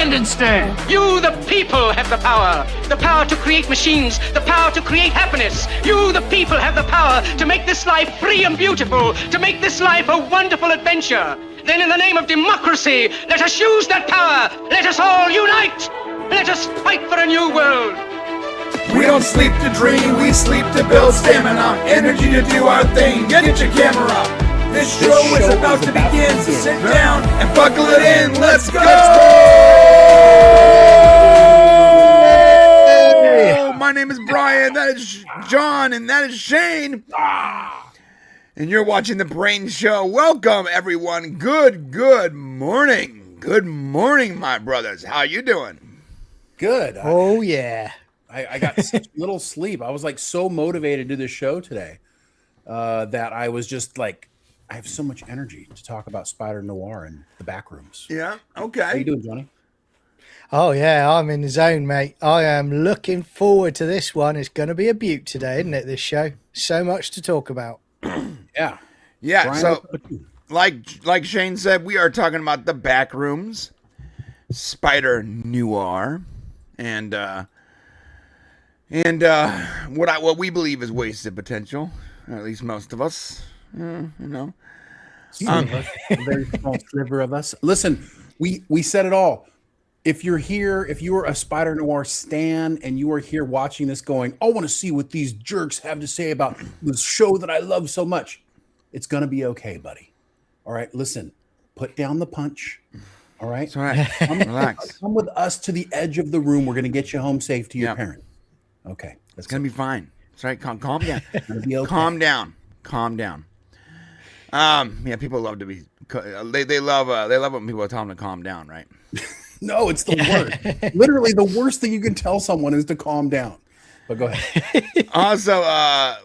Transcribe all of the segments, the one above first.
Independence Day. You, the people, have the power. The power to create machines. The power to create happiness. You, the people, have the power to make this life free and beautiful. To make this life a wonderful adventure. Then in the name of democracy, let us use that power. Let us all unite. Let us fight for a new world. We don't sleep to dream, we sleep to build stamina. Energy to do our thing, get your camera. This show is about to begin, so sit down and buckle it in. Let's go! My name is Brian, that is John, and that is Shane. And you're watching the BRANE Show. Welcome, everyone. Good morning. Good morning, my brothers. How you doing? Good. Oh, yeah. I got such little sleep. I was like so motivated to do this show today that I was just like, I have so much energy to talk about Spider Noir and the Backrooms. Yeah, okay. How you doing, Johnny? Oh, yeah, I'm in the zone, mate. I am looking forward to this one. It's going to be a beaut today, isn't it, this show? So much to talk about. Yeah. Yeah, Brian, so like Shane said, we are talking about the Backrooms, Spider Noir, and what we believe is wasted potential, or at least most of us, you know. A very small sliver of us. Listen, we said it all. If you're here, if you are a Spider Noir stan and you are here watching this going, I want to see what these jerks have to say about this show that I love so much, it's going to be okay, buddy. All right, listen, put down the punch. All right? It's all right. Relax. Come with us to the edge of the room. We're going to get you home safe to your parents. Okay. It's going to be fine. It's all right. Calm down. Be okay. Calm down. Yeah, people love to be, they love when people tell them to calm down, right? No, it's the worst. Literally, the worst thing you can tell someone is to calm down. But go ahead. Also,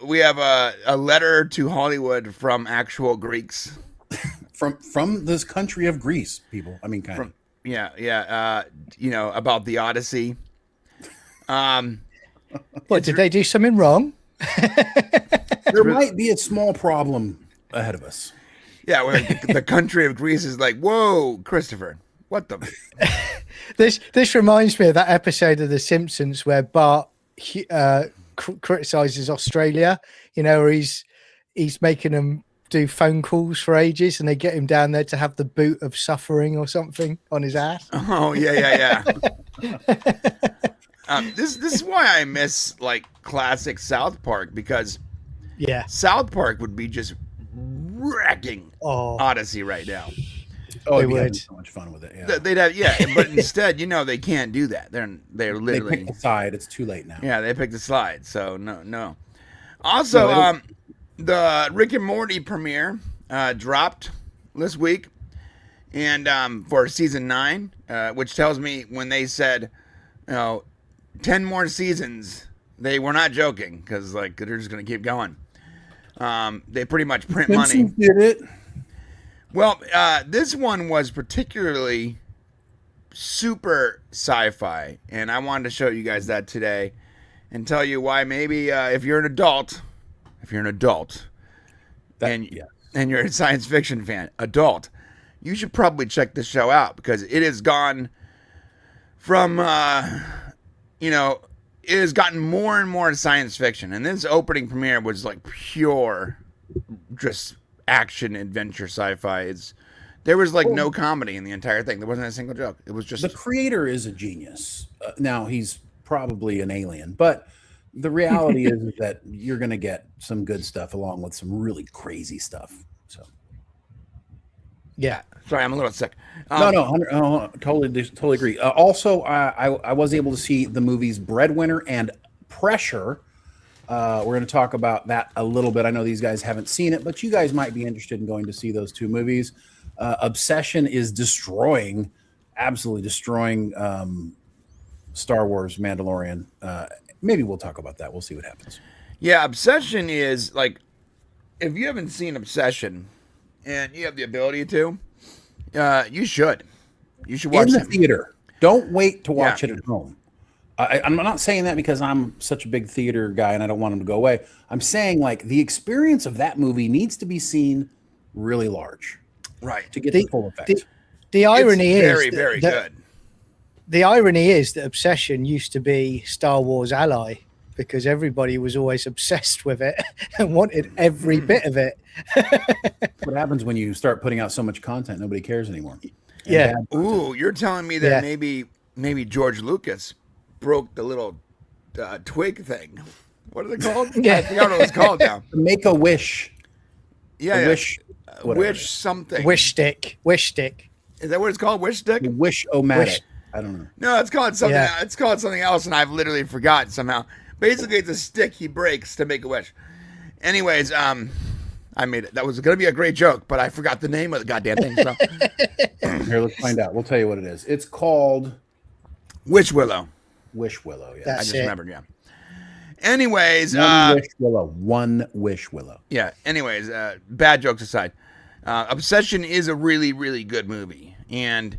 we have a letter to Hollywood from actual Greeks. From this country of Greece, people. I mean, kind of. Yeah. You know, about the Odyssey. What, did they do something wrong? There might be a small problem ahead of us. Yeah, where the country of Greece is like, whoa, Christopher, what the? This reminds me of that episode of The Simpsons where Bart criticizes Australia, you know, where he's making them do phone calls for ages and they get him down there to have the boot of suffering or something on his ass. Oh, yeah. This is why I miss like classic South Park, because South Park would be just wrecking Odyssey right now. Oh, they would. So much fun with it. Yeah. They'd have, but instead, you know, they can't do that. They're literally they picked the side. It's too late now. Yeah, they picked the slide. So no. Also, the Rick and Morty premiere dropped this week, and for season 9, which tells me when they said, 10 more seasons, they were not joking, because like they're just going to keep going. They pretty much print money. Did it? Well, this one was particularly super sci-fi, and I wanted to show you guys that today and tell you why maybe if you're an adult, and you're a science fiction fan, you should probably check this show out, because it has gone from, it has gotten more and more science fiction, and this opening premiere was like pure, just action, adventure, sci-fi. There was like no comedy in the entire thing. There wasn't a single joke. It was just... The creator is a genius. Now, he's probably an alien, but the reality is that you're going to get some good stuff along with some really crazy stuff. So, yeah. Sorry, I'm a little sick. No, totally agree. Also, I was able to see the movies Breadwinner and Pressure. We're going to talk about that a little bit. I know these guys haven't seen it, but you guys might be interested in going to see those two movies. Obsession is absolutely destroying Star Wars Mandalorian. Maybe we'll talk about that. We'll see what happens. Yeah, Obsession is like, if you haven't seen Obsession and you have the ability to, you should watch in the it. theater. Don't wait to watch it at home. I'm not saying that because I'm such a big theater guy and I don't want them to go away. I'm saying like the experience of that movie needs to be seen really large, right, to get the full effect. The irony it's is very, very good. the irony is that Obsession used to be Star Wars ally because everybody was always obsessed with it and wanted every bit of it. What happens when you start putting out so much content? Nobody cares anymore. Yeah. Ooh, you're telling me that Yeah. maybe George Lucas broke the little twig thing. What are they called? Yeah. I forgot what it was called now. Make a wish. Yeah, Wish. Whatever it wish is. something. Wish stick. Is that what it's called? Wish stick? Wish-o-matic. Wish. I don't know. No, it's called something. Yeah. It's called something else, and I've literally forgotten somehow. Basically, it's a stick he breaks to make a wish. Anyways, I made it. That was going to be a great joke, but I forgot the name of the goddamn thing. So. Here, let's find out. We'll tell you what it is. It's called Wish Willow. Wish Willow. Yeah. I That's just it. remembered. Yeah. Anyways, One Wish Willow. One Wish Willow. yeah. Anyways, bad jokes aside, Obsession is a really, really good movie, and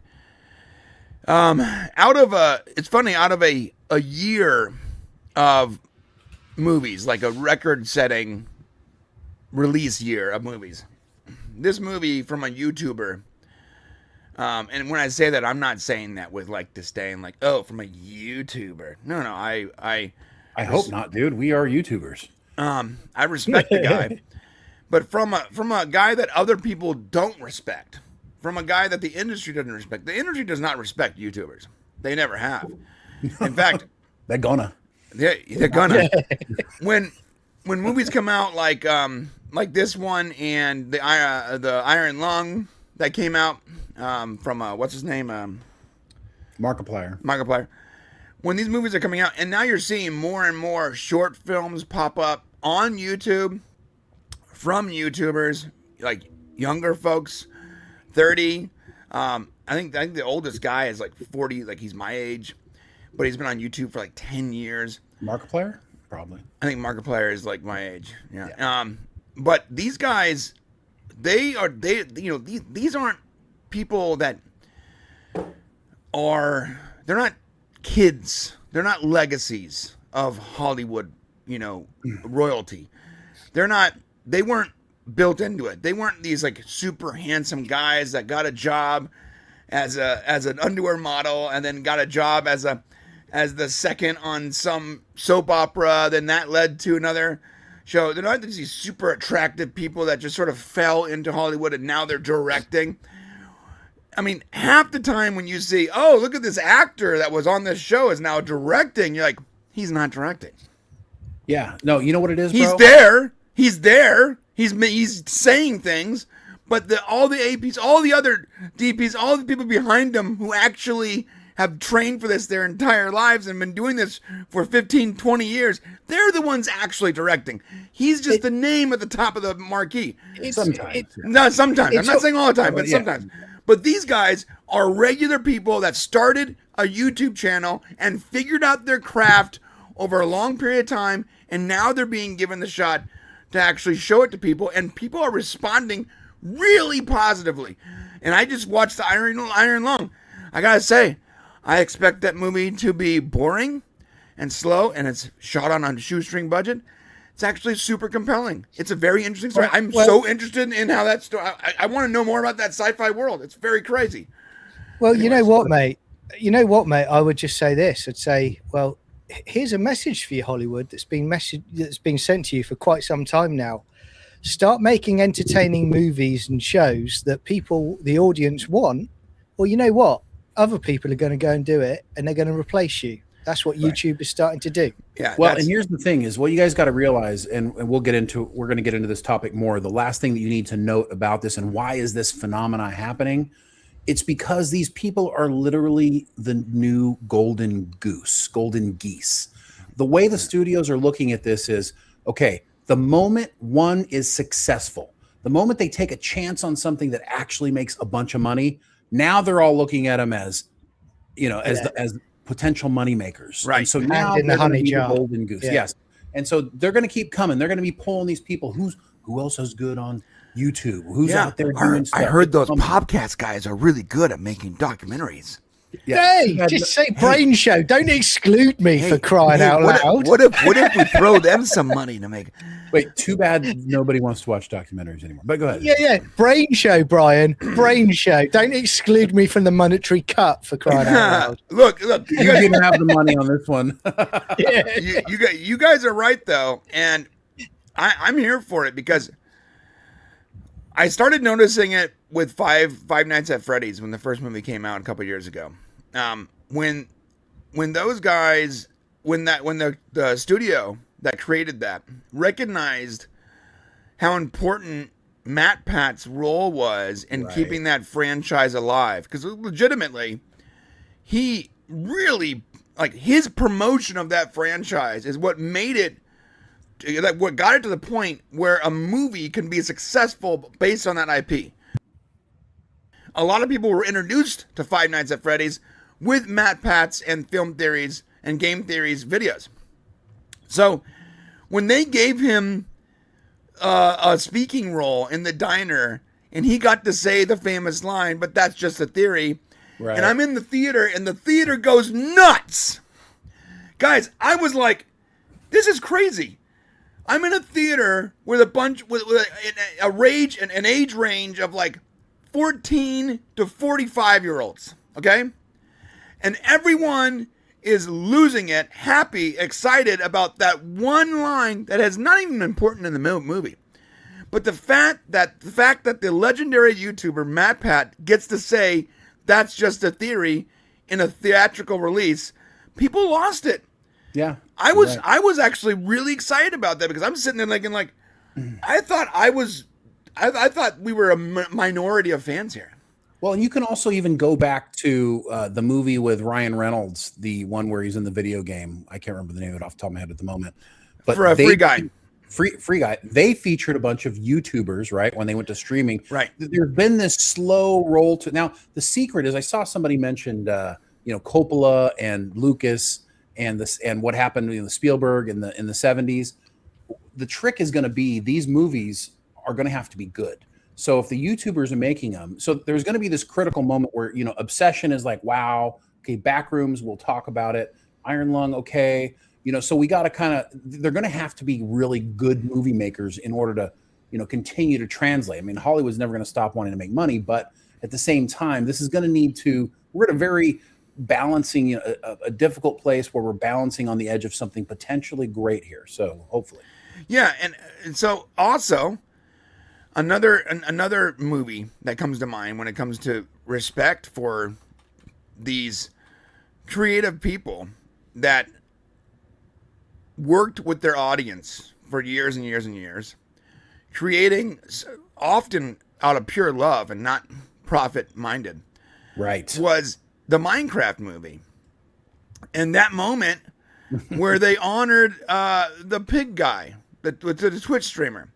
it's funny, out of a year of movies, like a record-setting release year of movies, this movie from a YouTuber. And when I say that, I'm not saying that with like disdain, like, oh, from a YouTuber. No, I hope not, dude. We are YouTubers. I respect the guy, but from a guy that other people don't respect, from a guy that the industry doesn't respect. The industry does not respect YouTubers. They never have. In fact, They're gonna. they're gonna. when movies come out like this one and the Iron Lung that came out from what's his name, Markiplier. when these movies are coming out, and now you're seeing more and more short films pop up on YouTube from YouTubers, like younger folks, 30. I think the oldest guy is like 40, like he's my age, but he's been on YouTube for like 10 years. Markiplier? Probably. I think Markiplier is like my age. Yeah. But these guys, these aren't people that they're not kids. They're not legacies of Hollywood, royalty. They weren't built into it. They weren't these like super handsome guys that got a job as an underwear model and then got a job as the second on some soap opera, then that led to another show. They're not these super attractive people that just sort of fell into Hollywood and now they're directing. I mean, half the time when you see, oh, look at this actor that was on this show is now directing, you're like, he's not directing. Yeah. No, you know what it is, He's bro? there. He's there. He's saying things, but all the APs, all the other DPs, all the people behind him who actually have trained for this their entire lives and been doing this for 15, 20 years, they're the ones actually directing. He's just the name at the top of the marquee. Sometimes. No, sometimes. I'm not saying all the time, but yeah. sometimes. But these guys are regular people that started a YouTube channel and figured out their craft over a long period of time, and now they're being given the shot to actually show it to people, and people are responding really positively. And I just watched the Iron Lung. I gotta say, I expect that movie to be boring and slow, and it's shot on a shoestring budget. It's actually super compelling. It's a very interesting story. I'm so interested in how that story. I want to know more about that sci-fi world. It's very crazy. Well, you know what, mate? I would just say this. I'd say, well, here's a message for you, Hollywood, that's been sent to you for quite some time now. Start making entertaining movies and shows that people, the audience, want. Well, you know what? Other people are going to go and do it, and they're going to replace you. That's what YouTube is starting to do. Yeah. Well, and here's the thing is what you guys got to realize, and we're going to get into this topic more. The last thing that you need to note about this and why is this phenomena happening? It's because these people are literally the new golden geese. The way the studios are looking at this is, okay, the moment one is successful, the moment they take a chance on something that actually makes a bunch of money, now they're all looking at them as, as potential money makers. Right. And so now in the they're gonna honey be the jar. golden goose. Yeah. Yes. And so they're going to keep coming. They're going to be pulling these people. Who else is good on YouTube? Who's out there doing stuff? I heard those Popcats guys are really good at making documentaries. Hey, just say Brain Show. don't exclude me for crying out loud. What if we throw them some money to make? Wait, too bad nobody wants to watch documentaries anymore. But go ahead. Yeah. Brain Show, Brian. Brain Show. Don't exclude me from the monetary cut for crying out loud. Look, You didn't have the money on this one. you guys are right though, and I'm here for it because I started noticing it with Five Nights at Freddy's when the first movie came out a couple years ago. When those guys, when the studio that created that recognized how important Matt Pat's role was in keeping that franchise alive, because legitimately, he really, like, his promotion of that franchise is what made it, like, what got it to the point where a movie can be successful based on that IP. A lot of people were introduced to Five Nights at Freddy's with Matt Pat's and Film Theory's and Game Theory's videos. So when they gave him a speaking role in the diner and he got to say the famous line, "But that's just a theory," and I'm in the theater and the theater goes nuts. Guys, I was like, this is crazy. I'm in a theater with a bunch with an age range of like 14 to 45-year-olds, okay? And everyone is losing it, happy, excited about that one line that is not even important in the movie. But the fact that the legendary YouTuber Matt Pat gets to say that's just a theory in a theatrical release, people lost it. Yeah. I was actually really excited about that because I'm sitting there thinking like, I thought we were a minority of fans here. Well, and you can also even go back to the movie with Ryan Reynolds, the one where he's in the video game. I can't remember the name of it off the top of my head at the moment. But for a free guy. Free guy. They featured a bunch of YouTubers, right, when they went to streaming. Right. There's been this slow roll to now. The secret is I saw somebody mentioned, Coppola and Lucas and what happened in the Spielberg in the 70s. The trick is going to be these movies are going to have to be good. So if the YouTubers are making them, so there's going to be this critical moment where, Obsession is like, wow, okay, Backrooms, we'll talk about it. Iron Lung, okay. So we got to they're going to have to be really good movie makers in order to, continue to translate. I mean, Hollywood's never going to stop wanting to make money, but at the same time, this is going to we're at a very balancing, a difficult place where we're balancing on the edge of something potentially great here. So hopefully. Yeah. And so also, Another movie that comes to mind when it comes to respect for these creative people that worked with their audience for years and years and years, creating often out of pure love and not profit-minded, right, was the Minecraft movie. And that moment where they honored the pig guy, the Twitch streamer.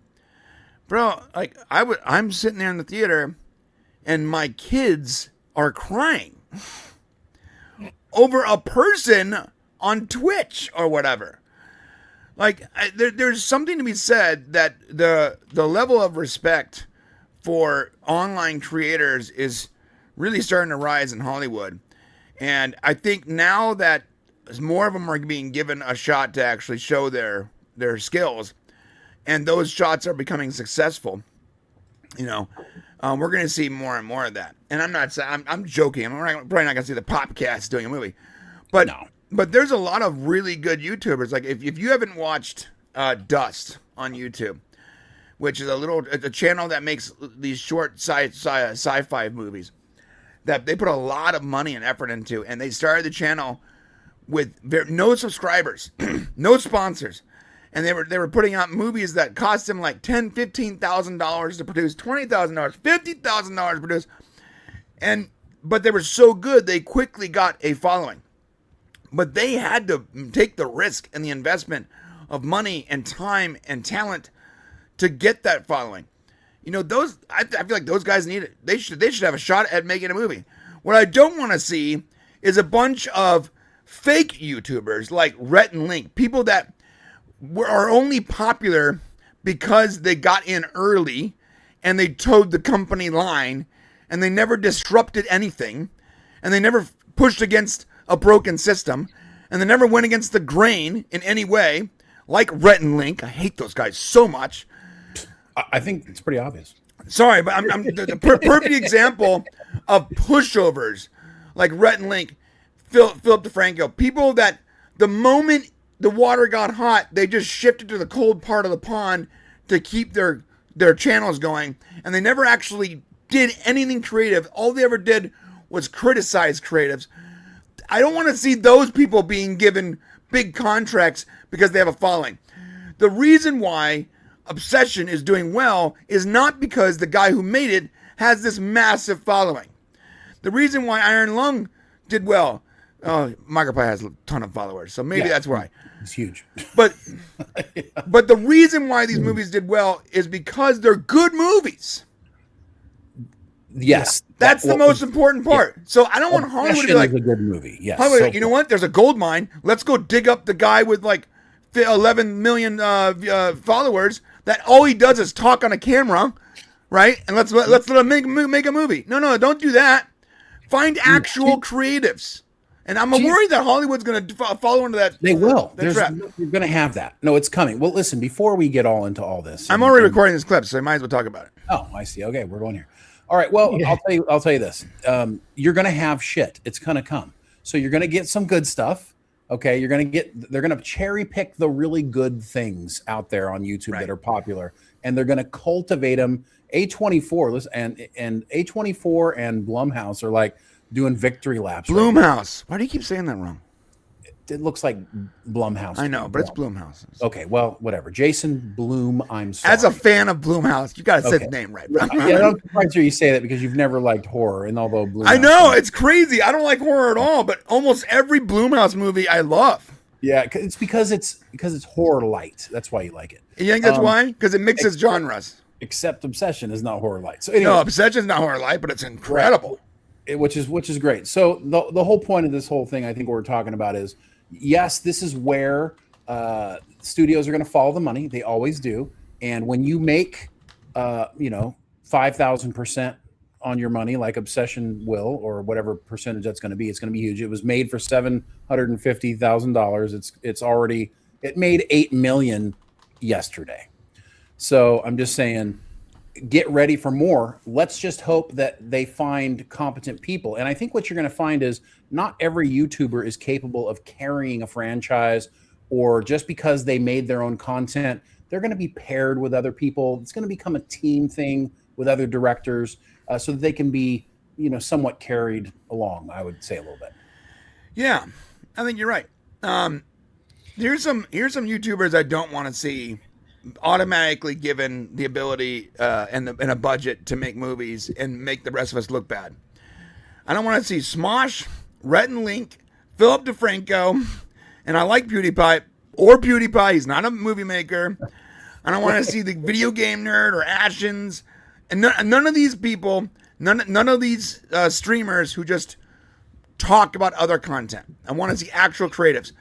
Bro, like I'm sitting there in the theater and my kids are crying over a person on Twitch or whatever. Like there's something to be said that the level of respect for online creators is really starting to rise in Hollywood. And I think now that more of them are being given a shot to actually show their skills, and those shots are becoming successful, we're going to see more and more of that. And I'm joking. We're probably not going to see the Popcast doing a movie, but no. But there's a lot of really good YouTubers. Like if you haven't watched Dust on YouTube, which is a channel that makes these short sci-fi movies that they put a lot of money and effort into, and they started the channel with no subscribers, no sponsors. And they were putting out movies that cost them like $10,000-$15,000 to produce, $20,000, $50,000 to produce. But they were so good, they quickly got a following. But they had to take the risk and the investment of money and time and talent to get that following. I feel like those guys need it. They should have a shot at making a movie. What I don't want to see is a bunch of fake YouTubers like Rhett and Link, people that are only popular because they got in early and they towed the company line and they never disrupted anything and they never pushed against a broken system, and they never went against the grain in any way, like Rhett and Link. I hate those guys so much. I think it's pretty obvious. Sorry, but I'm the perfect example of pushovers like Rhett and Link, Philip DeFranco. People that the moment the water got hot, they just shifted to the cold part of the pond to keep their channels going, and they never actually did anything creative. All they ever did was criticize creatives. I don't want to see those people being given big contracts because they have a following. The reason why Obsession is doing well is not because the guy who made it has this massive following. The reason why Iron Lung did well, Michael Pye has a ton of followers, so maybe that's why. It's huge. But but the reason why these movies did well is because they're good movies. Yes, That's the most important part. Yeah. So I don't want Hollywood to be like, a good movie. Yes. Hollywood, so you know what? There's a gold mine. Let's go dig up the guy with like 11 million followers that all he does is talk on a camera, right? And let's let him make a movie. No, don't do that. Find actual creatives. And I'm worried that Hollywood's going to follow into that. They will. Trap. You're going to have that. No, it's coming. Well, listen, before we get all into all this. I'm already recording this clip, so I might as well talk about it. Oh, I see. Okay, we're going here. All right. Well, yeah. I'll tell you this. You're going to have shit. It's going to come. So you're going to get some good stuff. Okay. They're going to cherry pick the really good things out there on YouTube that are popular, and they're going to cultivate them. A24 and A24 and Blumhouse are like doing victory laps. Blumhouse. Why do you keep saying that wrong? It looks like Blumhouse. I know, but it's Blumhouse. Okay, well, whatever. Jason Blum, I'm sorry. As a fan of Blumhouse, you got to say the name right. Yeah, I'm surprised you say that because you've never liked horror, and although Blumhouse, I know, it's crazy. I don't like horror at all, but almost every Blumhouse movie I love. Yeah, it's because it's horror light. That's why you like it. You think that's why? Because it mixes genres. Except Obsession is not horror light. So anyway, no, Obsession is not horror light, but it's incredible. Which is great. So the whole point of this whole thing, I think, what we're talking about is, yes, this is where studios are going to follow the money. They always do. And when you make, 5,000% on your money, like Obsession will, or whatever percentage that's going to be, it's going to be huge. It was made for $750,000. It made $8 million yesterday. So I'm just saying, get ready for more. Let's just hope that they find competent people. And I think what you're going to find is not every YouTuber is capable of carrying a franchise, or just because they made their own content, they're going to be paired with other people. It's going to become a team thing with other directors, so that they can be, somewhat carried along, I would say a little bit. Yeah, I think you're right. Here's some YouTubers I don't want to see automatically given the ability and a budget to make movies and make the rest of us look bad. I don't want to see Smosh, Rhett and Link, Philip DeFranco, and I like PewDiePie. He's not a movie maker. I don't want to see the video game nerd or Ashens, and none of these people, none of these streamers who just talk about other content. I want to see actual creatives.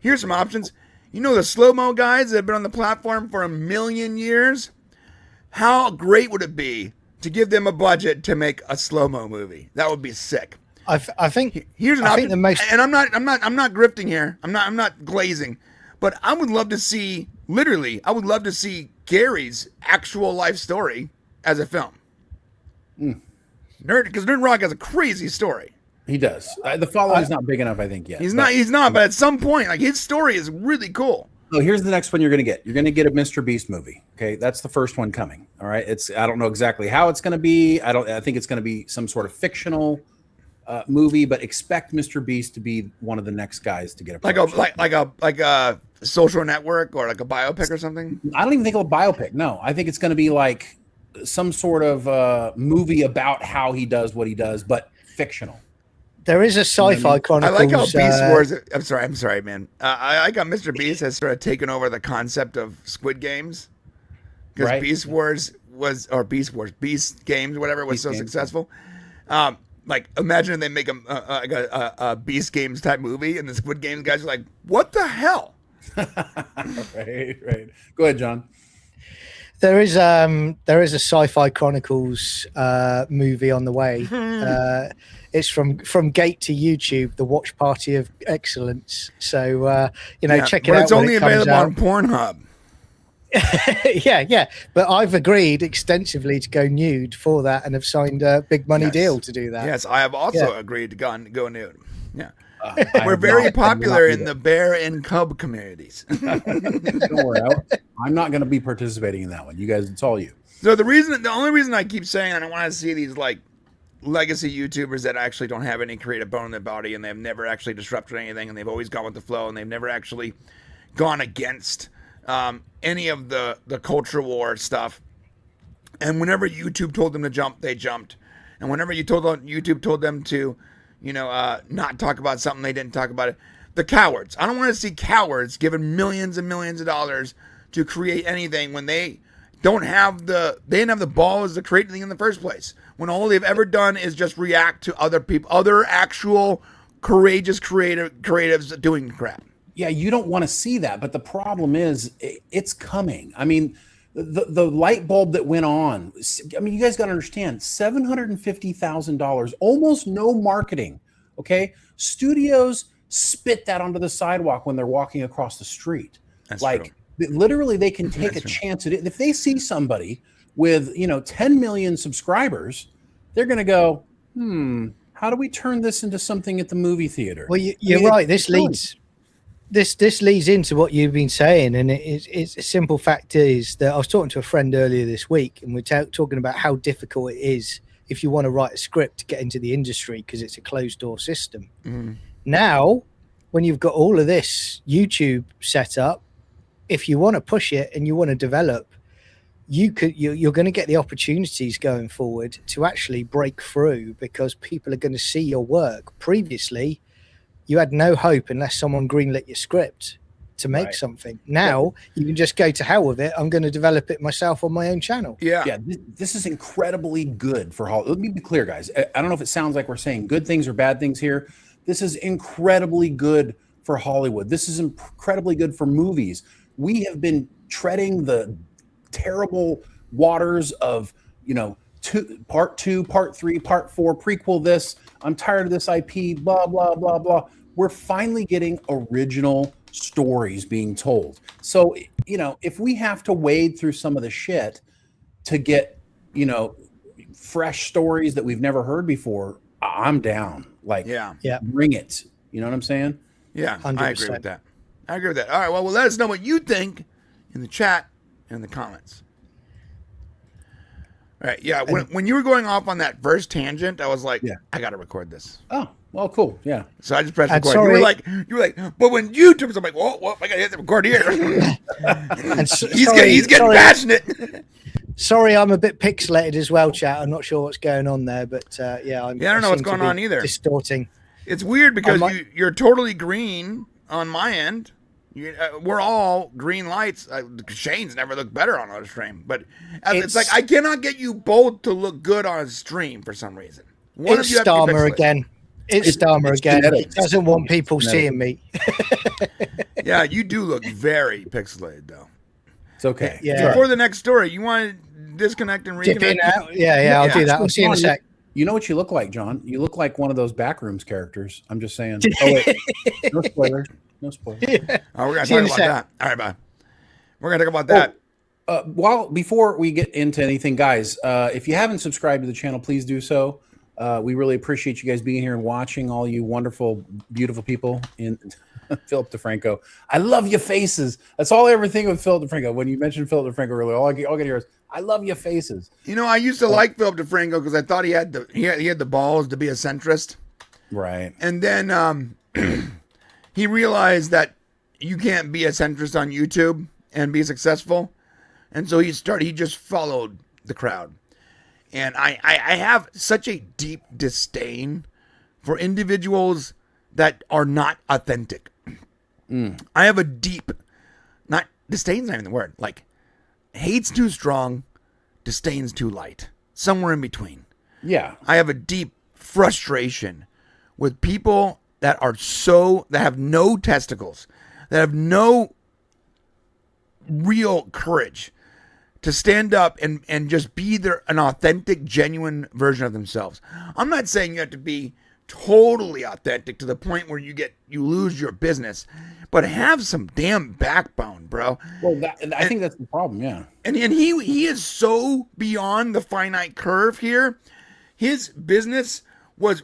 Here's some options. The slow-mo guys that have been on the platform for 1 million years? How great would it be to give them a budget to make a slow-mo movie? That would be sick. I think here's an option. And I'm not grifting here. I'm not glazing. But I would love to see, I would love to see Gary's actual life story as a film. Because Nerd Rock has a crazy story. He does. The following's not big enough, I think, yet. He's not. But at some point, his story is really cool. So here's the next one you're going to get. You're going to get a Mr. Beast movie. Okay, that's the first one coming. All right. I don't know exactly how it's going to be. I think it's going to be some sort of fictional movie, but expect Mr. Beast to be one of the next guys to get approached. Like a social network or like a biopic or something. I don't even think of a biopic. No, I think it's going to be like some sort of movie about how he does what he does, but fictional. There is a sci-fi Chronicles. I like how Beast Wars. I'm sorry, man. I like how Mr. Beast has sort of taken over the concept of Squid Games, because Beast Games, whatever, was so successful. Imagine if they make a Beast Games type movie, and the Squid Games guys are like, "What the hell?" Right. Go ahead, John. There is a sci-fi Chronicles movie on the way. it's from gate to YouTube, the watch party of excellence. So check it but out. it's when only it comes available out. on Pornhub. yeah. But I've agreed extensively to go nude for that, and have signed a big money deal to do that. Yes, I have also agreed to go nude. Yeah. I We're have very not- popular I in the bear and cub communities. Don't worry, I'm not going to be participating in that one. You guys, it's all you. So the only reason I keep saying I don't want to see these like legacy YouTubers that actually don't have any creative bone in their body, and they've never actually disrupted anything, and they've always gone with the flow, and they've never actually gone against any of the culture war stuff. And whenever YouTube told them to jump, they jumped. And whenever YouTube told them to, not talk about something, they didn't talk about it. The cowards. I don't want to see cowards given millions and millions of dollars to create anything when they didn't have the balls to create anything in the first place. When all they've ever done is just react to other people, other actual courageous creatives doing crap. Yeah, you don't want to see that, but the problem is it's coming. I mean, the light bulb that went on. I mean, you guys got to understand, $750,000, almost no marketing. Okay, studios spit that onto the sidewalk when they're walking across the street. That's like true. literally, they can take a chance at it. If they see somebody with 10 million subscribers, they're going to go, how do we turn this into something at the movie theater? Well, you're right. This leads into what you've been saying, and it's a simple fact is that I was talking to a friend earlier this week, and we're talking about how difficult it is if you want to write a script to get into the industry because it's a closed door system. Now, when you've got all of this YouTube set up, if you want to push it and you want to develop, you're going to get the opportunities going forward to actually break through, because people are going to see your work. Previously, you had no hope unless someone greenlit your script to make something. Now you can just go to hell with it. I'm going to develop it myself on my own channel. Yeah. This is incredibly good for Hollywood. Let me be clear, guys. I don't know if it sounds like we're saying good things or bad things here. This is incredibly good for Hollywood. This is incredibly good for movies. We have been treading the terrible waters of, part 2, part 3, part 4, prequel this. I'm tired of this IP, blah, blah, blah, blah. We're finally getting original stories being told. So, if we have to wade through some of the shit to get, fresh stories that we've never heard before, I'm down. Like, bring it. You know what I'm saying? Yeah, 100%. I agree with that. All right, well, let us know what you think in the chat and in the comments. All right, yeah. When you were going off on that first tangent, I was like, I got to record this. Oh, well, cool. Yeah. So I just pressed record. You were like, but when YouTube's, I'm like, whoa, I got to hit the record here. And he's getting passionate. Sorry, I'm a bit pixelated as well, chat. I'm not sure what's going on there, but I don't know what's going on either. Distorting. It's weird because you're totally green on my end. We're all green lights. Shane's never looked better on a stream, but it's like I cannot get you both to look good on a stream for some reason. It's Starmer again. It's Starmer again. Genetics. It doesn't want people seeing me. Yeah, you do look very pixelated though. It's okay. Yeah. Before the next story, you want to disconnect and reconnect? Dip in out. Yeah, I'll do that. I'll see you in a sec. You know what you look like, John? You look like one of those Backrooms characters. I'm just saying. Oh, wait. No spoilers. No spoilers. Yeah. Oh, we're going to talk about that. All right, bye. We're going to talk about that. Before we get into anything, guys, if you haven't subscribed to the channel, please do so. We really appreciate you guys being here and watching, all you wonderful, beautiful people in Philip DeFranco. I love your faces. That's all I ever think of Philip DeFranco. When you mentioned Philip DeFranco earlier, all I get here is, I love your faces. I used to like Philip DeFranco because I thought he had the balls to be a centrist. Right. And then he realized that you can't be a centrist on YouTube and be successful. And so he just followed the crowd. And I have such a deep disdain for individuals that are not authentic. I have a deep, not disdain's not even the word, like hate's too strong, disdain's too light, somewhere in between. Yeah. I have a deep frustration with people that have no testicles, that have no real courage to stand up and just be an authentic, genuine version of themselves. I'm not saying you have to be totally authentic to the point where you lose your business, but have some damn backbone, bro. Well, I think that's the problem. Yeah. And he is so beyond the finite curve here. His business was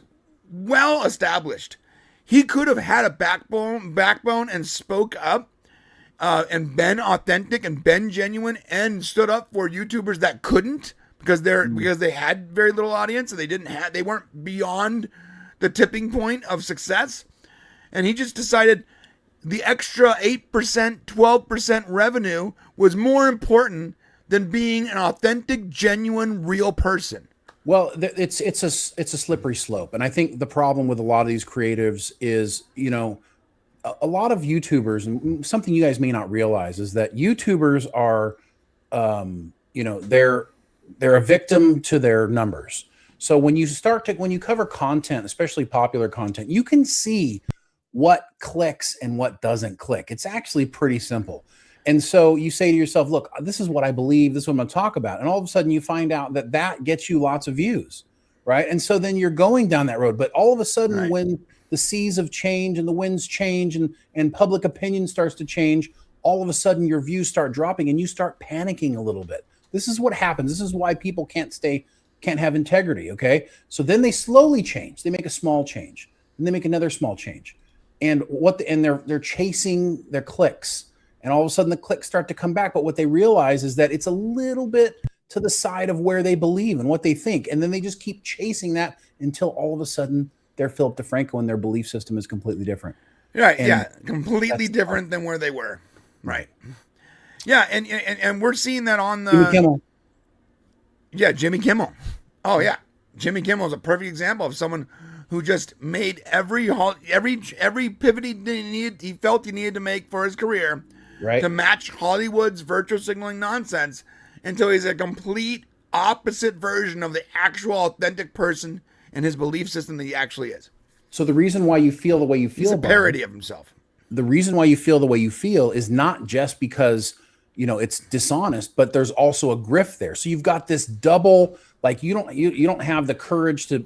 well established. He could have had a backbone and spoke up and been authentic and been genuine and stood up for YouTubers that couldn't because they had very little audience and they weren't beyond the tipping point of success. And he just decided the extra 8%, 12% revenue was more important than being an authentic, genuine, real person. Well, it's a slippery slope, and I think the problem with a lot of these creatives is, a lot of YouTubers, and something you guys may not realize is that YouTubers are, they're a victim to their numbers. So when you cover content, especially popular content, you can see what clicks and what doesn't click. It's actually pretty simple. And so you say to yourself, look, this is what I believe. This is what I'm going to talk about. And all of a sudden you find out that gets you lots of views, right? And so then you're going down that road. But all of a sudden, right, when the seas of change and the winds change and public opinion starts to change, all of a sudden your views start dropping and you start panicking a little bit. This is what happens. This is why people can't have integrity, okay? So then they slowly change. They make a small change, and they make another small change. And they're chasing their clicks. And all of a sudden the clicks start to come back. But what they realize is that it's a little bit to the side of where they believe and what they think. And then they just keep chasing that until all of a sudden they're Philip DeFranco and their belief system is completely different. Right. Yeah. Completely different than where they were. Right. Yeah. And we're seeing that on the Jimmy Kimmel. Yeah. Jimmy Kimmel. Oh yeah. Jimmy Kimmel is a perfect example of someone who just made every pivot he felt he needed to make for his career, right, to match Hollywood's virtue signaling nonsense until he's a complete opposite version of the actual authentic person and his belief system that he actually is. So the reason why you feel the way you feel, he's a parody of himself. The reason why you feel the way you feel is not just because it's dishonest, but there's also a grift there. So you've got this double, like you don't have the courage to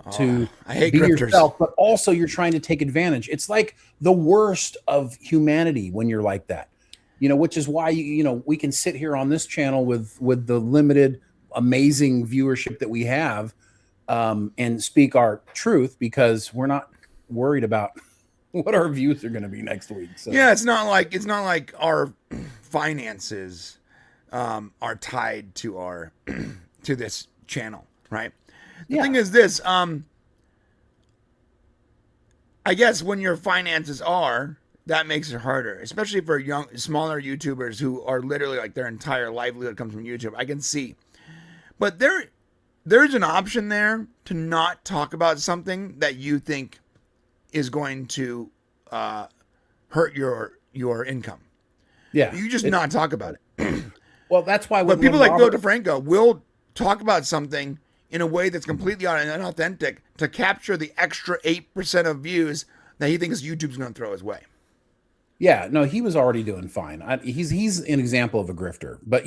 I hate be grifters. yourself, but also you're trying to take advantage. It's like the worst of humanity when you're like that, which is why we can sit here on this channel with the limited, amazing viewership that we have, and speak our truth because we're not worried about what our views are going to be next week. So. Yeah, it's not like our finances are tied to our to this channel, right? The thing is this, I guess when your finances are, that makes it harder, especially for smaller YouTubers who are literally like their entire livelihood comes from YouTube. I can see, but there's an option there to not talk about something that you think is going to hurt your income. Yeah, you just not talk about it. Well, that's why. But people like Bill DeFranco will talk about something in a way that's completely unauthentic to capture the extra 8% of views that he thinks YouTube's going to throw his way. Yeah, no, he was already doing fine. He's an example of a grifter. But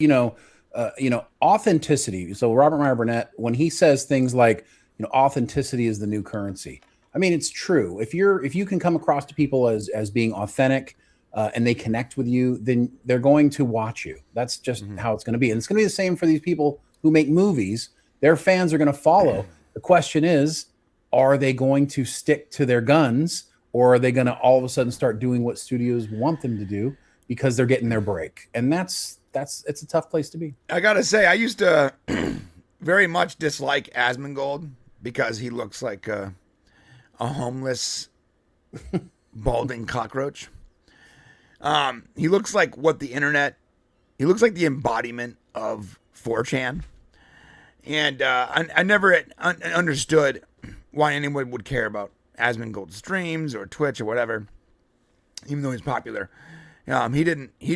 authenticity. So Robert Meyer Burnett, when he says things like, authenticity is the new currency. I mean, it's true. If you can come across to people as being authentic, and they connect with you, then they're going to watch you. That's just how it's going to be. And it's going to be the same for these people who make movies. Their fans are going to follow. The question is, are they going to stick to their guns, or are they going to all of a sudden start doing what studios want them to do because they're getting their break? And it's a tough place to be. I got to say, I used to very much dislike Asmongold because he looks like a homeless, balding cockroach. He looks like he looks like the embodiment of 4chan. And I never understood why anyone would care about Asmongold streams or Twitch or whatever, even though he's popular. He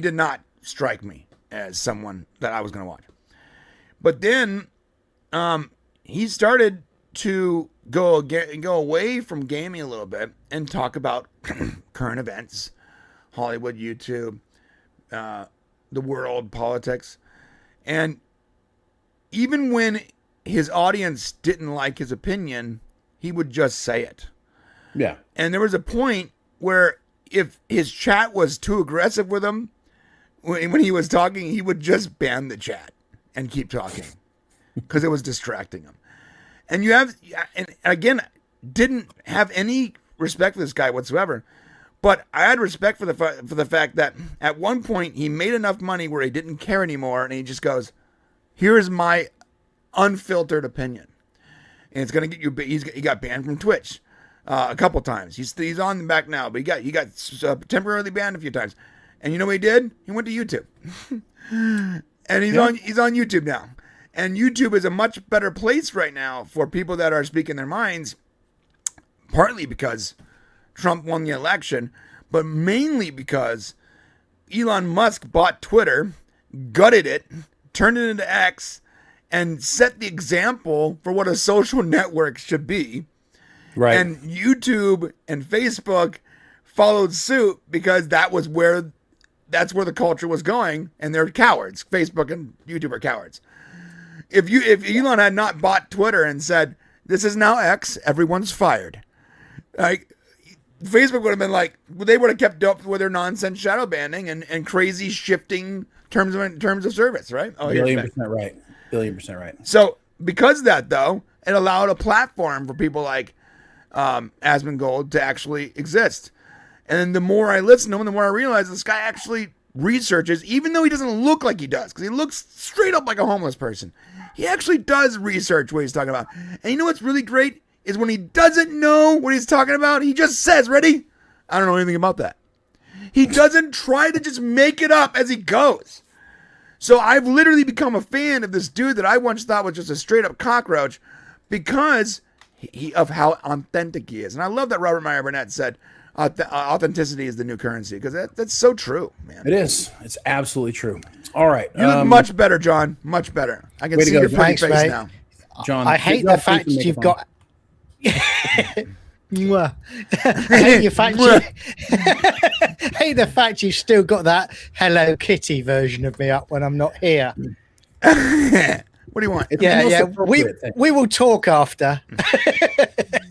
did not strike me as someone that I was going to watch. But then he started to go away from gaming a little bit and talk about current events, Hollywood, YouTube, the world, politics. And even when his audience didn't like his opinion, he would just say it. Yeah. And there was a point where if his chat was too aggressive with him, when he was talking, he would just ban the chat and keep talking because it was distracting him. And and again, didn't have any respect for this guy whatsoever. But I had respect for the fact that at one point he made enough money where he didn't care anymore, and he just goes, "Here's my unfiltered opinion," and it's gonna get you. He got banned from Twitch a couple times. He's on the back now, but he got temporarily banned a few times. And you know what he did? He went to YouTube, and he's on YouTube now. And YouTube is a much better place right now for people that are speaking their minds, partly because Trump won the election, but mainly because Elon Musk bought Twitter, gutted it, turned it into X, and set the example for what a social network should be. Right. And YouTube and Facebook followed suit because that's where the culture was going, and they're cowards. Facebook and YouTube are cowards. If Elon had not bought Twitter and said, "This is now X, everyone's fired," like, Facebook would have been like, they would have kept up with their nonsense shadow banning and crazy shifting terms of service, right? Oh, Billion% right. Billion% right. So because of that, though, it allowed a platform for people like Asmongold to actually exist. And then the more I listen to him, the more I realize this guy actually researches, even though he doesn't look like he does, because he looks straight up like a homeless person. He actually does research what he's talking about. And you know what's really great is when he doesn't know what he's talking about, he just says, "Ready? I don't know anything about that." He doesn't try to just make it up as he goes. So I've literally become a fan of this dude that I once thought was just a straight up cockroach because of how authentic he is. And I love that Robert Meyer Burnett said authenticity is the new currency, because that's so true, man. It is. It's absolutely true. All right. You look much better, John. Much better. I can see your pretty face mate. now. John, I hate the fact you've got. Mwah. I hate the fact hate the fact you've still got that Hello Kitty version of me up when I'm not here. What do you want? Yeah. We will talk after.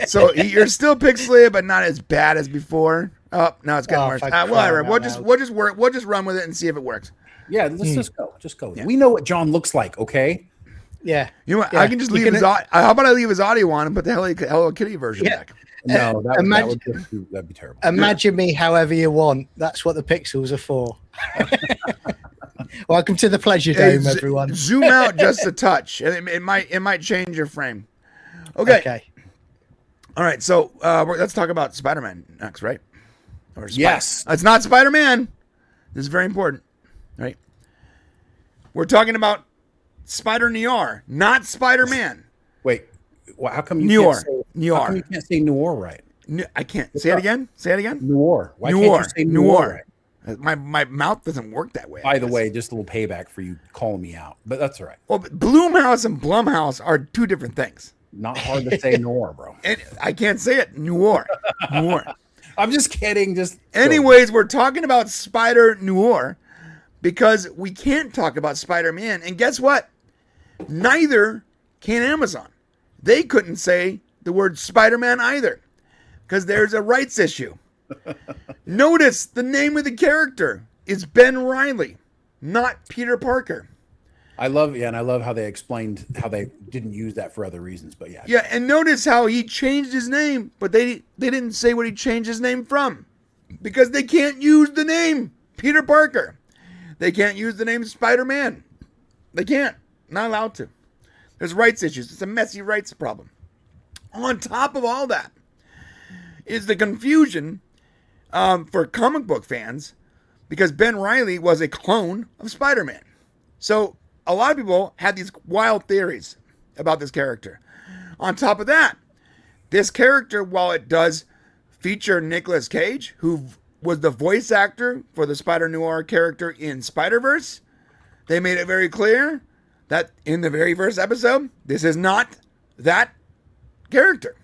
So you're still pixelated, but not as bad as before. Oh, no, it's getting worse. Whatever. We'll just run with it and see if it works. Yeah, let's just go. Just go. Yeah. We know what John looks like, okay? Yeah. You know what? Yeah. I can just leave his audio. How about I leave his audio on and put the Hello Kitty version back? No, that'd be terrible. Imagine me however you want. That's what the pixels are for. Welcome to the pleasure dome, everyone. Zoom out just a touch, and it might change your frame. Okay. All right. So let's talk about Spider-Man next, right? Yes. It's not Spider-Man. This is very important, right? We're talking about Spider-Noir, not Spider-Man. Wait. Well, how come you Noir? can't say Noir. How come you can't say Noir right? I can't. Say it again. Say it again. Noir. Why Noir. can't you say Noir right? My mouth doesn't work that way. By the way, just a little payback for you calling me out, but that's all right. Well, Bloomhouse and Blumhouse are two different things. Not hard to say Noir, bro. And I can't say it. Noir. Noir. I'm just kidding. Anyways, we're talking about Spider-Noir because we can't talk about Spider-Man. And guess what? Neither can Amazon. They couldn't say the word Spider-Man either because there's a rights issue. Notice the name of the character is Ben Reilly, not Peter Parker. I love how they explained how they didn't use that for other reasons, but yeah. Yeah, and notice how he changed his name, but they didn't say what he changed his name from because they can't use the name Peter Parker. They can't use the name Spider-Man. They can't. Not allowed to. There's rights issues. It's a messy rights problem. On top of all that is the confusion for comic book fans because Ben Reilly was a clone of Spider-Man. So a lot of people had these wild theories about this character. On top of that, this character, while it does feature Nicolas Cage, who was the voice actor for the Spider-Noir character in Spider-Verse, they made it very clear that in the very first episode, this is not that character.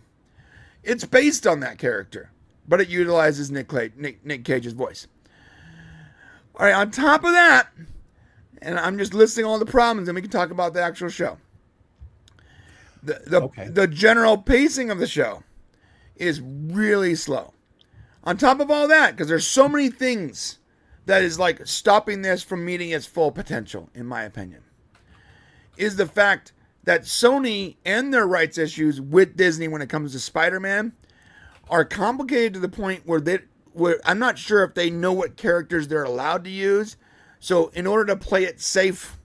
It's based on that character, but it utilizes Nick Cage's voice. All right, on top of that, and I'm just listing all the problems, and we can talk about the actual show. The general pacing of the show is really slow. On top of all that, because there's so many things that is like stopping this from meeting its full potential, in my opinion, is the fact that Sony and their rights issues with Disney when it comes to Spider-Man are complicated to the point where I'm not sure if they know what characters they're allowed to use. So in order to play it safe,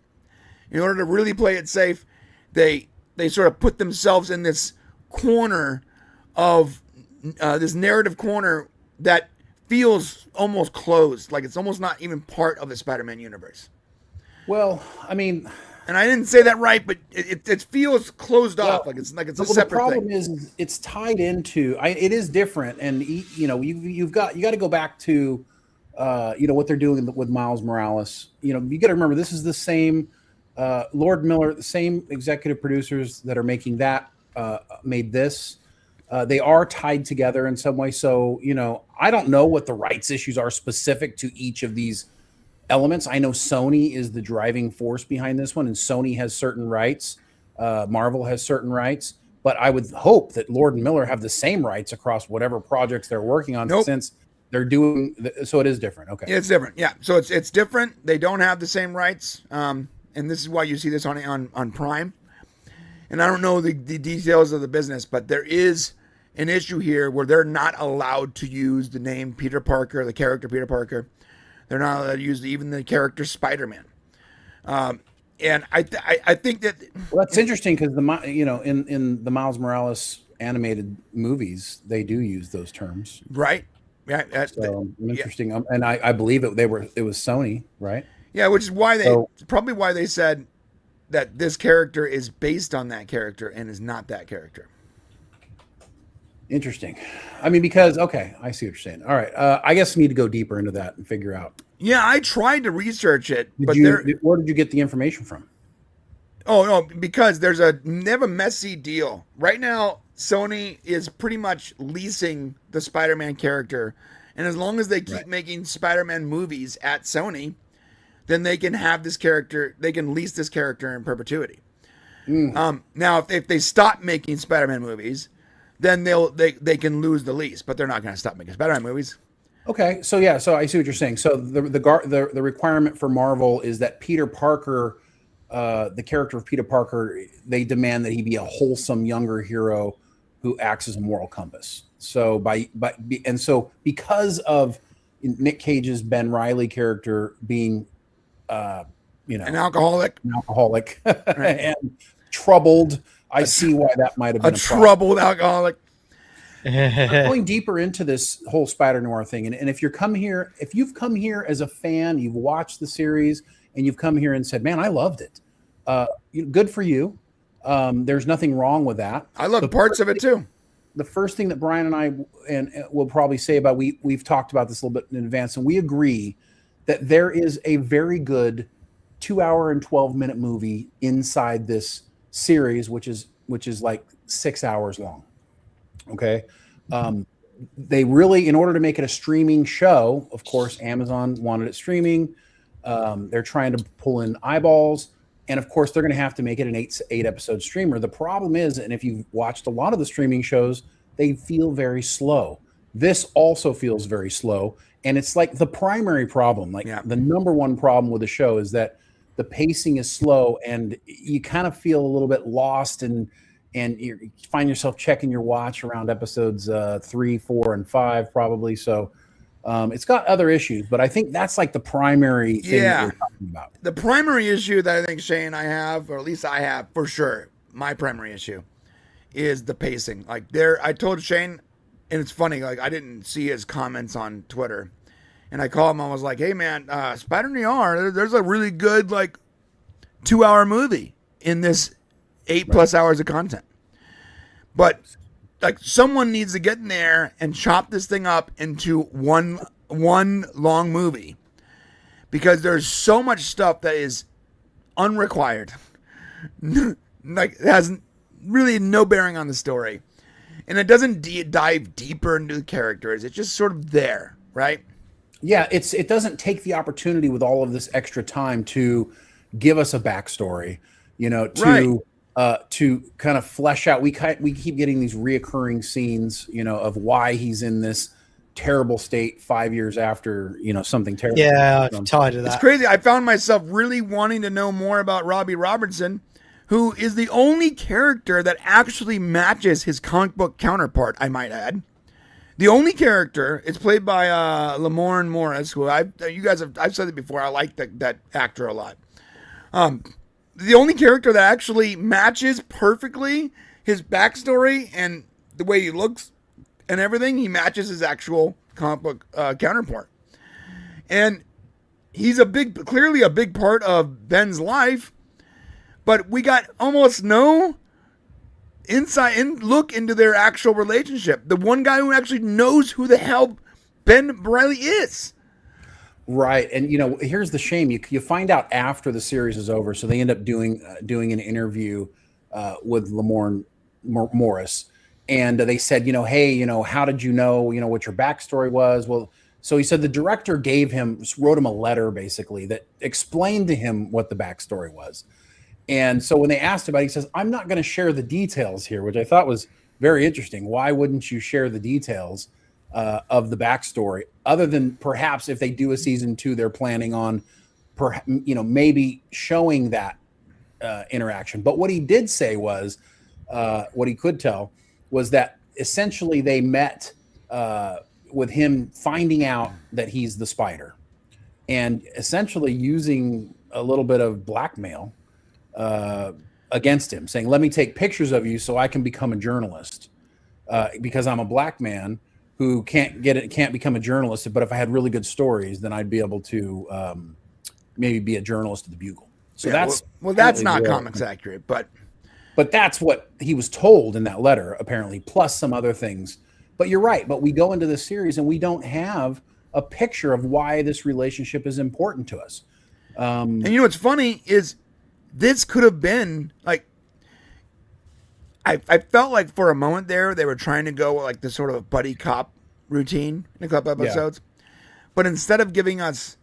in order to really play it safe, they sort of put themselves in this corner of this narrative corner that feels almost closed, like it's almost not even part of the Spider-Man universe. Well, I mean, and I didn't say that right, but it feels closed off, like it's a separate thing. The problem is it's tied into. It is different, and you've got to go back to what they're doing with Miles Morales. You got to remember this is the same Lord Miller, the same executive producers that are making that made this. They are tied together in some way. So, I don't know what the rights issues are specific to each of these elements. I know Sony is the driving force behind this one, and Sony has certain rights. Marvel has certain rights. But I would hope that Lord and Miller have the same rights across whatever projects they're working on, since they're doing. So it is different. Okay. It's different. Yeah. So it's different. They don't have the same rights. And this is why you see this on Prime. And I don't know the details of the business, but there is an issue here where they're not allowed to use the name Peter Parker, the character Peter Parker. They're not allowed to use even the character Spider-Man. And I think that that's interesting because in the Miles Morales animated movies they do use those terms, right? Yeah, so interesting. Yeah. And I believe it was Sony, right? Yeah, which is why probably why they said that this character is based on that character and is not that character. Interesting. I mean, because, okay, I see what you're saying. All right. I guess we need to go deeper into that and figure out. Yeah, I tried to research it, where did you get the information from? Oh, no, because they have a messy deal. Right now, Sony is pretty much leasing the Spider-Man character. And as long as they keep making Spider-Man movies at Sony, then they can have this character, they can lease this character in perpetuity. Now, if they stop making Spider-Man movies, then they can lose the lease, but they're not going to stop making Spider-Man movies. Okay, so I see what you're saying. So the requirement for Marvel is that Peter Parker, the character of Peter Parker, they demand that he be a wholesome younger hero who acts as a moral compass. So because of Nick Cage's Ben Reilly character being, an alcoholic, and troubled. I see why that might have been a troubled alcoholic. Going deeper into this whole Spider Noir thing, and if you've come here as a fan, you've watched the series, and you've come here and said, "Man, I loved it." Good for you. There's nothing wrong with that. I love parts of it too. The first thing that Brian and I will probably say about we've talked about this a little bit in advance, and we agree that there is a very good 2 hour and 12-minute movie inside this series, which is like 6 hours long. Okay. They really, in order to make it a streaming show, of course, Amazon wanted it streaming. They're trying to pull in eyeballs, and of course they're going to have to make it an eight episode streamer. The problem is, and if you've watched a lot of the streaming shows, they feel very slow. This also feels very slow. And it's like the primary problem, the number one problem with the show is that the pacing is slow, and you kind of feel a little bit lost, and you find yourself checking your watch around episodes 3, 4, and 5 probably. So it's got other issues, but I think that's like the primary thing that we're talking about. The primary issue that I think Shane and I have, or at least I have for sure, my primary issue is the pacing. I told Shane, and it's funny, I didn't see his comments on Twitter. And I called him. I was like, "Hey man, Spider Noir. There's a really good 2 hour movie in this 8+ hours of content. But someone needs to get in there and chop this thing up into one long movie, because there's so much stuff that is unrequired, it has really no bearing on the story, and it doesn't dive deeper into the characters. It's just sort of there, right?" Yeah, it doesn't take the opportunity with all of this extra time to give us a backstory, to kind of flesh out. We keep getting these reoccurring scenes, of why he's in this terrible state 5 years after, something terrible. Yeah, I'm tired of that. It's crazy. I found myself really wanting to know more about Robbie Robertson, who is the only character that actually matches his comic book counterpart, I might add. The only character is played by Lamorne Morris, who I've said it before. I like that actor a lot. The only character that actually matches perfectly his backstory and the way he looks and everything, he matches his actual comic book counterpart. And he's clearly a big part of Ben's life, but we got almost no insight and look into their actual relationship. The one guy who actually knows who the hell Ben Briley is. Right. And, here's the shame. You find out after the series is over. So they end up doing an interview with Lamorne Morris. And they said, hey, how did you know, what your backstory was? Well, so he said the director wrote him a letter, basically, that explained to him what the backstory was. And so when they asked about it, he says, I'm not going to share the details here, which I thought was very interesting. Why wouldn't you share the details of the backstory, other than perhaps if they do a season 2, they're planning on, maybe showing that interaction. But what he did say was, what he could tell was that essentially they met with him finding out that he's the Spider, and essentially using a little bit of blackmail against him, saying, let me take pictures of you so I can become a journalist, because I'm a black man who can't become a journalist. But if I had really good stories, then I'd be able to maybe be a journalist at the Bugle. So that's not comics accurate, but that's what he was told in that letter, apparently, plus some other things. But you're right. But we go into this series and we don't have a picture of why this relationship is important to us. And what's funny is this could have been like, I felt like for a moment there they were trying to go like this sort of a buddy cop routine in a couple episodes, but instead of giving us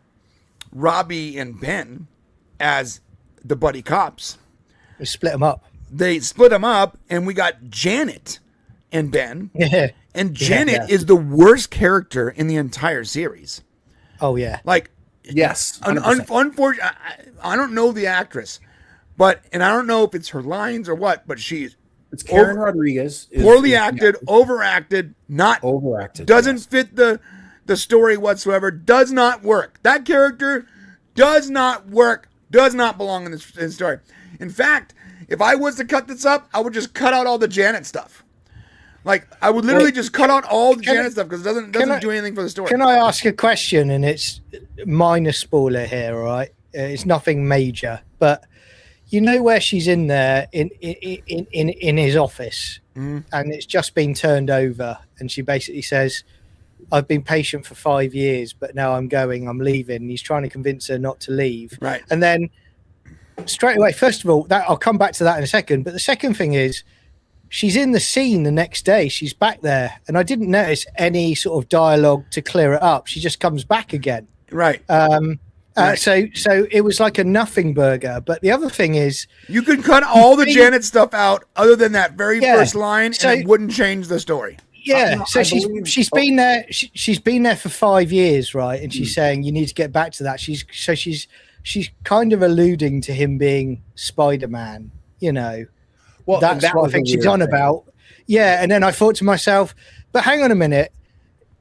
Robbie and Ben as the buddy cops, They split them up. And we got Janet and Ben. Yeah. And Janet is the worst character in the entire series. Oh yeah. Like, yes, unfortunately, I don't know the actress, and I don't know if it's her lines or what, but it's Karen Rodriguez. Poorly acted, overacted, not overacted. Doesn't fit the story whatsoever. Does not work. That character does not work. Does not belong in the story. In fact, if I was to cut this up, I would just cut out all the Janet stuff. Like, I would literally just cut out all the Janet stuff because it doesn't do anything for the story. Can I ask a question? And it's minor spoiler here, all right? It's nothing major, but where she's in there in his office, and it's just been turned over, and she basically says, I've been patient for 5 years, but now I'm leaving. And he's trying to convince her not to leave. Right. And then straight away, first of all, I'll come back to that in a second. But the second thing is, she's in the scene the next day. She's back there. And I didn't notice any sort of dialogue to clear it up. She just comes back again. Right. So it was like a nothing burger. But the other thing is, you could cut all the Janet stuff out other than that very first line, and it wouldn't change the story. Yeah. So she's been there. She's been there for 5 years, right? And she's saying you need to get back to that. She's kind of alluding to him being Spider-Man. Well, that's what I think she's on about. Yeah. And then I thought to myself, but hang on a minute,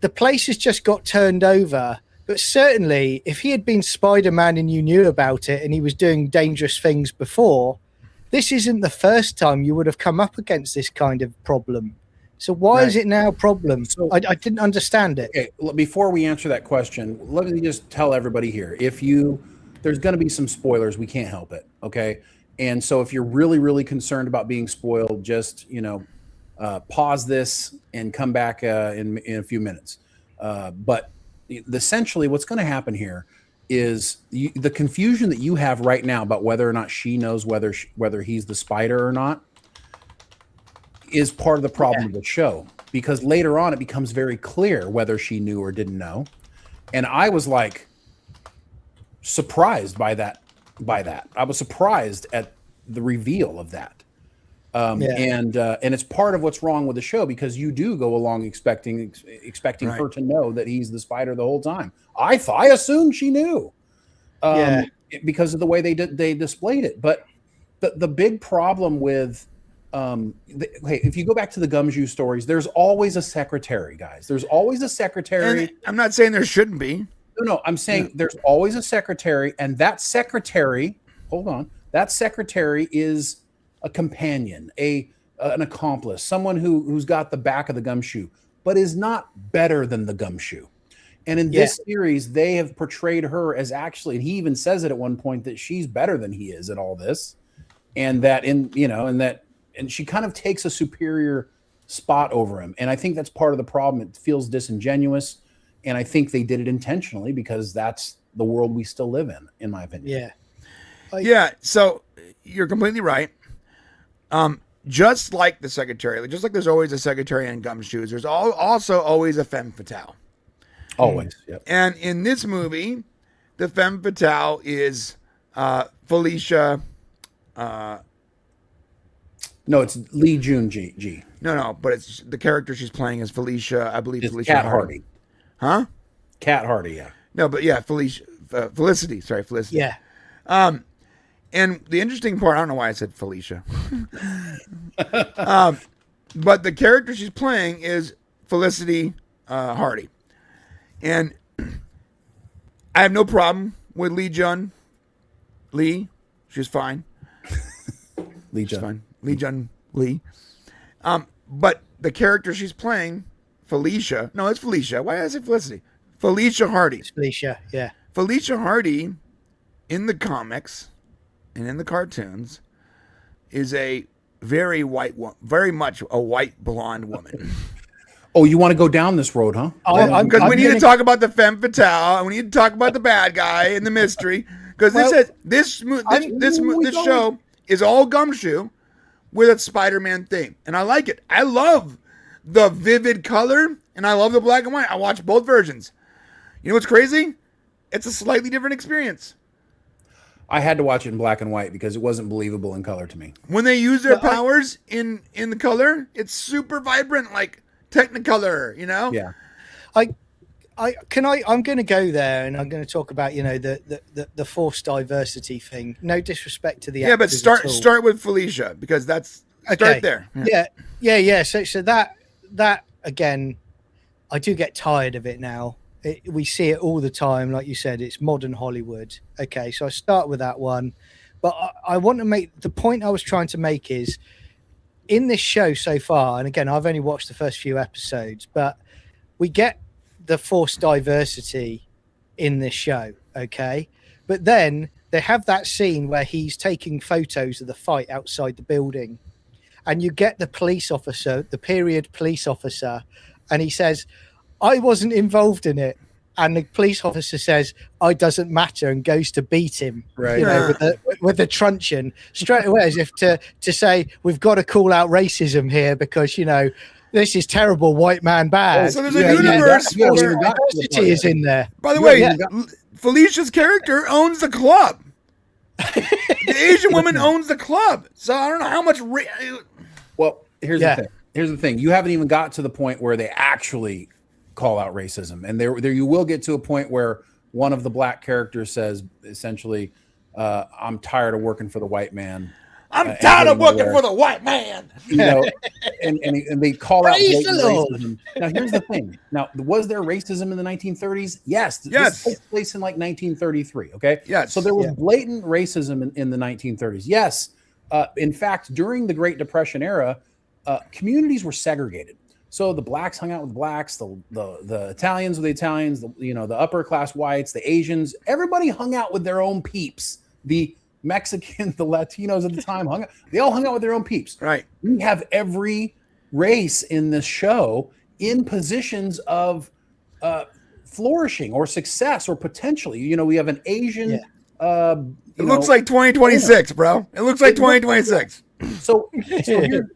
the place has just got turned over. But certainly, if he had been Spider-Man and you knew about it and he was doing dangerous things before, this isn't the first time you would have come up against this kind of problem. So why is it now a problem? So I didn't understand it. Okay, before we answer that question, let me just tell everybody here. There's going to be some spoilers. We can't help it, okay? And so if you're really, really concerned about being spoiled, just, pause this and come back in a few minutes. But essentially what's going to happen here is the confusion that you have right now about whether or not she knows whether he's the Spider or not is part of the problem of the show, because later on it becomes very clear whether she knew or didn't know. And I was like surprised by that. I was surprised at the reveal of that. And it's part of what's wrong with the show, because you do go along expecting Right. her to know that he's the spider the whole time. I assumed she knew, because of the way they displayed it. But the big problem with hey, if you go back to the Gumshoe stories, there's always a secretary, guys. There's always a secretary. And I'm not saying there shouldn't be. No, I'm saying there's always a secretary, and that secretary, that secretary is a companion, an accomplice, someone who's got the back of the gumshoe, but is not better than the gumshoe. And in this series, they have portrayed her as actually, and he even says it at one point, that she's better than he is at all this, and that and she kind of takes a superior spot over him. And I think that's part of the problem. It feels disingenuous. And I think they did it intentionally, because that's the world we still live in my opinion. Yeah. So you're completely right. Just like the secretary, just like there's always a secretary in Gumshoes, there's also always a femme fatale. Always. Yep. And in this movie, the femme fatale is Felicia. No, it's Lee Jun G. No, but it's the character she's playing is Felicia. I believe It's Felicia Cat Hardy. Huh? Cat Hardy, yeah. No, but yeah, Felicity. Sorry, Felicity. Yeah. And the interesting part, I don't know why I said Felicia. But the character she's playing is Felicity Hardy. And I have no problem with Lee Jun. She's fine. Lee She's Jun. fine. Lee Jun Lee. But the character she's playing, Felicia. No, it's Felicia. Why did I say Felicity? Felicia Hardy. It's Felicia, yeah. Felicia Hardy in the comics and in the cartoons is a very much a white blonde woman. Oh, you want to go down this road, huh? Because we need to talk about the femme fatale, and we need to talk about the bad guy and the mystery. Because this show is all Gumshoe with a Spider-Man theme, and I like it. I love the vivid color, and I love the black and white. I watch both versions. You know what's crazy? It's a slightly different experience. I had to watch it in black and white because it wasn't believable in color to me. When they use their powers in the color, it's super vibrant, like Technicolor, you know? Yeah. I'm going to go there, and I'm going to talk about the forced diversity thing. No disrespect to the actors but at all. start with Felicia, because that's start there. Yeah. So that again, I do get tired of it now. We see it all the time, like you said. It's modern Hollywood. Okay, so I start with that one, but I want to make the point I was trying to make is in this show so far, and again, I've only watched the first few episodes, but we get the forced diversity in this show, okay? But then they have that scene where he's taking photos of the fight outside the building, and you get the police officer, the period police officer, and he says, I wasn't involved in it. And the police officer says, "I doesn't matter," and goes to beat him, right? With the truncheon straight away, as if to say, "We've got to call out racism here because this is terrible, white man bad." So there's a universe where diversity is in there. By the way, Felicia's character owns the club. The Asian woman owns the club, so I don't know how much. Well, here's the thing. Here's the thing. You haven't even got to the point where they actually call out racism, and there you will get to a point where one of the black characters says essentially, I'm tired of working for the white man. I'm tired of working for the white man. And they call out racism. Now here's the thing. Now, was there racism in the 1930s? Yes. This takes place in like 1933. Okay. Yes. So there was blatant racism in the 1930s. Yes. In fact, during the Great Depression era, communities were segregated. So the blacks hung out with blacks, the Italians with the Italians, the upper class whites, the Asians, everybody hung out with their own peeps. The Mexicans, the Latinos at the time they all hung out with their own peeps. Right. We have every race in this show in positions of flourishing or success or potentially. We have an Asian. It looks like 2026, bro. It looks like 2026. So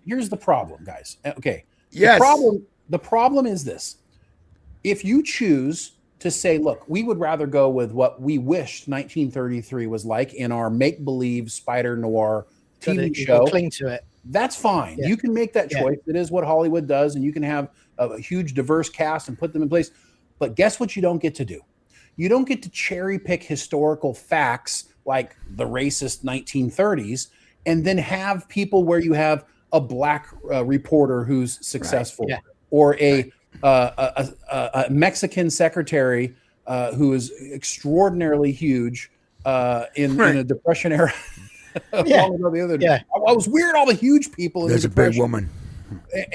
here's the problem, guys. Okay. Yes. The problem is this. If you choose to say, look, we would rather go with what we wished 1933 was like in our make-believe spider noir TV show. Cling to it. That's fine. Yeah. You can make that Yeah. choice. It is what Hollywood does, and you can have a huge diverse cast and put them in place. But guess what you don't get to do? You don't get to cherry pick historical facts like the racist 1930s and then have people where you have a black reporter who's successful, Yeah. or a Mexican secretary who is extraordinarily huge in a Depression era. Yeah. I was weird. All the huge people. There's a big woman.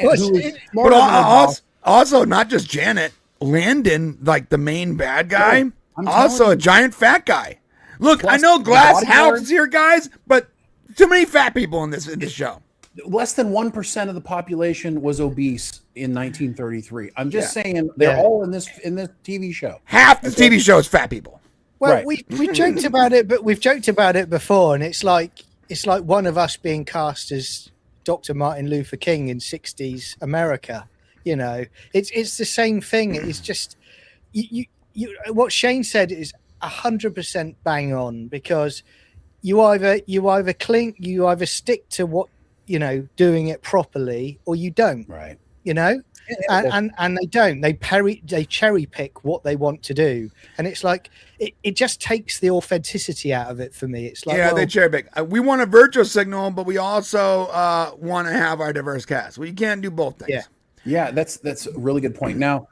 But Also, not just Janet, Landon, like the main bad guy, I'm also telling a giant fat guy. Look, Plus I know the Glass bodyguard. House here, guys, but too many fat people in this show. Less than 1% of the population was obese in 1933. I'm just Yeah. saying they're Yeah. all in this TV show. Half the TV show is fat people. Well, Right. we joked about it, but we've joked about it before, and it's like one of us being cast as Dr. Martin Luther King in 60s America. You know, it's the same thing. It's just you what Shane said is 100% bang on, because you either stick to what, you know, doing it properly, or you don't. Right. You know. And they don't. They cherry pick what they want to do, and it's like it just takes the authenticity out of it for me. It's like, They cherry pick. We want a virtual signal, but we also want to have our diverse cast. Well, you can't do both things. Yeah, that's a really good point. Now,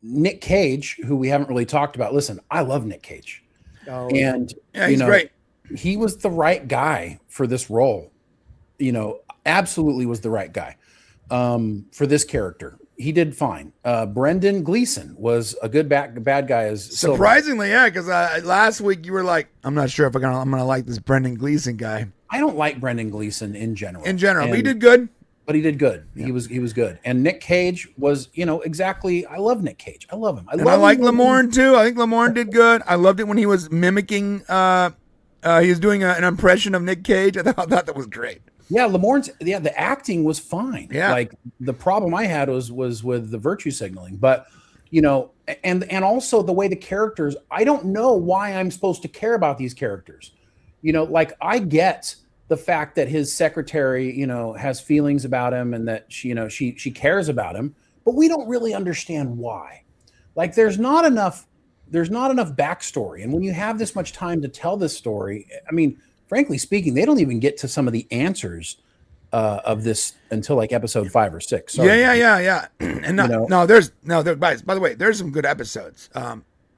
Nick Cage, who we haven't really talked about. Listen, I love Nick Cage, and He's great. He was the right guy for this role. You know, absolutely was the right guy for this character. He did fine. Brendan Gleeson was a good bad guy as Silver. Surprisingly, yeah, because last week you were like, I'm not sure if I'm gonna like this Brendan Gleeson guy. I don't like Brendan Gleeson in general. But he did good. But he did good. Yeah. He was good. And Nick Cage was, you know, exactly. I love Nick Cage. I love him. I like Lamorne too. I think Lamorne did good. I loved it when he was mimicking. He was doing an impression of Nick Cage. I thought that was great. Yeah, Lamorne's. Yeah, the acting was fine. Yeah. Like the problem I had was with the virtue signaling, but you know, and also the way the characters. I don't know why I'm supposed to care about these characters. You know, like I get the fact that his secretary, you know, has feelings about him and that she, you know, she cares about him, but we don't really understand why. Like there's not enough backstory. And when you have this much time to tell this story, I mean, frankly speaking, they don't even get to some of the answers of this until like episode 5 or 6. So Yeah. And by the way, there's some good episodes.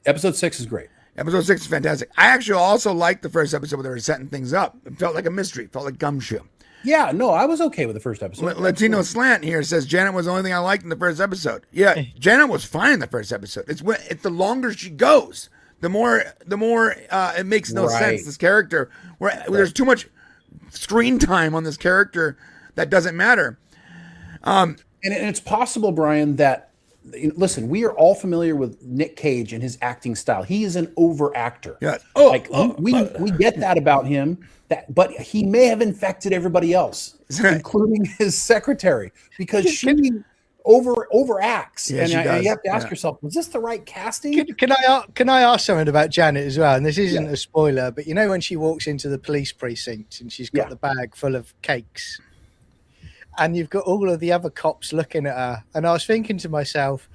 Episode 6 is great. Episode 6 is fantastic. I actually also liked the first episode where they were setting things up. It felt like a mystery. It felt like Gumshoe. Yeah, no, I was okay with the first episode. Latino Slant here says Janet was the only thing I liked in the first episode. Yeah, Janet was fine in the first episode. It's the longer she goes, the more it makes no sense. This character, where there's too much screen time on this character that doesn't matter. And it's possible, Brian, that listen, we are all familiar with Nick Cage and his acting style. He is an over actor. Yeah. We get that about him. But he may have infected everybody else, including his secretary, because she overacts. Yeah, and you have to ask yourself, was this the right casting? Can I ask something about Janet as well? And this isn't a spoiler, but you know when she walks into the police precinct and she's got the bag full of cakes, and you've got all of the other cops looking at her, and I was thinking to myself,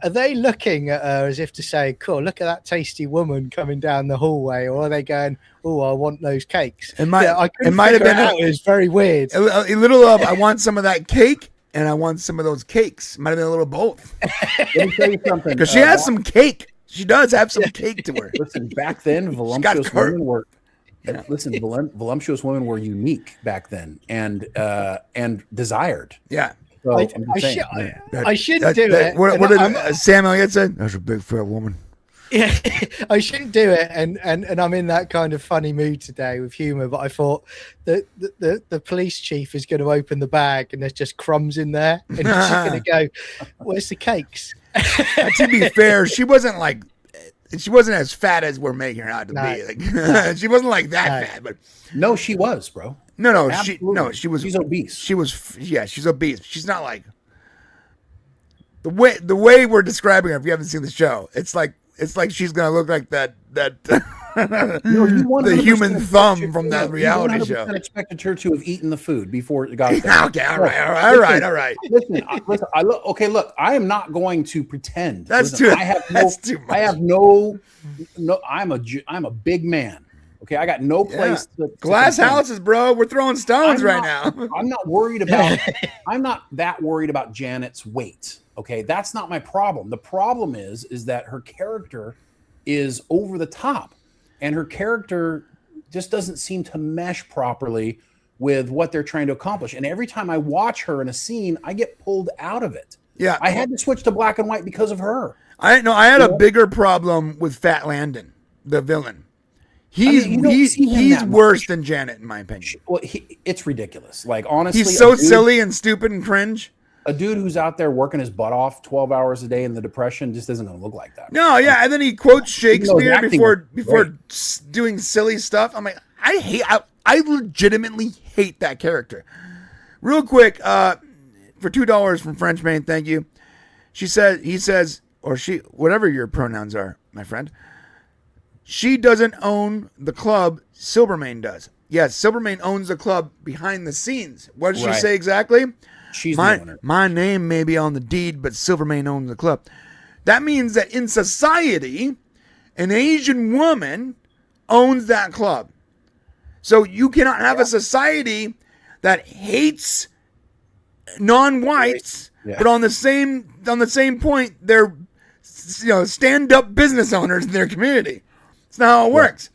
are they looking at her as if to say, cool, look at that tasty woman coming down the hallway, or are they going, oh, I want those cakes? It might have been it was very weird. A little of I want some of that cake and I want some of those cakes. Might have been a little both. Let me tell you something. Because she has some cake. She does have some cake to her. Listen, back then, voluptuous women were. Listen, voluptuous women were unique back then, and desired. Yeah. So, I shouldn't do it. What did Sam Elliott say? That's a big fat woman. Yeah, I shouldn't do it, and I'm in that kind of funny mood today with humor. But I thought that the police chief is going to open the bag, and there's just crumbs in there, and she's going to go, "Where's the cakes?" To be fair, she wasn't as fat as we're making her out to be. Like, she wasn't like that fat, but no, she was, bro. No, she was. She's obese. She's obese. She's not like the way we're describing her. If you haven't seen the show, it's like it's like she's gonna look like that No, you the 100% human thumb expected- from that you reality 100% show. expected her to have eaten the food before it got there. Okay, all right. Listen, look. I am not going to pretend. That's Listen, too. I have no. That's too much. I have no. I'm a big man. Okay, I got no place. To Glass contend. houses, bro. We're throwing stones I'm right not- now. I'm not worried about. I'm not that worried about Janet's weight. Okay, that's not my problem. The problem is that her character is over the top, and her character just doesn't seem to mesh properly with what they're trying to accomplish. And every time I watch her in a scene, I get pulled out of it. Yeah, I had to switch to black and white because of her. I had a bigger problem with Fat Landon, the villain. He's you don't see him he's that worse much. than Janet, in my opinion. Well, it's ridiculous. Like, honestly, He's so a dude- silly and stupid and cringe. A dude who's out there working his butt off 12 hours a day in the depression just isn't going to look like that. No, yeah, and then he quotes Shakespeare acting before was doing silly stuff. I'm like, I legitimately hate that character. Real quick, for $2 from French Main, thank you. He says, or she, whatever your pronouns are, my friend. She doesn't own the club, Silvermane does. Yes, Silvermane owns the club behind the scenes. What did she Right. say exactly? She's the owner. My name may be on the deed, but Silvermane owns the club. That means that in society, an Asian woman owns that club. So you cannot have a society that hates non-whites, Yeah. but on the same point, they're stand-up business owners in their community. It's not how it works.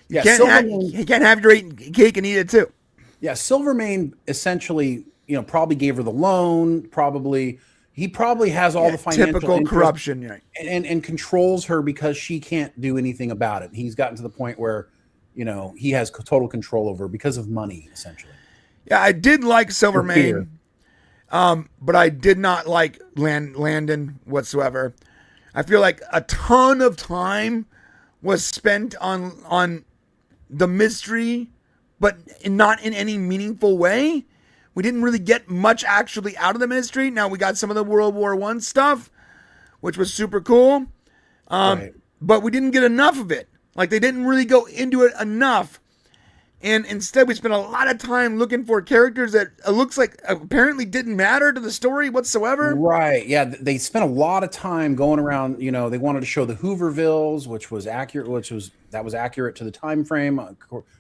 Yeah, You can't have your cake and eat it too. Yeah, Silvermane essentially, probably gave her the loan. He probably has all the financial Typical interest corruption, right? and controls her because she can't do anything about it. He's gotten to the point where, he has total control over her because of money, essentially. Yeah, I did like fear. Silvermane, but I did not like Landon whatsoever. I feel like a ton of time was spent on the mystery, but not in any meaningful way. We didn't really get much actually out of the mystery. Now we got some of the World War I stuff, which was super cool, Right. but we didn't get enough of it. Like, they didn't really go into it enough. And instead, we spent a lot of time looking for characters that it looks like apparently didn't matter to the story whatsoever. Right. Yeah. They spent a lot of time going around. They wanted to show the Hoovervilles, which was accurate to the time frame.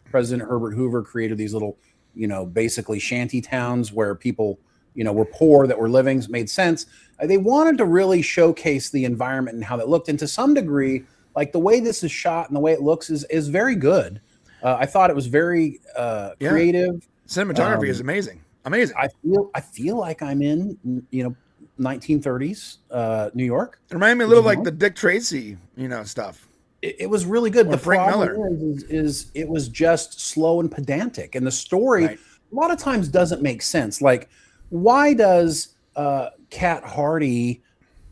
President Herbert Hoover created these little, basically shanty towns where people, were poor that were living. Made sense. They wanted to really showcase the environment and how that looked. And to some degree, like the way this is shot and the way it looks is very good. I thought it was very creative. Cinematography is amazing. I feel like I'm in 1930s New York. It reminded me a little like the Dick Tracy, stuff. It was really good. Or The Frank problem is it was just slow and pedantic, and the story Right. a lot of times doesn't make sense. Like, why does Kat Hardy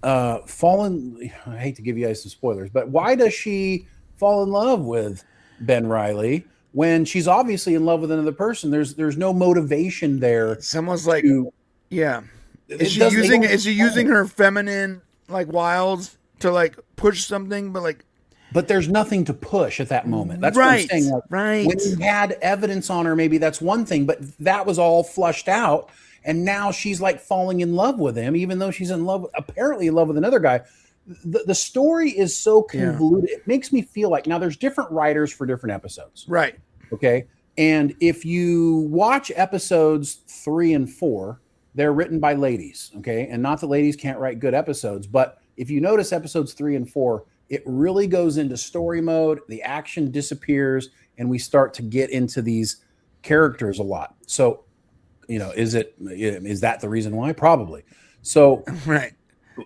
fall in? I hate to give you guys some spoilers, but why does she fall in love with Ben Reilly when she's obviously in love with another person? There's no motivation there. It's almost like, to- is she doesn't- using they don't- using her feminine like wiles to like push something, but like But there's nothing to push at that moment. That's Right, what I'm saying. Like, right. When you had evidence on her, maybe that's one thing, but that was all flushed out. And now she's like falling in love with him, even though she's apparently in love with another guy. The story is so convoluted. It makes me feel like now there's different writers for different episodes. right. Okay. And if you watch episodes 3 and 4, they're written by ladies. Okay. And not that ladies can't write good episodes, but if you notice episodes 3 and 4, it really goes into story mode. The action disappears and we start to get into these characters a lot. So, is that the reason why? Probably. So, Right.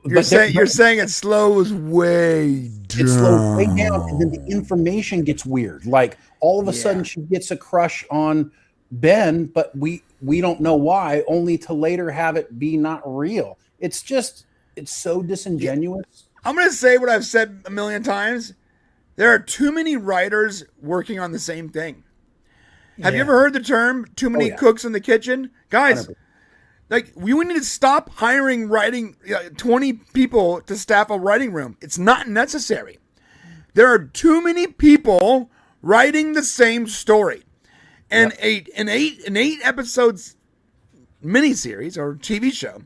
You're saying it slows way down. it slows way down, and then the information gets weird. Like all of a sudden, she gets a crush on Ben, but we don't know why. Only to later have it be not real. It's so disingenuous. I'm going to say what I've said a million times. There are too many writers working on the same thing. Have you ever heard the term too many cooks in the kitchen? Guys, 100%. like we need to stop hiring 20 people to staff a writing room. It's not necessary. There are too many people writing the same story. And an eight episodes miniseries or TV show,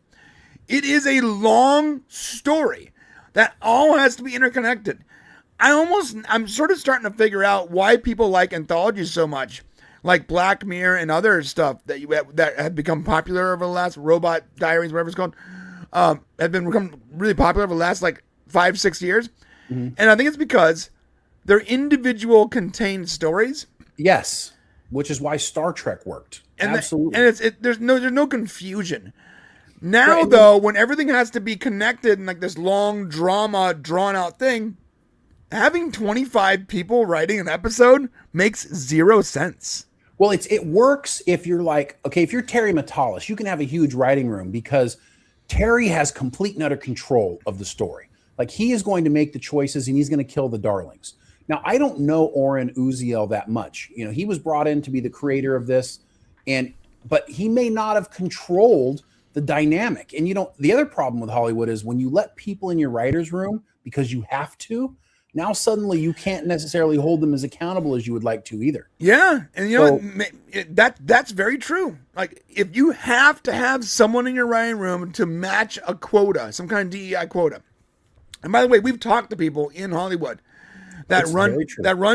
it is a long story that all has to be interconnected. I'm sort of starting to figure out why people like anthologies so much, like Black Mirror and other stuff that have become popular over the last, Robot Diaries, whatever it's called, have become really popular over the last like 5-6 years. Mm-hmm. And I think it's because they're individual contained stories. Yes, which is why Star Trek worked. And absolutely. And there's no confusion. Now, though, when everything has to be connected in like this long drama, drawn out thing, having 25 people writing an episode makes zero sense. Well, it works if you're like, okay, if you're Terry Matalas, you can have a huge writing room because Terry has complete and utter control of the story. Like, he is going to make the choices and he's going to kill the darlings. Now, I don't know Oren Uziel that much. You know, he was brought in to be the creator of this, but he may not have controlled the dynamic. And, you know, the other problem with Hollywood is when you let people in your writer's room because you have to, now suddenly you can't necessarily hold them as accountable as you would like to either. Yeah, and you know that's very true. Like, if you have to have someone in your writing room to match a quota, some kind of DEI quota. And by the way, we've talked to people in Hollywood that run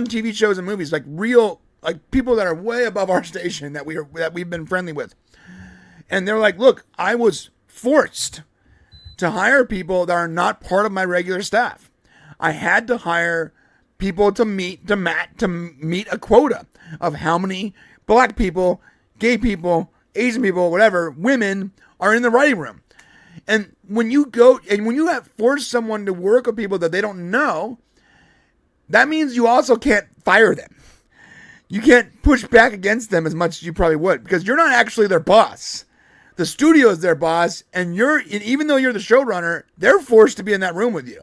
TV shows and movies, like real, like people that are way above our station that we've been friendly with. And they're like, "Look, I was forced to hire people that are not part of my regular staff. I had to hire people to meet a quota of how many black people, gay people, Asian people, whatever, women are in the writing room." And when you have forced someone to work with people that they don't know, that means you also can't fire them. You can't push back against them as much as you probably would, because you're not actually their boss. The studio is their boss, and even though you're the showrunner, they're forced to be in that room with you.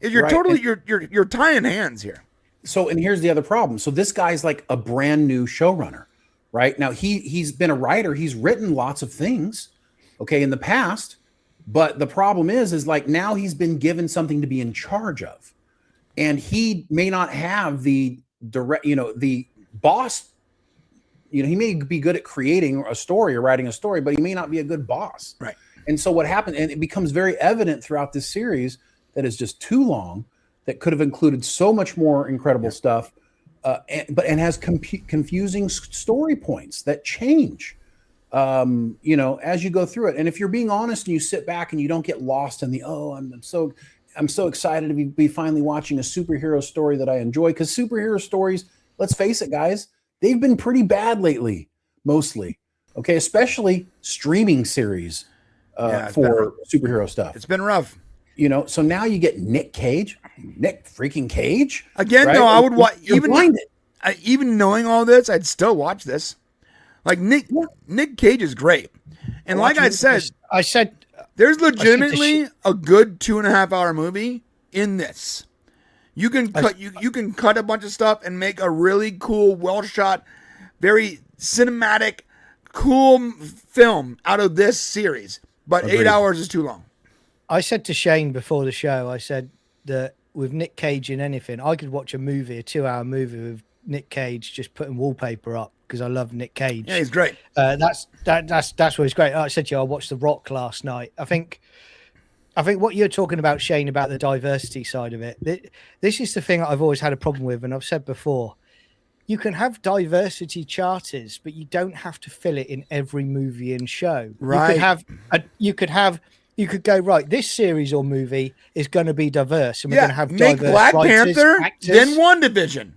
You're right. You're tying hands here. So, and here's the other problem. So this guy's like a brand new showrunner, right? Now he's been a writer. He's written lots of things, okay, in the past. But the problem is like now he's been given something to be in charge of, and he may not have the boss. You know, he may be good at creating a story or writing a story, but he may not be a good boss. Right. And so what happened, and it becomes very evident throughout this series that is just too long, that could have included so much more incredible stuff, and has confusing story points that change, as you go through it. And if you're being honest and you sit back and you don't get lost in I'm so excited to be finally watching a superhero story that I enjoy, because superhero stories, let's face it, guys, they've been pretty bad lately, mostly. Okay, especially streaming series for superhero stuff. It's been rough. You know, so now you get Nick freaking Cage again. Right? No, I would watch even knowing all this, I'd still watch this. Like Nick Cage is great, and like I said, there's legitimately a good 2.5 hour movie in this. You can cut a bunch of stuff and make a really cool, well shot, very cinematic, cool film out of this series. But Agreed. 8 hours is too long. I said to Shane before the show, I said that with Nick Cage in anything, I could watch a 2-hour movie with Nick Cage just putting wallpaper up because I love Nick Cage. Yeah, he's great. That's where he's great. I said to you, I watched The Rock last night. I think what you're talking about, Shane, about the diversity side of it, this is the thing I've always had a problem with, and I've said before, you can have diversity charters, but you don't have to fill it in every movie and show. Right. You could go, right, this series or movie is going to be diverse, and we're going to have make diverse Black writers, Panther, actors. then WandaVision.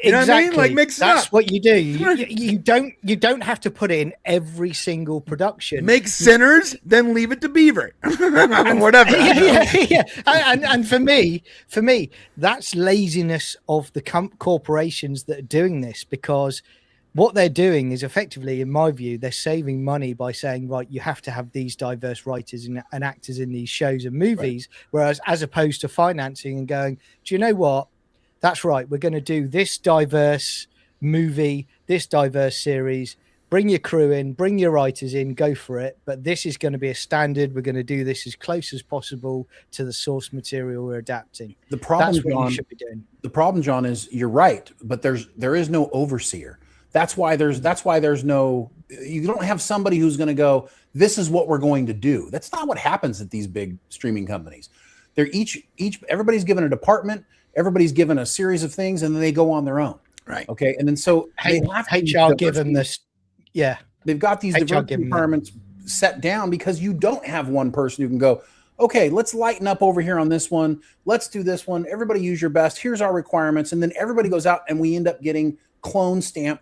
You know exactly. what I mean? Like, mix it That's up. what you do. You don't have to put it in every single production. Make Sinners, then leave it to Beaver. Whatever. Yeah. And for me, that's laziness of the corporations that are doing this, because what they're doing is effectively, in my view, they're saving money by saying, right, you have to have these diverse writers and actors in these shows and movies, right. Whereas as opposed to financing and going, do you know what? That's right. We're going to do this diverse movie, this diverse series, bring your crew in, bring your writers in, go for it. But this is going to be a standard. We're going to do this as close as possible to the source material we're adapting. The problem, That's what John, you should be doing. The problem, John, is you're right, but there is no overseer. That's why there's no, you don't have somebody who's going to go, this is what we're going to do. That's not what happens at these big streaming companies. They're everybody's given a department, everybody's given a series of things, and then they go on their own. Right. Okay. And then so they have HR give them this. Yeah. They've got these diversity requirements set down because you don't have one person who can go, okay, let's lighten up over here on this one. Let's do this one. Everybody use your best. Here's our requirements. And then everybody goes out and we end up getting clone stamp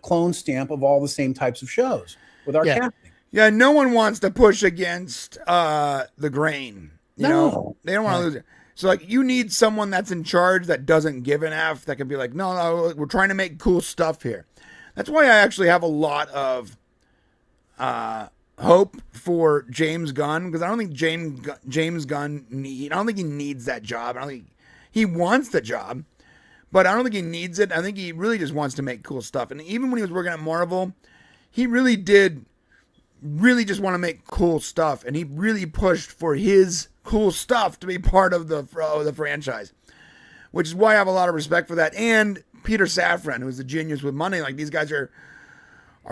of all the same types of shows with our casting. Yeah, no one wants to push against the grain. You know, they don't want to lose it. So, like, you need someone that's in charge that doesn't give an F, that can be like, no, we're trying to make cool stuff here. That's why I actually have a lot of hope for James Gunn, because I don't think James Gunn I don't think he needs that job. I don't think he wants the job, but I don't think he needs it. I think he really just wants to make cool stuff. And even when he was working at Marvel, he really did just want to make cool stuff, and he really pushed for his cool stuff to be part of the franchise, which is why I have a lot of respect for that. And Peter Safran, who's a genius with money. Like, these guys are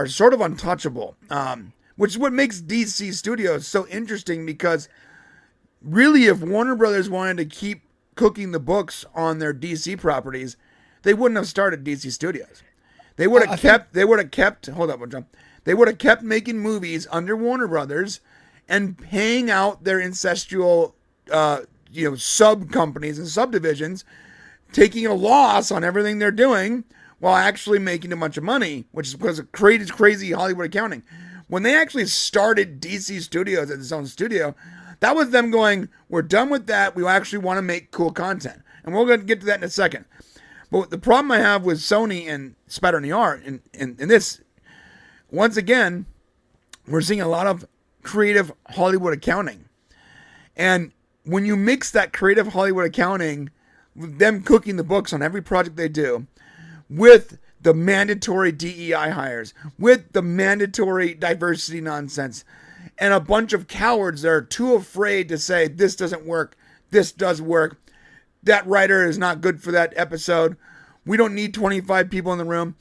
sort of untouchable, which is what makes DC Studios so interesting, because really, if Warner Brothers wanted to keep cooking the books on their DC properties, they wouldn't have started DC Studios. They would have kept hold up, John. They would have kept making movies under Warner Brothers and paying out their incestual, sub companies and subdivisions, taking a loss on everything they're doing while actually making a bunch of money, which is because of crazy Hollywood accounting. When they actually started DC Studios as its own studio, that was them going, we're done with that. We actually want to make cool content. And we're going to get to that in a second. But the problem I have with Sony and Spider Noir in this, once again, we're seeing a lot of creative Hollywood accounting. And when you mix that creative Hollywood accounting with them cooking the books on every project they do, with the mandatory DEI hires, with the mandatory diversity nonsense, and a bunch of cowards that are too afraid to say, this doesn't work, this does work, that writer is not good for that episode, we don't need 25 people in the room,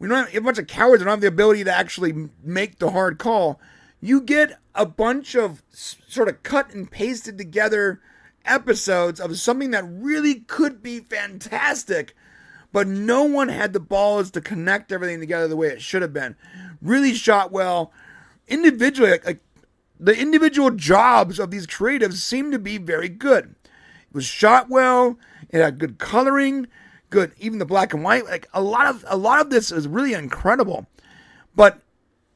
we don't have a bunch of cowards that don't have the ability to actually make the hard call. You get a bunch of sort of cut and pasted together episodes of something that really could be fantastic, but no one had the balls to connect everything together the way it should have been. Really shot well. Individually, like the individual jobs of these creatives seem to be very good. It was shot well. It had good coloring, good, even the black and white. Like a lot of this is really incredible. But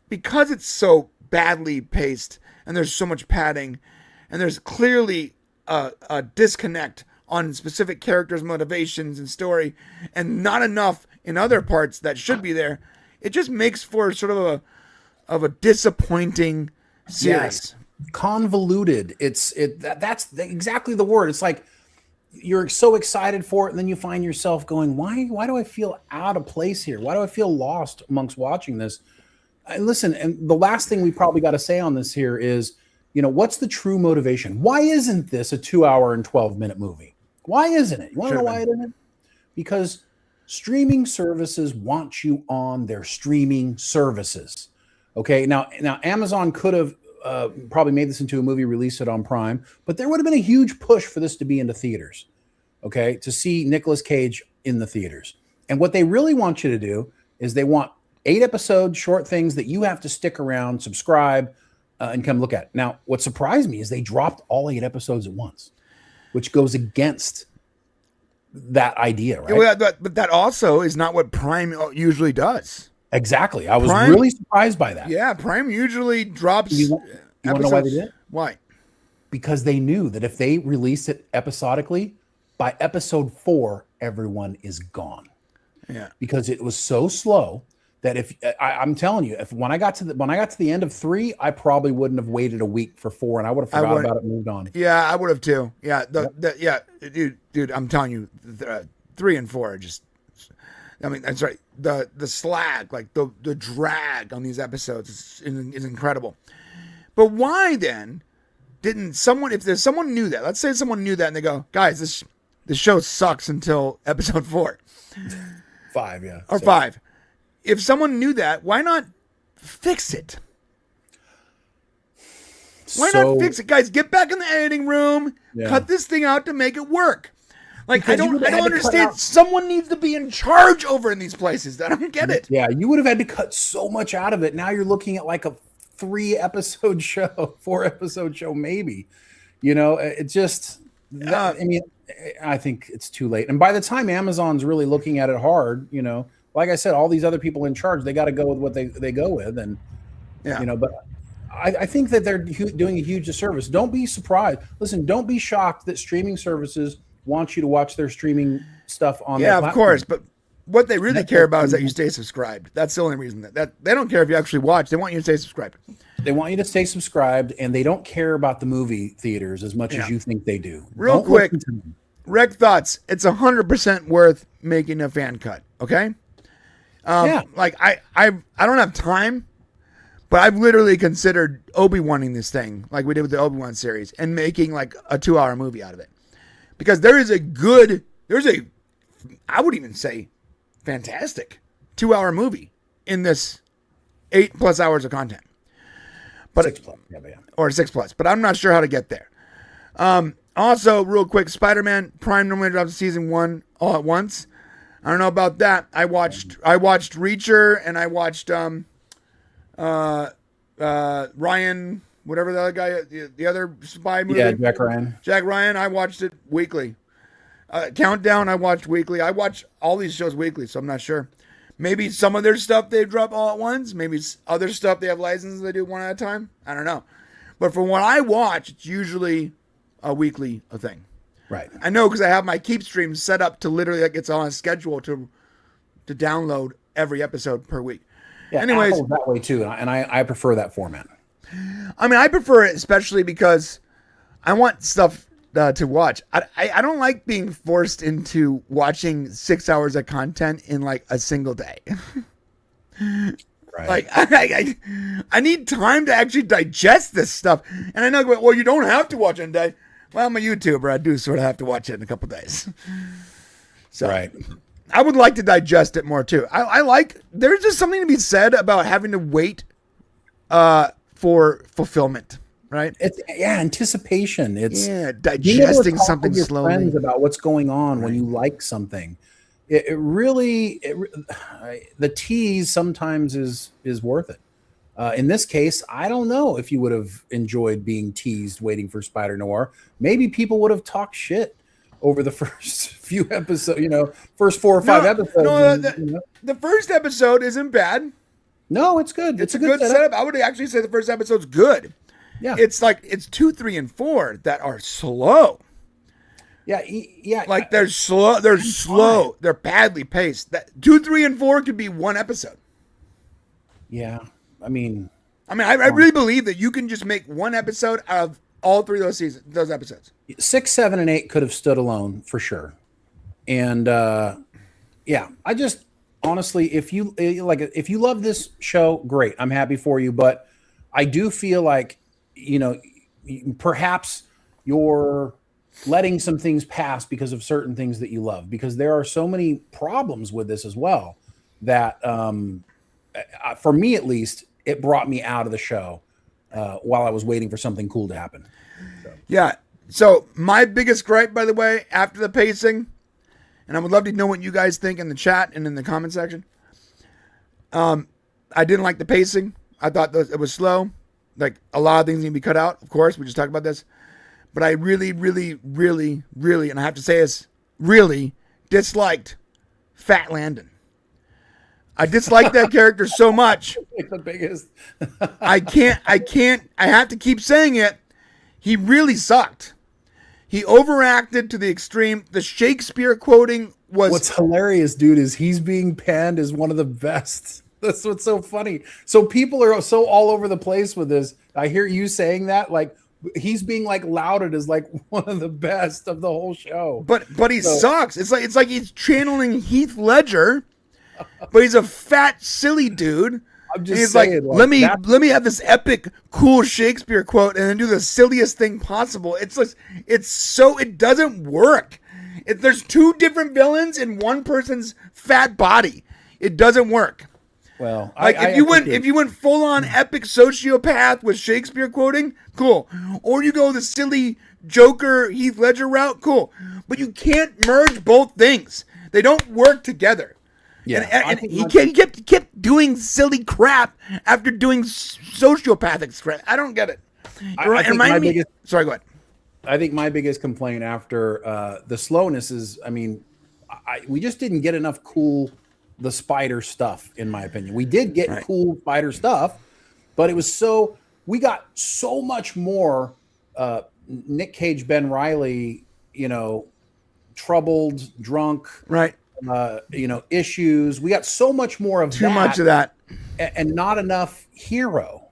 because it's so badly paced and there's so much padding and there's clearly a disconnect on specific characters' motivations and story, and not enough in other parts that should be there, it just makes for sort of a disappointing series. Yes. Convoluted. That's exactly the word. It's like you're so excited for it, and then you find yourself going, why do I feel out of place here? Why do I feel lost amongst watching this? And listen, and the last thing we probably got to say on this here is, what's the true motivation? Why isn't this a 2-hour and 12-minute movie? Why isn't it? You want to know why it isn't? Because streaming services want you on their streaming services. Okay, now Amazon could have probably made this into a movie, released it on Prime, but there would have been a huge push for this to be into theaters. Okay, to see Nicolas Cage in the theaters. And what they really want you to do is they want 8-episode short things that you have to stick around, subscribe, and come look at. Now, what surprised me is they dropped all 8 episodes at once, which goes against that idea, right? Yeah, but that also is not what Prime usually does. Exactly. I was really surprised by that. Yeah, Prime usually drops You want to know why they did? Why? Because they knew that if they released it episodically, by episode 4, everyone is gone. Yeah. Because it was so slow that if I'm telling you, when I got to the end of 3, I probably wouldn't have waited a week for 4, and I would have forgot about it and moved on. Yeah, I would have too. Yeah, dude, I'm telling you, 3 and 4 are just I mean, that's right. The slag, like the drag on these episodes is incredible. But why then didn't someone, if there's someone knew that, let's say someone knew that and they go, guys, this show sucks until episode 4. 5, yeah. Or 5. If someone knew that, why not fix it? Why not fix it? Guys, get back in the editing room, cut this thing out to make it work. Like, I don't understand. Someone needs to be in charge over in these places. I don't get it. Yeah, you would have had to cut so much out of it. Now you're looking at like a 3-episode show, 4-episode show, maybe. You know, it just, I mean, I think it's too late. And by the time Amazon's really looking at it hard, you know, like I said, all these other people in charge, they got to go with what they go with. And, you know, but I think that they're doing a huge disservice. Don't be surprised. Listen, don't be shocked that streaming services want you to watch their streaming stuff on their platform. Of course, but what they really care about is that you stay subscribed. That's the only reason that they don't care if you actually watch. They want you to stay subscribed. They want you to stay subscribed, and they don't care about the movie theaters as much as you think they do. Real quick, Rec thoughts. It's 100% worth making a fan cut. Okay. Like I don't have time, but I've literally considered Obi-Waning this thing, like we did with the Obi-Wan series, and making like a 2-hour movie out of it. Because there's a, I would even say, fantastic 2-hour movie in this 8+ hours of content. But 6+. Or 6+. But I'm not sure how to get there. Also, real quick, Spider-Man Prime normally drops season 1 all at once. I don't know about that. I watched Reacher, and I watched Ryan, whatever the other guy, the other spy movie. Yeah, Jack Ryan. Jack Ryan, I watched it weekly. Countdown, I watched weekly. I watch all these shows weekly, so I'm not sure. Maybe some of their stuff they drop all at once. Maybe other stuff they have licenses they do one at a time. I don't know. But from what I watch, it's usually a weekly thing. Right. I know because I have my Keep stream set up to literally like it's on a schedule to download every episode per week. Yeah, anyways, Apple's that way too, and I prefer that format. I mean, I prefer it especially because I want stuff to watch. I don't like being forced into watching 6 hours of content in like a single day. Right. Like I need time to actually digest this stuff. And I know, well, you don't have to watch it in a day. Well, I'm a YouTuber. I do sort of have to watch it in a couple days. So right. I would like to digest it more too. I like, there's just something to be said about having to wait for fulfillment, right? It's anticipation. It's digesting something your slowly. Friends about what's going on when you like something. It really the tease sometimes is worth it. In this case, I don't know if you would have enjoyed being teased waiting for Spider Noir. Maybe people would have talked shit over the first few episodes, first 4 or 5 episodes. The first episode isn't bad. No, it's good. It's a good setup. I would actually say the first episode's good. Yeah. It's like, it's 2, 3, and 4 that are slow. Yeah. Like they're slow. They're slow. They're badly paced. 2, 3, and 4 could be one episode. Yeah. I mean, I really believe that you can just make one episode out of all 3 of those episodes. 6, 7, and 8 could have stood alone for sure. And I just honestly, if you love this show, great. I'm happy for you. But I do feel like, perhaps you're letting some things pass because of certain things that you love, because there are so many problems with this as well that, for me at least, it brought me out of the show while I was waiting for something cool to happen. Yeah. So my biggest gripe, by the way, after the pacing, and I would love to know what you guys think in the chat and in the comment section. I didn't like the pacing. I thought it was slow. Like a lot of things need to be cut out. Of course, we just talked about this. But I really, really, really, really, and I have to say this, really disliked Fat Landon. I disliked that character so much. Like the biggest. I have to keep saying it. He really sucked. He overacted to the extreme. The Shakespeare quoting was... What's hilarious, dude, is he's being panned as one of the best. That's what's so funny. So people are so all over the place with this. I hear you saying that, like, he's being like lauded as like one of the best of the whole show. But he sucks. It's like he's channeling Heath Ledger but he's a fat, silly dude. I'm And just he's saying, like, that- let me have this epic, cool Shakespeare quote and then do the silliest thing possible. It's like, it doesn't work. There's two different villains in one person's fat body. It doesn't work. Well, Like if you went full on epic sociopath with Shakespeare quoting, cool. Or you go the silly Joker Heath Ledger route, cool. But you can't merge both things. They don't work together. Yeah, and he kept doing silly crap after doing sociopathic crap. I don't get it. Sorry, go ahead. I think my biggest complaint after the slowness is, I mean, we just didn't get enough the Spider stuff, in my opinion. We did get cool Spider stuff, but we got so much more Nick Cage, Ben Reilly, troubled, drunk, right? Issues. We got so much more of too much of that, and not enough hero,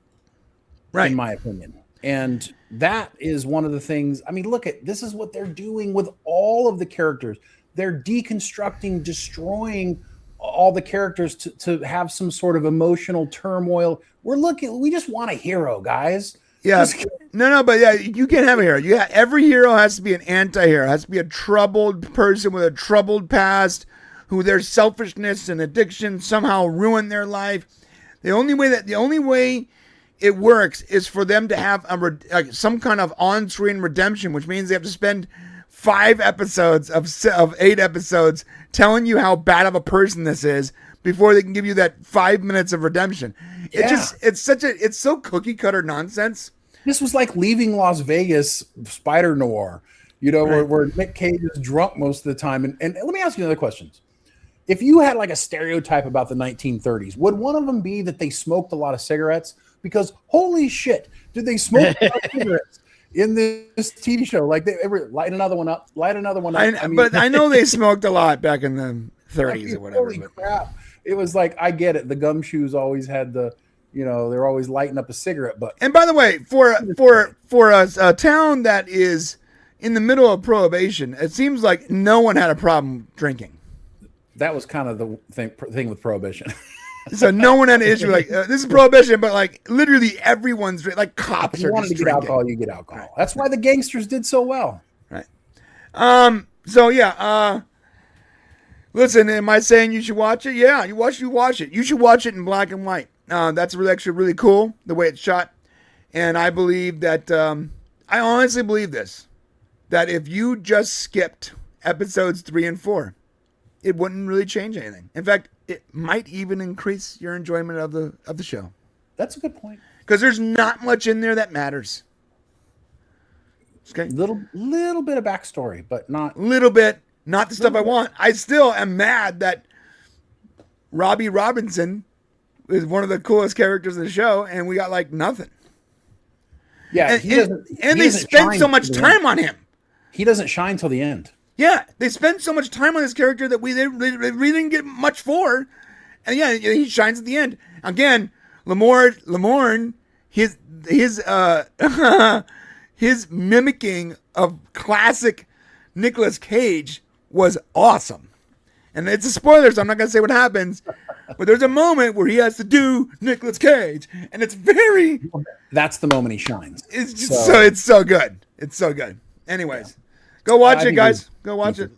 right? In my opinion. And that is one of the things. I mean, this is what they're doing with all of the characters. They're deconstructing, destroying all the characters to have some sort of emotional turmoil. We just want a hero, guys. Yeah. But yeah, you can't have a hero. Yeah, every hero has to be an anti-hero. It has to be a troubled person with a troubled past who their selfishness and addiction somehow ruin their life. The only way it works is for them to have some kind of on-screen redemption, which means they have to spend 5 episodes of 8 episodes telling you how bad of a person this is before they can give you that 5 minutes of redemption. Yeah. It's so cookie cutter nonsense. This was like Leaving Las Vegas, Spider Noir, where Nick Cage is drunk most of the time. And let me ask you another question. If you had like a stereotype about the 1930s, would one of them be that they smoked a lot of cigarettes? Because holy shit, did they smoke a lot of cigarettes in this TV show? Like they ever light another one up. But I know they smoked a lot back in the 30s or whatever. Holy crap. It was like, I get it. The gumshoes always had they're always lighting up a cigarette. And by the way, for a town that is in the middle of prohibition, it seems like no one had a problem drinking. That was kind of the thing with prohibition. So no one had an issue like this is prohibition, but like literally everyone's like cops are just drinking. If you wanted to get alcohol, you get alcohol. Right. That's why the gangsters did so well. Right. So yeah. Listen, am I saying you should watch it? Yeah, you watch it. You should watch it in black and white. That's really cool the way it's shot, and I believe that I honestly believe this, that if you just skipped episodes 3 and 4, it wouldn't really change anything. In fact, it might even increase your enjoyment of the show. That's a good point. Because there's not much in there that matters. Okay, little bit of backstory, but not the stuff I want. I still am mad that Robbie Robinson is one of the coolest characters in the show, and we got like nothing. Yeah, and they spent so much time on him. He doesn't shine till the end. Yeah, they spent so much time on this character that we didn't get much for, and yeah, he shines at the end. Again, Lamorne, his his mimicking of classic Nicolas Cage was awesome. And it's a spoiler, so I'm not gonna say what happens, but there's a moment where he has to do Nicolas Cage, and it's very. That's the moment he shines. It's just it's so good. It's so good. Anyways. Go watch it, guys. Go watch it.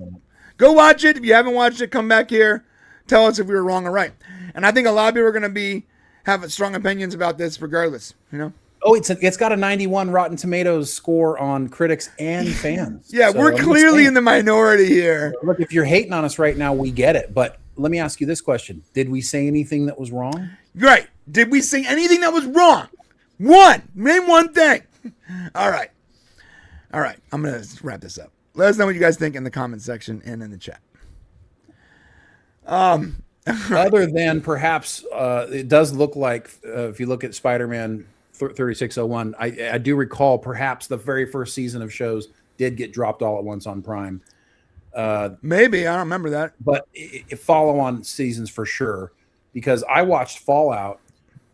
Go watch it. If you haven't watched it, come back here. Tell us if we were wrong or right. And I think a lot of people are going to have strong opinions about this regardless, Oh, it's got a 91 Rotten Tomatoes score on critics and fans. Yeah, so we're clearly in the minority here. Look, if you're hating on us right now, we get it. But let me ask you this question. Did we say anything that was wrong? Right. Did we say anything that was wrong? Name one thing. All right. I'm going to wrap this up. Let us know what you guys think in the comment section and in the chat. Other than perhaps it does look like, if you look at Spider-Man 3601, I do recall perhaps the very first season of shows did get dropped all at once on Prime. Maybe. I don't remember that. But follow-on seasons for sure, because I watched Fallout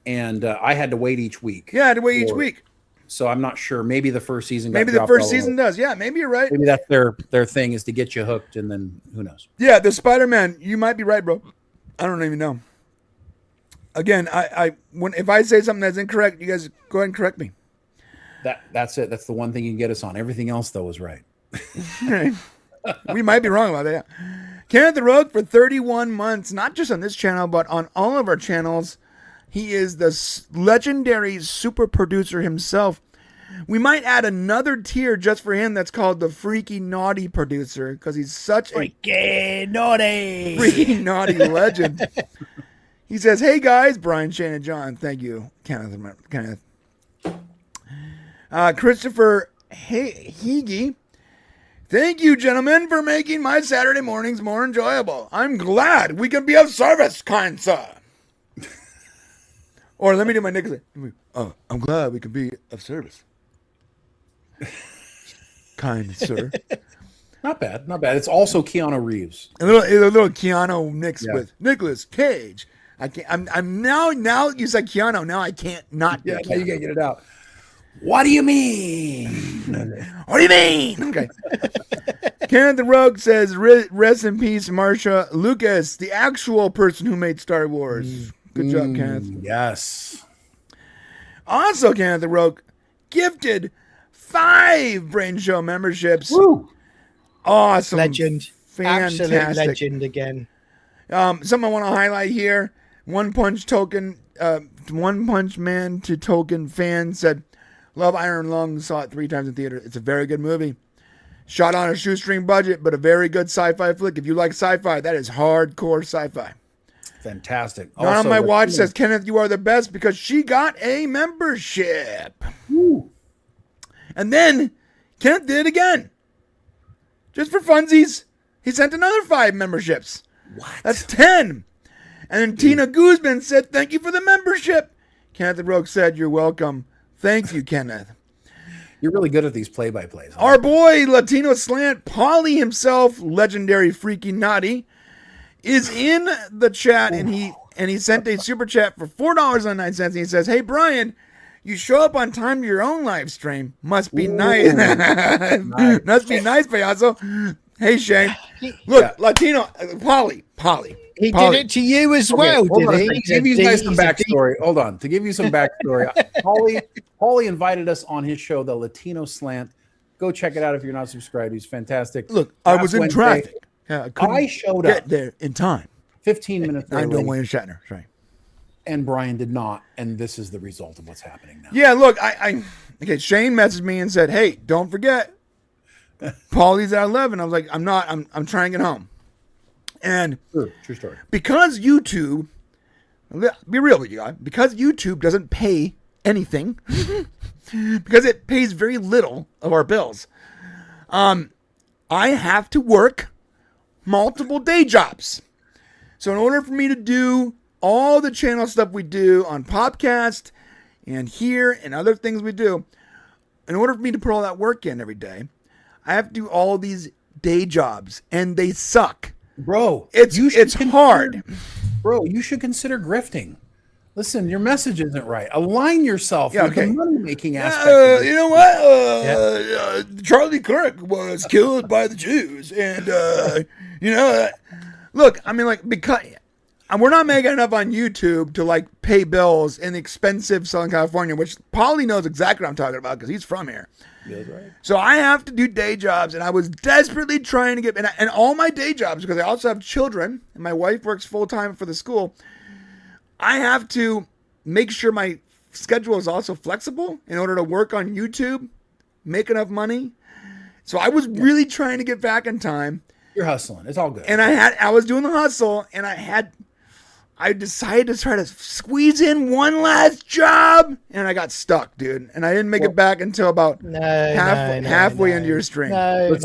and I had to wait each week. Yeah, I had to wait each week. So I'm not sure. Maybe the first season got dropped. Maybe the first season does. Yeah, maybe you're right. Maybe that's their thing, is to get you hooked, and then who knows? Yeah, the Spider-Man, you might be right, bro. I don't even know. Again, if I say something that's incorrect, you guys go ahead and correct me. That's it. That's the one thing you can get us on. Everything else though is right. We might be wrong about that. Kenneth the Rogue for 31 months, not just on this channel, but on all of our channels. He is the legendary super producer himself. We might add another tier just for him that's called the Freaky Naughty Producer, because he's such a freaky naughty legend. He says, hey guys, Brian, Shane, and John. Thank you, Kenneth. Christopher Hege. Thank you, gentlemen, for making my Saturday mornings more enjoyable. I'm glad we can be of service, kind sir. Or let me do my Nicholas. Oh, I'm glad we can be of service. Kind sir. Not bad. It's also Keanu Reeves. A little Keanu mixed with Nicolas Cage. I can't. I'm now you said Keanu. Now I can't not. Yeah, now you gotta get it out. What do you mean? What do you mean? Okay. Kenneth the Rogue says, rest in peace, Marsha Lucas, the actual person who made Star Wars. Good job, Kenneth. Yes. Also, Kenneth the Rogue gifted 5 BRANE Show memberships. Woo. Awesome. Legend. Fantastic. Absolute legend again. Something I want to highlight here. One Punch Man to Token fan said, love Iron Lung, saw it 3 times in theater. It's a very good movie. Shot on a shoestring budget, but a very good sci-fi flick. If you like sci-fi, that is hardcore sci-fi. Fantastic. Not on my watch says, Kenneth, you are the best because she got a membership. Woo. And then Kenneth did it again. Just for funsies. He sent another 5 memberships. What? That's 10. And then Tina Guzman said, thank you for the membership. Kenneth the Rogue said, you're welcome. Thank you, Kenneth. You're really good at these play-by-plays. Huh? Our boy, Latino Slant, Paulie himself, legendary Freaky Naughty, is in the chat, and he sent a super chat for $4.09, and he says, hey, Brian, you show up on time to your own live stream. Must be nice. Must be nice, Payaso. Hey, Shane. Look, Latino, Paulie. He did it to you as well, did he? To give you guys some backstory. Hold on. To give you some backstory, Paulie invited us on his show, The Latino Slant. Go check it out if you're not subscribed. He's fantastic. Look, I was in traffic. Yeah, I showed get up there in time. 15 minutes early. I'm doing William Shatner. Sorry. And Brian did not. And this is the result of what's happening now. Yeah, look, okay, Shane messaged me and said, hey, don't forget, Paulie's at 11. I was like, I'm trying to get home. And True story. Because YouTube, be real with you guys, because YouTube doesn't pay anything, because it pays very little of our bills, I have to work multiple day jobs. So in order for me to do all the channel stuff we do on podcast and here and other things we do, in order for me to put all that work in every day, I have to do all these day jobs, and they suck. Bro, it's hard. Bro, you should consider grifting. Listen, your message isn't right. Align yourself with the money-making aspect. You know what? Charlie Kirk was killed by the Jews, and look, I mean, like, because we're not making enough on YouTube to like pay bills in expensive Southern California, which Paulie knows exactly what I'm talking about because he's from here. That's right. So I have to do day jobs, and I was desperately trying to get, and all my day jobs, because I also have children, and my wife works full-time for the school, I have to make sure my schedule is also flexible in order to work on YouTube, make enough money. So I was really trying to get back in time. You're hustling. It's all good. And I was doing the hustle, and I decided to try to squeeze in one last job, and I got stuck, dude. And I didn't make it back until about halfway into your stream. I'm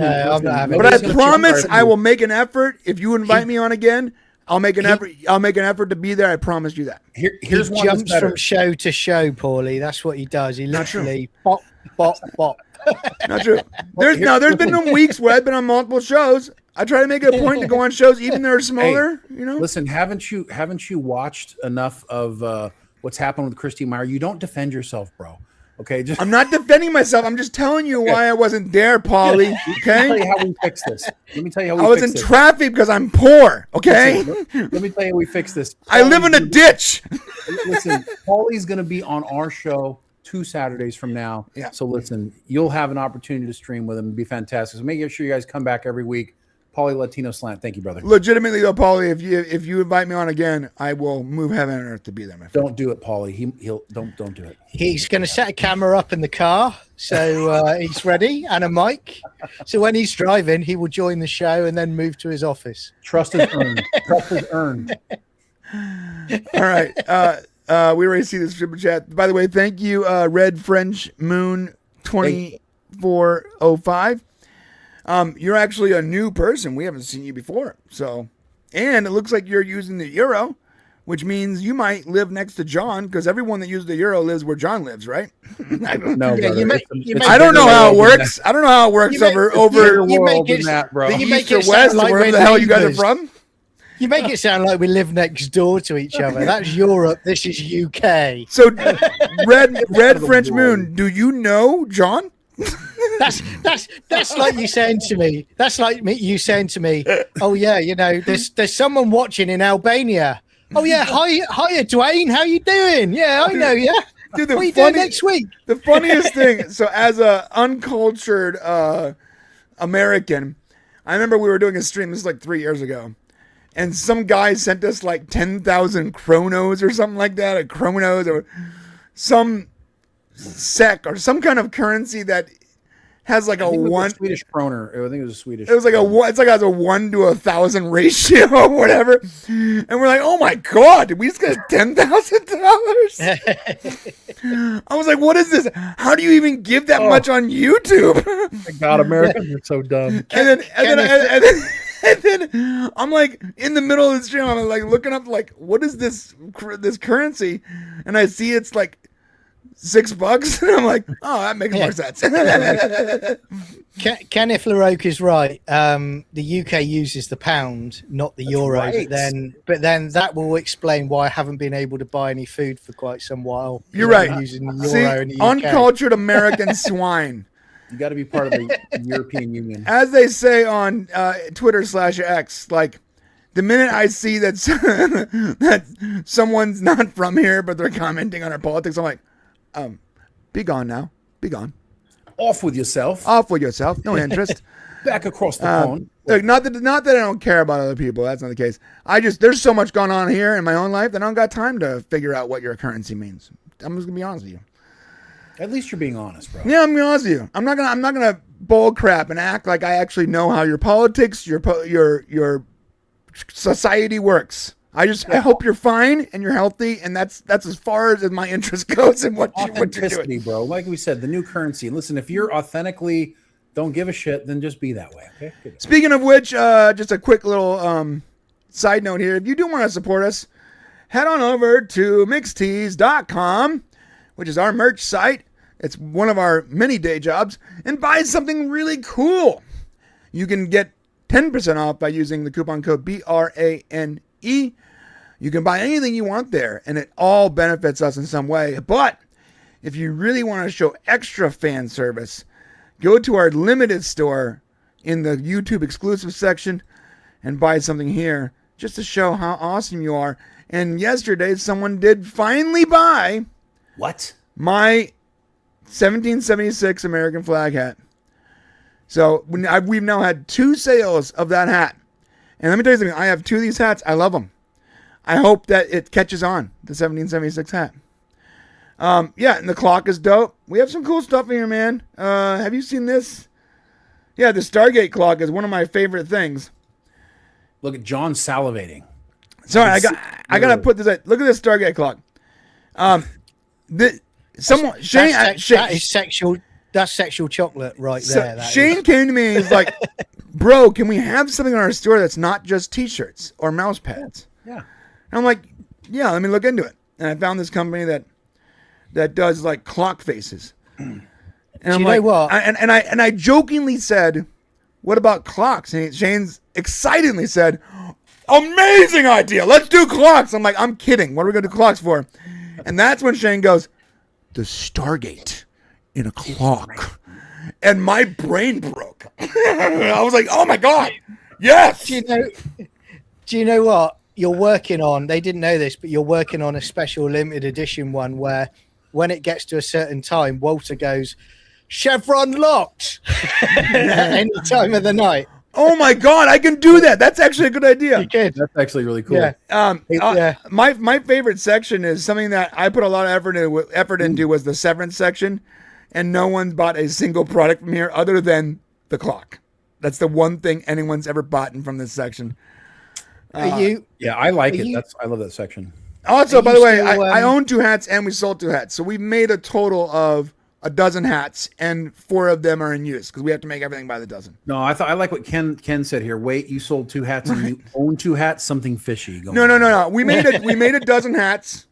not having But I promise I will make an effort. If you invite me on again, I'll make an effort. I'll make an effort to be there. I promise you that. Here's he jumps from show to show, Paulie. That's what he does. He literally bop, bop, bop. Not true. There's been some weeks where I've been on multiple shows. I try to make it a point to go on shows, even they're smaller. Hey, listen, haven't you watched enough of what's happened with Christy Meyer? You don't defend yourself, bro. Okay, just I'm not defending myself. I'm just telling you why I wasn't there, Paulie. Let me Okay. tell you how we fix this. Let me tell you how we I was fix in this. traffic because I'm poor. Okay. Let me tell you how we fix this. I live in a ditch. Listen, Paulie's going to be on our show 2 Saturdays from now. Yeah. So listen, you'll have an opportunity to stream with him. It'd be fantastic. So make sure you guys come back every week. Paulie Latino Slant. Thank you, brother. Legitimately though, Paulie, if you invite me on again, I will move heaven and earth to be there, my friend. Don't do it, Paulie. He'll don't do it. He's going to set a camera up in the car, so he's ready, and a mic. So when he's driving, he will join the show and then move to his office. Trust is earned. Trust is earned. All right. We already see this super chat. By the way, thank you, Red French Moon 2405. You're actually a new person. We haven't seen you before. So, and it looks like you're using the euro, which means you might live next to John, because everyone that uses the euro lives where John lives, right? No, Yeah, brother. you make- It's- you it's make- I don't know bigger how it world than works. that. I don't know how it works You make- over Bigger you world make than it- that, bro. you east make or it sound west, like or wherever we're the hell you guys are neighbours. from. You make it sound like we live next door to each other. That's Europe. This is UK. So, Red French world. Moon, do you know John? That's like you saying to me. That's like you saying to me. Oh yeah, you know, there's someone watching in Albania. Oh yeah, hi Dwayne. How you doing? Yeah, I know. Yeah. Dude, What are you doing next week? The funniest thing, so as a uncultured American, I remember we were doing a stream, this is like 3 years ago, and some guy sent us like 10,000 kronos or something like that, or kronos, or some sec, or some kind of currency that has like I a think it was one. a Swedish kroner. I think it was a Swedish. It was like it's like has a 1 to 1,000 ratio or whatever, and we're like, oh my god, did we just get $10,000? I was like, what is this? How do you even give that much on YouTube? God, Americans are so dumb. And then I'm like in the middle of the stream, I'm like looking up like, what is this currency? And I see it's like $6, and I'm like, oh, that makes more sense. Kenneth LaRoque is right. The UK uses the pound, not the euro. right. But then that will explain why I haven't been able to buy any food for quite some while. You're because I'm right. Using the See, euro in the UK. uncultured American swine. You got to be part of the European Union. As they say on Twitter/X, like the minute I see that that someone's not from here, but they're commenting on our politics, I'm like, be gone now. Be gone. Off with yourself. Off with yourself. No interest. Back across the pond. Look, not that I don't care about other people. That's not the case. There's so much going on here in my own life that I don't got time to figure out what your currency means. I'm just gonna be honest with you. At least you're being honest, bro. Yeah, I'm gonna be honest with you. I'm not gonna bull crap and act like I actually know how your politics, your society works. I hope you're fine and you're healthy, and that's as far as my interest goes in what you're doing. Authenticity, bro. Like we said, the new currency. Listen, if you're authentically don't give a shit, then just be that way. Okay. Good. Speaking of which, just a quick little side note here. If you do want to support us, head on over to mixtees.com, which is our merch site. It's one of our many day jobs, and buy something really cool. You can get 10% off by using the coupon code BRANE. You can buy anything you want there, and it all benefits us in some way. But if you really want to show extra fan service, go to our limited store in the YouTube exclusive section and buy something here just to show how awesome you are. And yesterday, someone did finally buy What? my 1776 American flag hat. So we've now had 2 sales of that hat. And let me tell you something. I have 2 of these hats. I love them. I hope that it catches on, the 1776 hat. Yeah, and the clock is dope. We have some cool stuff here, man. Have you seen this? Yeah, the Stargate clock is one of my favorite things. Look at John salivating. Sorry, I gotta put this. Look at this Stargate clock. Shane that is sexual. That's sexual chocolate right there. That Shane is. came to me and he's like, "Bro, can we have something in our store that's not just T-shirts or mouse pads?" Yeah. And I'm like, "Yeah, let me look into it." And I found this company that does like clock faces. And I'm you like, know what? I jokingly said, "What about clocks?" And Shane's excitedly said, "Amazing idea! Let's do clocks." I'm like, "I'm kidding. What are we gonna do clocks for?" And that's when Shane goes, "The Stargate." in a clock. And my brain broke. I was like, oh my God. Yes. Do you know what you're working on? They didn't know this, but you're working on a special limited edition one where when it gets to a certain time, Walter goes, Chevron locked any time of the night. Oh my God, I can do that. That's actually a good idea. You could. That's actually really cool. Yeah. My favorite section is something that I put a lot of effort into was the severance section, and no one bought a single product from here other than the clock. That's the one thing anyone's ever bought from this section. Yeah, I like it. I love that section. Also, by the way, I own 2 hats and we sold 2 hats. So we've made a total of a dozen hats, and 4 of them are in use because we have to make everything by the dozen. No, I like what Ken said here. Wait, you sold 2 hats and you own 2 hats? Something fishy going on. No. We made a dozen hats,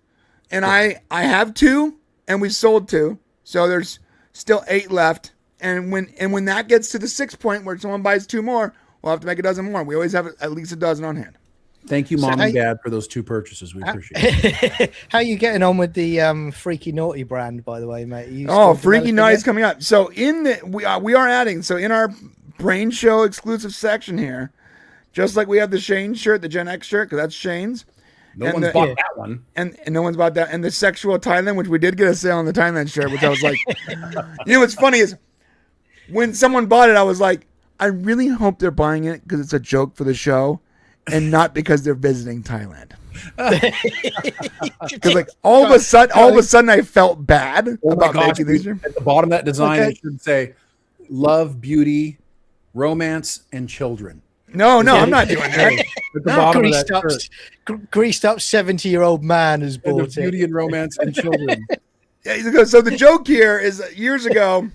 and I have 2 and we sold 2. So there's still 8 left. And when that gets to the 6 point where someone buys 2 more, we'll have to make a dozen more. We always have at least a dozen on hand. Thank you, Mom and Dad, for those 2 purchases. We appreciate it. How are you getting on with the Freaky Naughty brand, by the way, mate? Freaky Naughty's coming up. So we are adding. So in our BRANE Show exclusive section here, just like we have the Shane shirt, the Gen X shirt, because that's Shane's. No one's bought that one. And no one's bought that. And the sexual Thailand, which we did get a sale on the Thailand shirt, which I was like, what's funny is when someone bought it, I was like, I really hope they're buying it because it's a joke for the show and not because they're visiting Thailand. Because like all of a sudden I felt bad about making these. At the bottom of that design, it should say love, beauty, romance, and children. No, I'm not doing that. At the bottom of that greased up 70-year-old man has bought it. Beauty and romance and children. Yeah, so the joke here is years ago,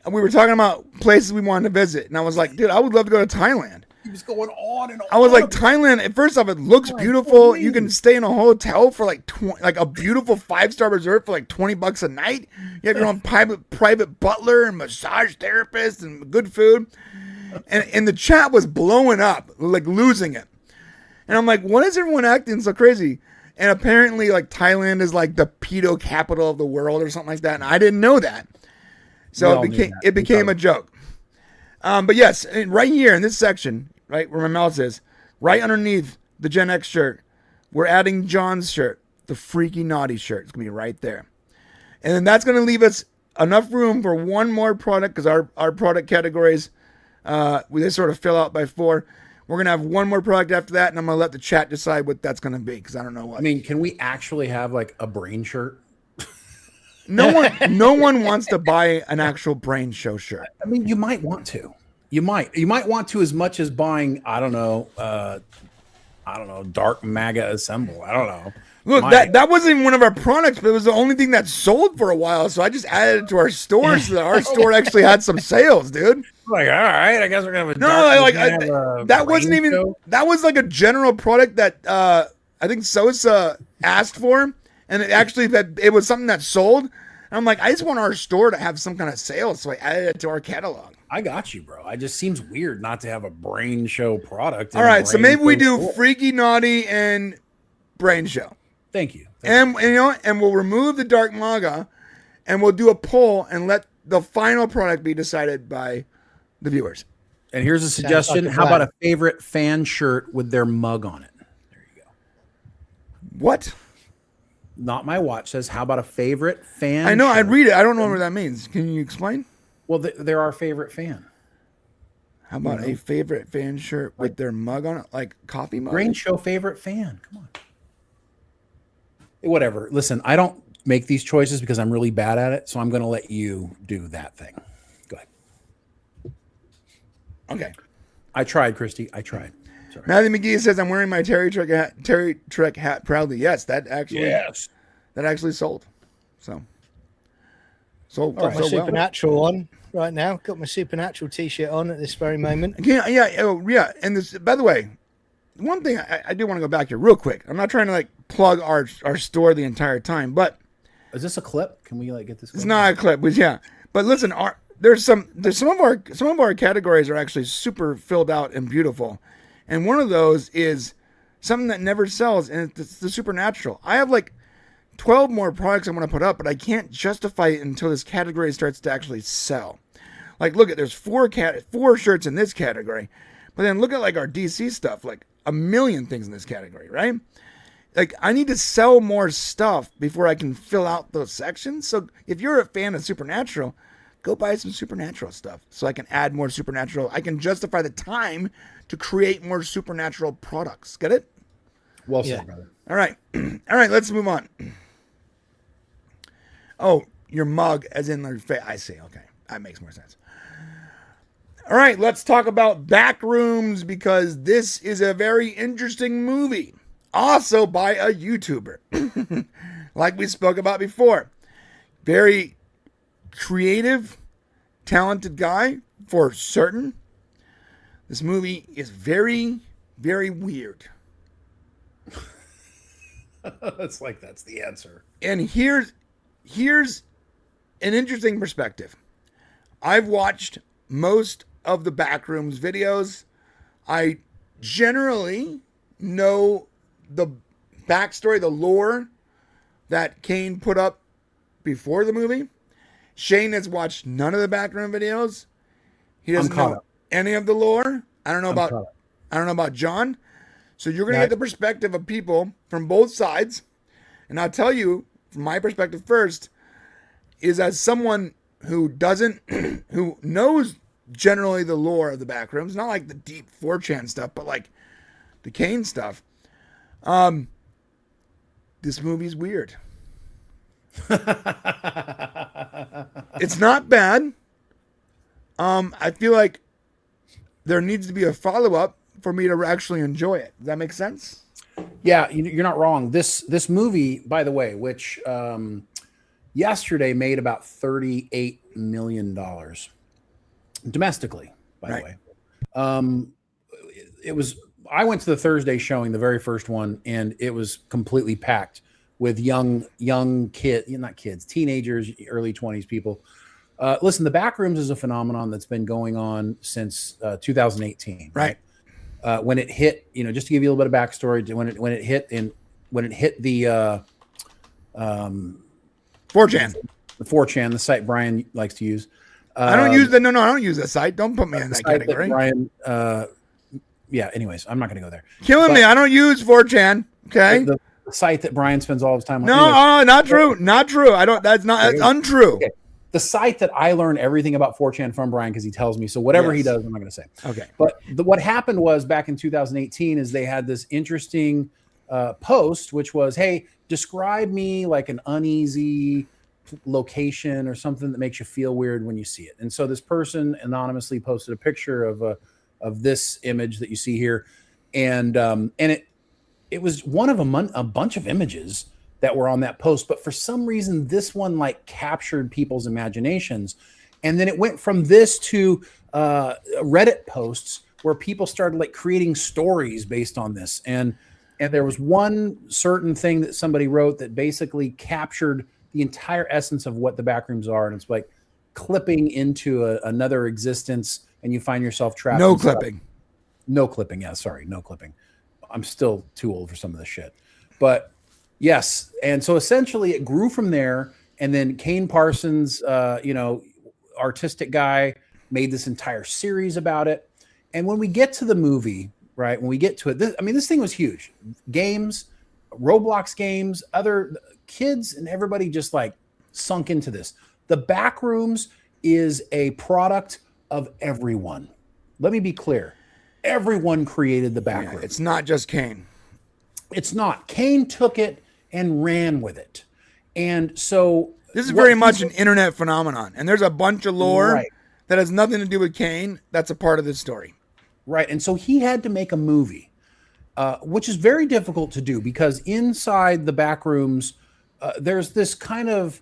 we were talking about places we wanted to visit, and I was like, dude, I would love to go to Thailand. He was going on and on. I was like, Thailand, first off, it looks beautiful. You can stay in a hotel for like a beautiful 5-star resort for like $20 a night. You have your own private butler and massage therapist and good food. And the chat was blowing up, like losing it. And I'm like, what is everyone acting so crazy? And apparently like Thailand is like the pedo capital of the world or something like that. And I didn't know that. So it became a joke. But yes, right here in this section, right where my mouse is, right underneath the Gen X shirt, we're adding John's shirt, the Freaky Naughty shirt. It's going to be right there. And then that's going to leave us enough room for one more product because our product categories, they sort of fill out by 4. We're going to have one more product after that, and I'm going to let the chat decide what that's going to be because I don't know what. I mean, can we actually have like a BRANE shirt? No one wants to buy an actual BRANE Show shirt. I mean, you might want to. You might want to as much as buying, I don't know, Dark MAGA Assemble. I don't know. Look, that wasn't even one of our products, but it was the only thing that sold for a while. So I just added it to our store so that our store actually had some sales, dude. Like, all right, I guess we're gonna have that wasn't even show? That was like a general product that I think Sosa asked for, and it was something that sold. And I'm like, I just want our store to have some kind of sales, so I added it to our catalog. I got you, bro. It just seems weird not to have a BRANE Show product. All right, so maybe we do Freaky Naughty and BRANE Show. Thank you. And we'll remove the Dark MAGA, and we'll do a poll and let the final product be decided by the viewers. And here's a suggestion: how about a favorite fan shirt with their mug on it? There you go. What? Not my watch says. How about a favorite fan? I know. Shirt? I'd read it. I don't know what that means. Can you explain? Well, they're our favorite fan. How about a favorite fan shirt with their mug on it, like coffee mug? BRANE Show favorite fan. Come on. Whatever. Listen, I don't make these choices because I'm really bad at it, so I'm going to let you do that thing. Go ahead. Okay. I tried, Christy. I tried. Sorry. Matthew McGee says, "I'm wearing my Terry Trek hat proudly." Yes, that actually sold. So sold. Got my Supernatural on right now. Got my Supernatural T-shirt on at this very moment. Yeah. And this, by the way, one thing I do want to go back here real quick. I'm not trying to like plug our store the entire time, but is this a clip? Can we like get this? It's not a clip, but yeah. But listen, there's some of our categories are actually super filled out and beautiful, and one of those is something that never sells, and it's the Supernatural. I have like 12 more products I want to put up, but I can't justify it until this category starts to actually sell. Like, look at, there's four shirts in this category, but then look at like our DC stuff, like a million things in this category, right? Like, I need to sell more stuff before I can fill out those sections. So if you're a fan of Supernatural, go buy some Supernatural stuff so I can add more Supernatural. I can justify the time to create more Supernatural products. Get it? Well said, brother. All right. All right, let's move on. Oh, your mug, as in their face. I see. Okay. That makes more sense. All right, let's talk about Backrooms, because this is a very interesting movie. Also by a YouTuber. Like we spoke about before. Very creative, talented guy for certain. This movie is very, very weird. It's like that's the answer. And here's an interesting perspective. I've watched most of the Backrooms videos. I generally know the backstory, the lore that Kane put up before the movie. Shane has watched none of the Backroom videos. He doesn't know any of the lore. I don't know about John. So you're going to get the perspective of people from both sides. And I'll tell you, from my perspective first, is as someone who doesn't, who knows generally the lore of the Backrooms, not like the deep 4chan stuff, but like the Kane stuff. This movie's weird. It's not bad. I feel like there needs to be a follow-up for me to actually enjoy it. Does that make sense? Yeah, you're not wrong. This movie, by the way, which yesterday made about $38 million domestically, by the way. It was, I went to the Thursday showing, the very first one, and it was completely packed with young teenagers, early 20s people. Listen, the Backrooms is a phenomenon that's been going on since 2018. Right. When it hit, just to give you a little bit of backstory, when it hit the 4chan, the site Brian likes to use. I don't use I don't use the site. Don't put me in that category. Brian, anyways, I'm not going to go there. Killing me. I don't use 4chan. Okay. The site that Brian spends all his time on. No, not true. Not true. That's untrue. Okay. The site that I learn everything about 4chan from Brian, because he tells me. So whatever he does, I'm not going to say. Okay. But what happened was back in 2018 is they had this interesting post, which was, hey, describe me like an uneasy location or something that makes you feel weird when you see it. And so this person anonymously posted a picture of this image that you see here. And it was one of a bunch of images that were on that post, but for some reason this one like captured people's imaginations, and then it went from this to Reddit posts where people started like creating stories based on this, and there was one certain thing that somebody wrote that basically captured the entire essence of what the Backrooms are, and it's like clipping into another existence, and you find yourself trapped. No clipping. Yeah, sorry, no clipping. I'm still too old for some of this shit, but. Yes, and so essentially it grew from there, and then Kane Parsons, artistic guy, made this entire series about it. And when we get to the movie, right, when we get to it, this thing was huge. Games, Roblox games, other kids, and everybody just like sunk into this. The Backrooms is a product of everyone. Let me be clear. Everyone created the Backrooms. Yeah, it's not just Kane. It's not. Kane took it and ran with it. And so this is very much an internet phenomenon. And there's a bunch of lore that has nothing to do with Kane that's a part of this story. Right. And so he had to make a movie, which is very difficult to do because inside the Backrooms, there's this kind of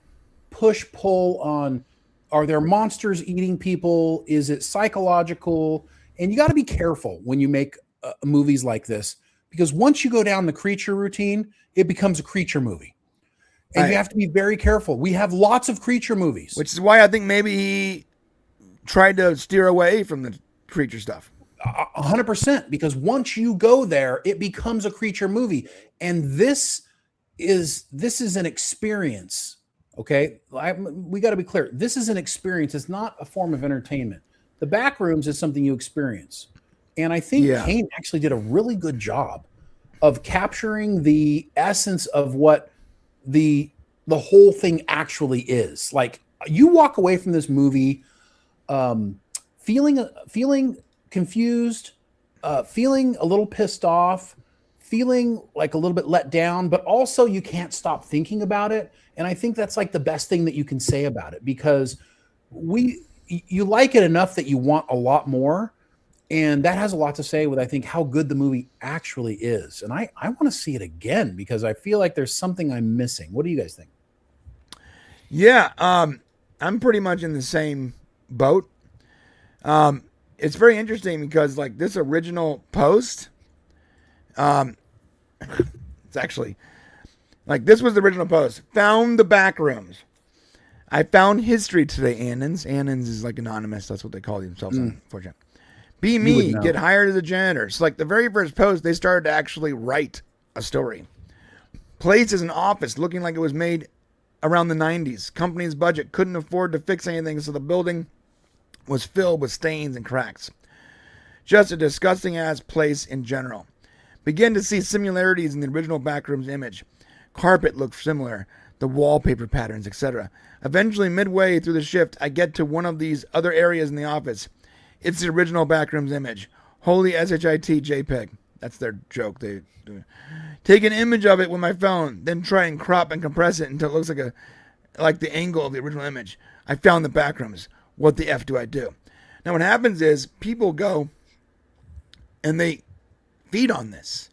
push-pull on, are there monsters eating people? Is it psychological? And you got to be careful when you make movies like this, because once you go down the creature routine, it becomes a creature movie. And you have to be very careful. We have lots of creature movies. Which is why I think maybe he tried to steer away from the creature stuff. 100%. Because once you go there, it becomes a creature movie. And this this is an experience. Okay, we got to be clear. This is an experience. It's not a form of entertainment. The Backrooms is something you experience, and I think Kane actually did a really good job of capturing the essence of what the whole thing actually is. Like, you walk away from this movie feeling confused, feeling a little pissed off, feeling like a little bit let down, but also you can't stop thinking about it. And I think that's like the best thing that you can say about it, because you like it enough that you want a lot more. And that has a lot to say with, I think, how good the movie actually is. And I want to see it again because I feel like there's something I'm missing. What do you guys think? Yeah, I'm pretty much in the same boat. It's very interesting because, like, this original post, it's actually, like, this was the original post. Found the Backrooms. I found history today, Annans. Annans is like anonymous. That's what they call themselves, unfortunately. Be me, get hired as a janitor. So, like, the very first post, they started to actually write a story. Place is an office looking like it was made around the 90s. Company's budget couldn't afford to fix anything, so the building was filled with stains and cracks. Just a disgusting ass place in general. Begin to see similarities in the original Backrooms image. Carpet looked similar, the wallpaper patterns, etc. Eventually, midway through the shift, I get to one of these other areas in the office. It's the original Backrooms image. Holy SHIT JPEG. That's their joke. They take an image of it with my phone, then try and crop and compress it until it looks like the angle of the original image. I found the Backrooms. What the F do I do? Now, what happens is people go and they feed on this.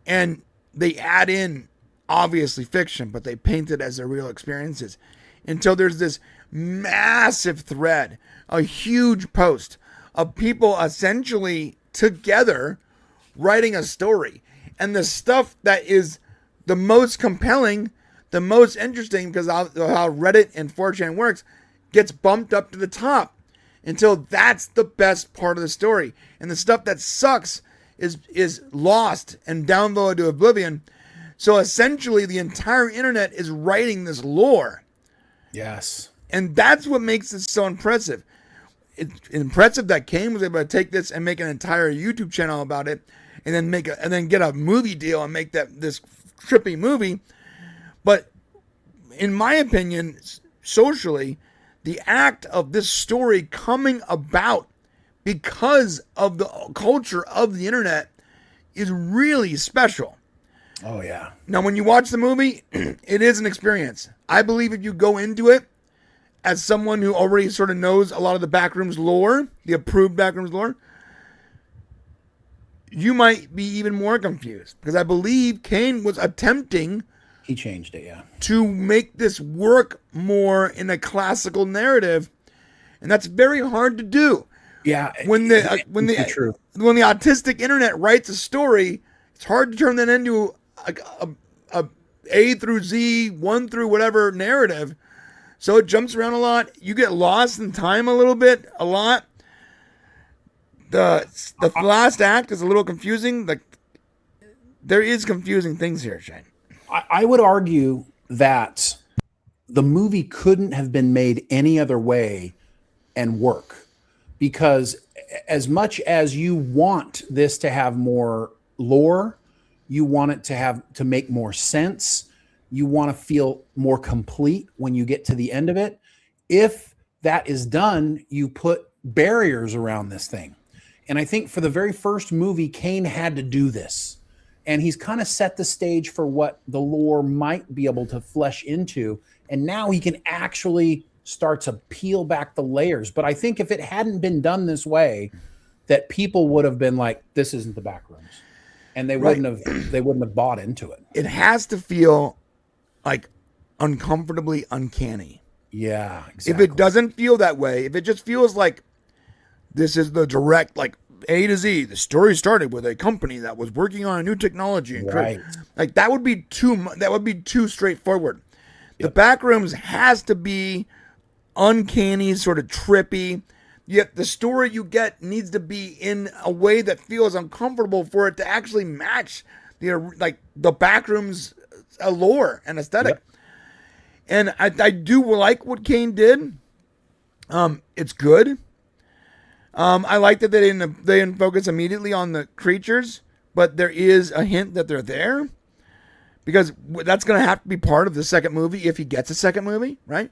And they add in, obviously, fiction, but they paint it as their real experiences. Until there's this massive thread, a huge post of people essentially together writing a story. And the stuff that is the most compelling, the most interesting, because how Reddit and 4chan works, gets bumped up to the top until that's the best part of the story. And the stuff that sucks is lost and downloaded to oblivion. So essentially the entire internet is writing this lore. Yes. And that's what makes this so impressive. It's impressive that Kane was able to take this and make an entire YouTube channel about it, and then get a movie deal and make this trippy movie. But in my opinion, socially, the act of this story coming about because of the culture of the internet is really special. Oh, yeah. Now, when you watch the movie, it is an experience. I believe if you go into it as someone who already sort of knows a lot of the Backrooms lore, the approved Backrooms lore, you might be even more confused. Because I believe Kane was attempting... He changed it, yeah. ...to make this work more in a classical narrative. And that's very hard to do. Yeah. When the autistic internet writes a story, it's hard to turn that into a A through Z, 1 through whatever narrative. So it jumps around a lot. You get lost in time a lot. The last act is a little confusing. Like, there is confusing things here, Shane. I would argue that the movie couldn't have been made any other way and work, because as much as you want this to have more lore, you want it to make more sense, you want to feel more complete when you get to the end of it. If that is done, you put barriers around this thing. And I think for the very first movie, Kane had to do this. And he's kind of set the stage for what the lore might be able to flesh into. And now he can actually start to peel back the layers. But I think if it hadn't been done this way, that people would have been like, this isn't the Backrooms. And they wouldn't have bought into it. It has to feel like uncomfortably uncanny. Yeah, exactly. If it doesn't feel that way, if it just feels like this is the direct, like, A to Z, the story started with a company that was working on a new technology, and right. Like, that would be too straightforward. Yep. The Backrooms has to be uncanny, sort of trippy. Yet the story you get needs to be in a way that feels uncomfortable for it to actually match the Backrooms a lore and aesthetic. Yep. And I do like what Kane did. It's good. I like that they didn't focus immediately on the creatures, but there is a hint that they're there, because that's going to have to be part of the second movie if he gets a second movie, right?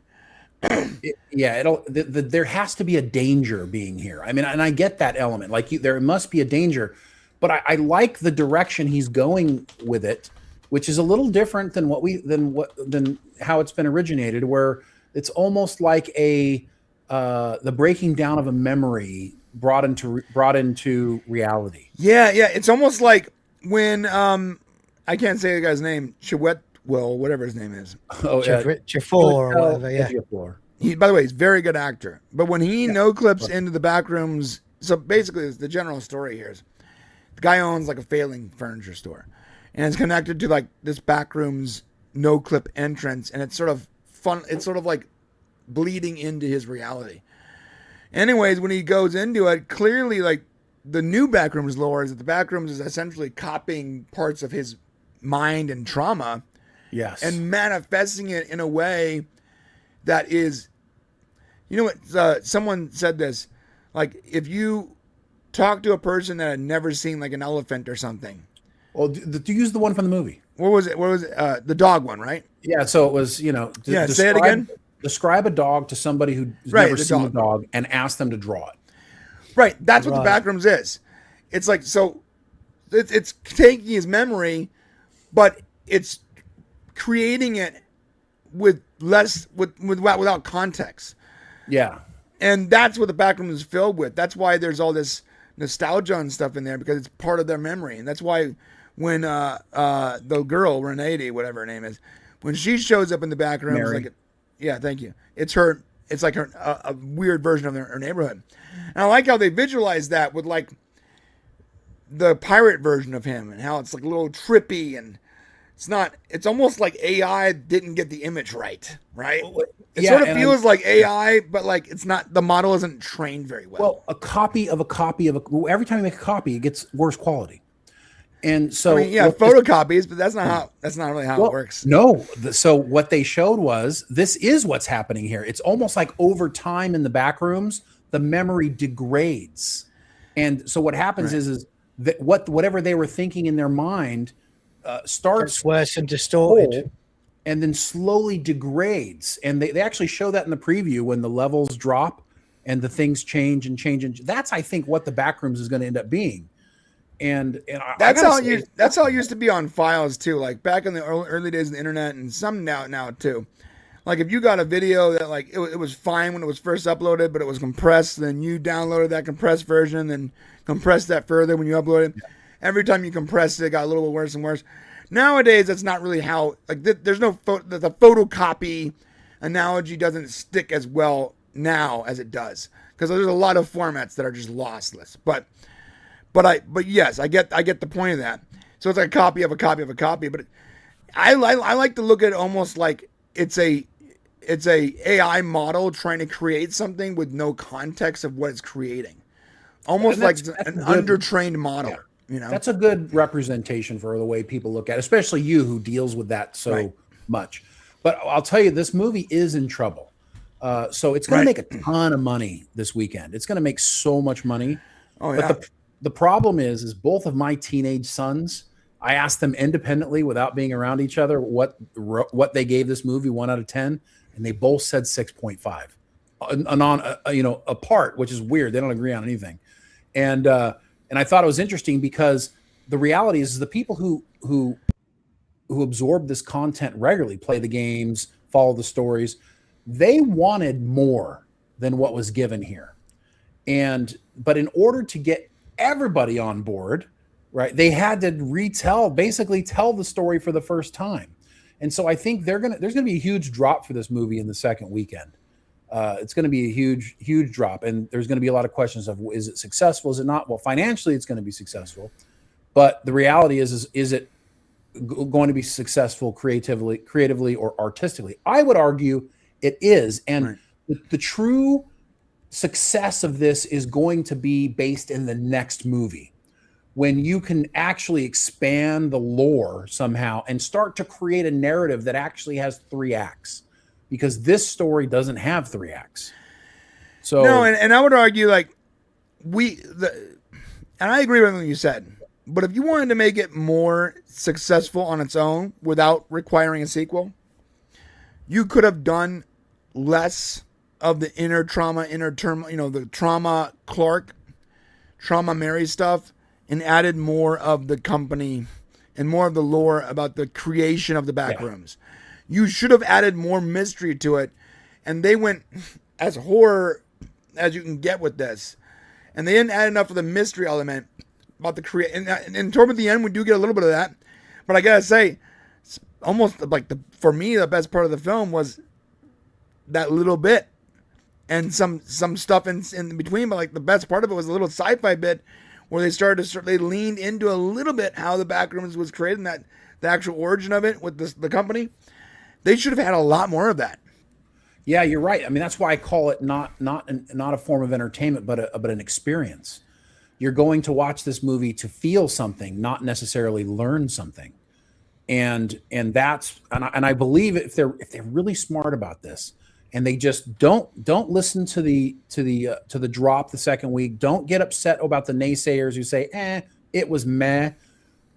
There has to be a danger being here. I mean, and I get that element. Like, there must be a danger, but I like the direction he's going with it, which is a little different than than how it's been originated, where it's almost like the breaking down of a memory brought into reality. Yeah. It's almost like when I can't say the guy's name, Chiwetel, whatever his name is. Jafar or whatever. Yeah. He, by the way, he's a very good actor. But when he no clips into the Backrooms, so basically the general story here is the guy owns like a failing furniture store, and it's connected to like this Backrooms no clip entrance, and it's sort of fun. It's sort of like bleeding into his reality. Anyways, when he goes into it, clearly like the new Backrooms lore is that the Backrooms is essentially copying parts of his mind and trauma, yes, and manifesting it in a way that is, you know what? Someone said this, like if you talk to a person that had never seen like an elephant or something. Well, do use the one from the movie. What was it? The dog one, right? Yeah. So it was, say it again. Describe a dog to somebody who's never seen a dog and ask them to draw it. Right. That's what the Backrooms is. It's like, so it's taking his memory, but it's creating it without context. Yeah. And that's what the Backrooms is filled with. That's why there's all this nostalgia and stuff in there, because it's part of their memory. And that's why when the girl, Renee, whatever her name is, when she shows up in the Backrooms, yeah, thank you. It's like a weird version of her neighborhood. And I like how they visualize that with like the pirate version of him, and how it's like a little trippy, and it's almost like AI didn't get the image right? It sort of feels like AI, but like it's not, the model isn't trained very well. Well, a copy of every time you make a copy, it gets worse quality. And so, photocopies, but that's not really how it works. No. So what they showed was, this is what's happening here. It's almost like over time in the Backrooms, the memory degrades. And so what happens is that whatever they were thinking in their mind starts worse and distorted, and then slowly degrades. And they actually show that in the preview when the levels drop and the things change. And that's, I think, what the Backrooms is going to end up being. And that's how it used to be on files too. Like back in the early days of the internet, and some now too. Like if you got a video that like it was fine when it was first uploaded, but it was compressed, then you downloaded that compressed version, then compressed that further when you uploaded. Yeah. Every time you compressed it, got a little bit worse and worse. Nowadays, that's not really how. Like there's no the photocopy analogy doesn't stick as well now as it does, because there's a lot of formats that are just lossless. But yes, I get the point of that. So it's like a copy of a copy of a copy. But I like to look at it almost like it's a AI model trying to create something with no context of what it's creating, almost like an undertrained model. Yeah. You know, that's a good representation for the way people look at it, especially you who deals with that so much. But I'll tell you, this movie is in trouble. So it's going to make a ton of money this weekend. It's going to make so much money. Oh yeah. But the problem is both of my teenage sons, I asked them independently without being around each other what they gave this movie 1 out of 10, and they both said 6.5, apart, which is weird. They don't agree on anything. And I thought it was interesting, because the reality is the people who absorb this content regularly, play the games, follow the stories, they wanted more than what was given here. But in order to get everybody on board, right, they had to basically tell the story for the first time. And so I think there's going to be a huge drop for this movie in the second weekend. It's going to be a huge, huge drop. And there's going to be a lot of questions of, is it successful? Is it not? Well, financially, it's going to be successful. But the reality is it going to be successful creatively or artistically? I would argue it is. And the true success of this is going to be based in the next movie, when you can actually expand the lore somehow and start to create a narrative that actually has 3 acts, because this story doesn't have 3 acts. So no, and I would argue like and I agree with what you said, but if you wanted to make it more successful on its own without requiring a sequel, you could have done less of the inner trauma, the trauma Clark, trauma Mary stuff, and added more of the company and more of the lore about the creation of the Backrooms. Yeah. You should have added more mystery to it, and they went as horror as you can get with this, and they didn't add enough of the mystery element about the and toward the end we do get a little bit of that, but I gotta say, it's almost like for me the best part of the film was that little bit and some stuff in between, but like the best part of it was a little sci-fi bit where they leaned into a little bit how the Backrooms was created and that the actual origin of it with the company. They should have had a lot more of that. Yeah, you're right. I mean, that's why I call it not a form of entertainment, but an experience. You're going to watch this movie to feel something, not necessarily learn something. And I believe if they're really smart about this, and they just don't listen to the drop the second week, don't get upset about the naysayers who say, it was meh.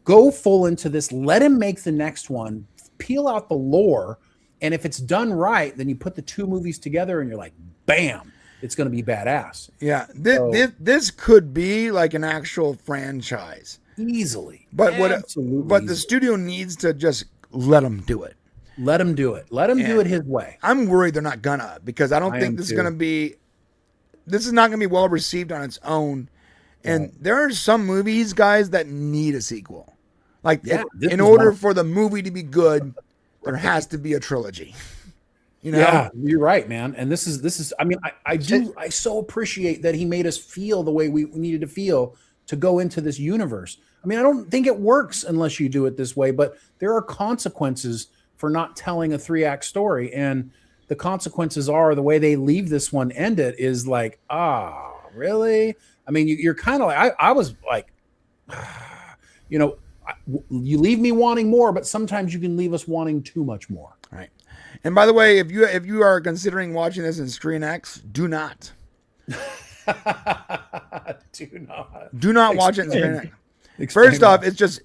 Go full into this. Let him make the next one. Peel out the lore. And if it's done right, then you put the 2 movies together and you're like, bam, it's going to be badass. Yeah. This could be like an actual franchise. Easily. But the studio needs to just let them do it. Let him do it. Let him do it his way. I'm worried they're not gonna, because I don't think this is not gonna be well received on its own. And there are some movies, guys, that need a sequel. Like in order for the movie to be good, there has to be a trilogy. You know? Yeah, you're right, man. And this is. I mean, I so appreciate that he made us feel the way we needed to feel to go into this universe. I mean, I don't think it works unless you do it this way, but there are consequences for not telling a 3-act story, and the consequences are the way they leave this one ended is like, really? I mean, you're kind of like, I was like, you leave me wanting more, but sometimes you can leave us wanting too much more. Right. And by the way, if you are considering watching this in Screen X, do not. Do not watch it in Screen X. First off, it's just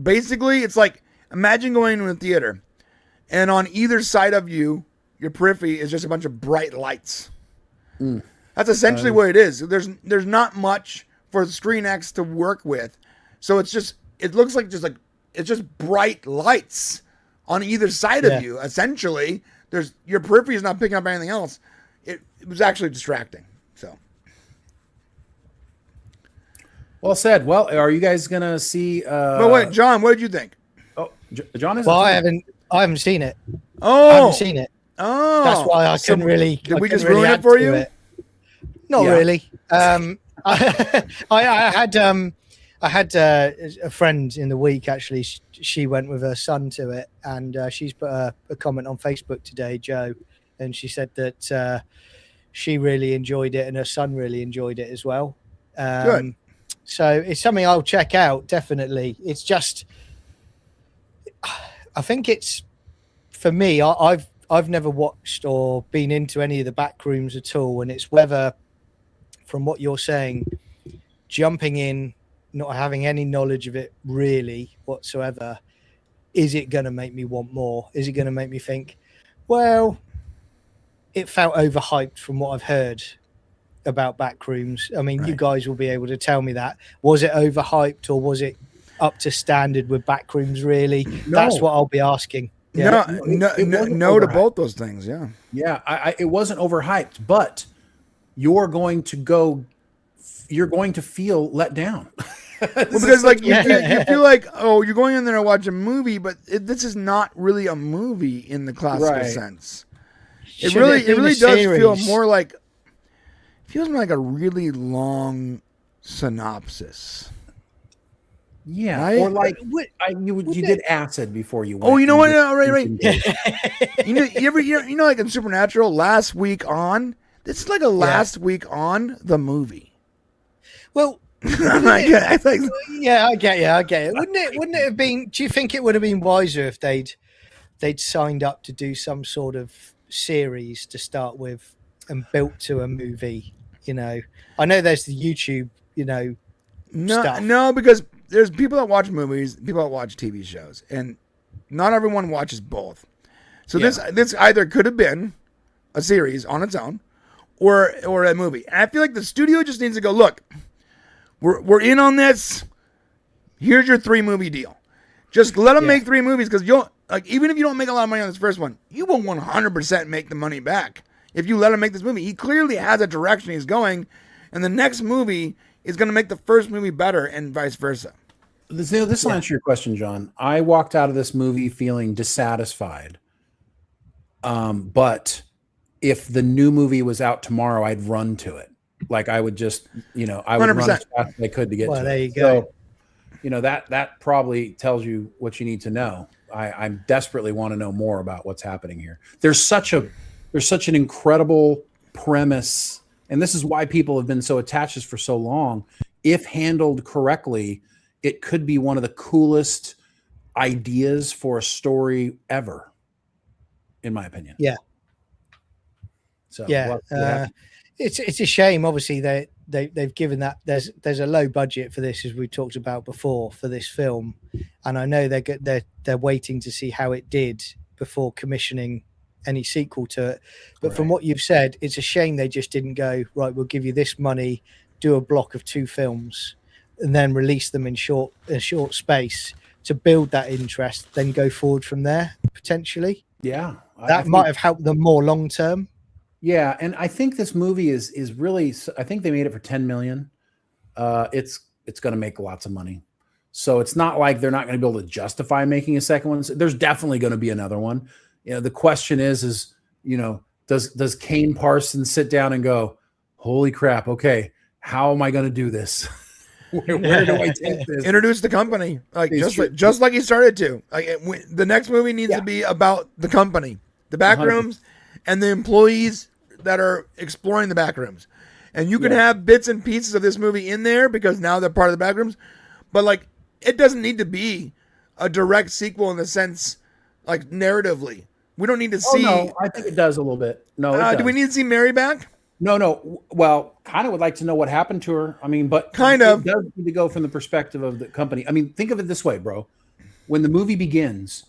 basically, it's like, imagine going to a theater and on either side of you, your periphery is just a bunch of bright lights. That's essentially what it is. There's not much for Screen X to work with. So it looks like it's just bright lights on either side of you. Essentially, your periphery is not picking up anything else. It was actually distracting. So well said. Well, are you guys gonna see? But wait, John, what did you think? Oh, John is. Well, I havenven't seen it. Oh, I haven't seen it. Oh, that's why I couldn't really. Did we just ruin it for you? Not really. I had a friend in the week, actually. She went with her son to it, and she's put a comment on Facebook today, Joe, and she said that she really enjoyed it and her son really enjoyed it as well. Good. So it's something I'll check out, definitely. It's just, I think it's, for me, I've never watched or been into any of the Backrooms at all, and it's whether, from what you're saying, jumping in, not having any knowledge of it really whatsoever, is it going to make me want more? Is it going to make me think, well, it felt overhyped from what I've heard about Backrooms? I mean, right. You guys will be able to tell me that. Was it overhyped, or was it up to standard with Backrooms really? No. That's what I'll be asking. Yeah. No to both those things. Yeah. Yeah. It wasn't overhyped, but you're going to feel let down. Well, because like you feel like, oh, you're going in there to watch a movie, but this is not really a movie in the classical sense. It really does feel more like, feels more like a really long synopsis. Yeah, right? Or like you did acid before you went. Oh, you know what? Right. you know, like in Supernatural, last week on. This is like a last week on the movie. Well, I think Yeah, I get you. I get it. Wouldn't it have been? Do you think it would have been wiser if they'd signed up to do some sort of series to start with and built to a movie? You know, I know there's the YouTube, stuff. no, because there's people that watch movies, people that watch TV shows, and not everyone watches both. So this either could have been a series on its own, or a movie. And I feel like the studio just needs to go, look, we're in on this. Here's your 3-movie deal. Just let them make 3 movies, because you'll even if you don't make a lot of money on this first one, you will 100% make the money back if you let him make this movie. He clearly has a direction he's going, and the next movie is going to make the first movie better, and vice versa. This will answer your question, John. I walked out of this movie feeling dissatisfied. But if the new movie was out tomorrow, I'd run to it. Like I would just, I would 100%. Run as fast as I could to get to it. There you go. So, that probably tells you what you need to know. I desperately want to know more about what's happening here. There's such an incredible premise, and this is why people have been so attached to this for so long. If handled correctly, it could be one of the coolest ideas for a story ever, in my opinion. Yeah. So it's a shame. Obviously, they've given that there's a low budget for this, as we talked about before, for this film, and I know they're waiting to see how it did before commissioning any sequel to it. But from what you've said, it's a shame they just didn't go, right, we'll give you this money, do a block of 2 films, and then release them in a short space to build that interest, then go forward from there potentially. Yeah, that might have helped them more long term. Yeah, and I think this movie is really. I think they made it for $10 million. It's going to make lots of money, so it's not like they're not going to be able to justify making a second one. So there's definitely going to be another one. The question is does Kane Parsons sit down and go, holy crap? Okay, how am I going to do this? Where do I take this? Introduce the company, just like he started to. The next movie needs to be about the company, the backrooms, and the employees that are exploring the backrooms. And you can have bits and pieces of this movie in there because now they're part of the backrooms, but it doesn't need to be a direct sequel in the sense, narratively. We don't need to see. No, I think it does a little bit. No, do we need to see Mary back? No. Well, kind of would like to know what happened to her. I mean, but kind of it does need to go from the perspective of the company. I mean, think of it this way, bro. When the movie begins,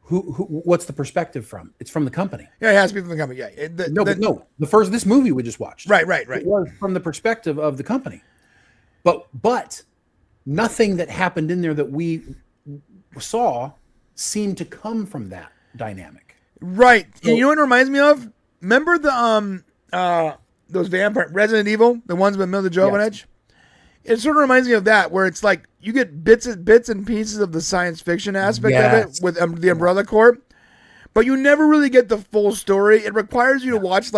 what's the perspective from? It's from the company. Yeah, it has to be from the company. Yeah. This movie we just watched. Right. It was from the perspective of the company. But nothing that happened in there that we saw seemed to come from that dynamic. Right. So, and you know what it reminds me of? Remember those vampire Resident Evil, the ones with Mila Jovovich? It sort of reminds me of that, where it's like you get bits and pieces of the science fiction aspect of it with the Umbrella Corp, but you never really get the full story. It requires you to watch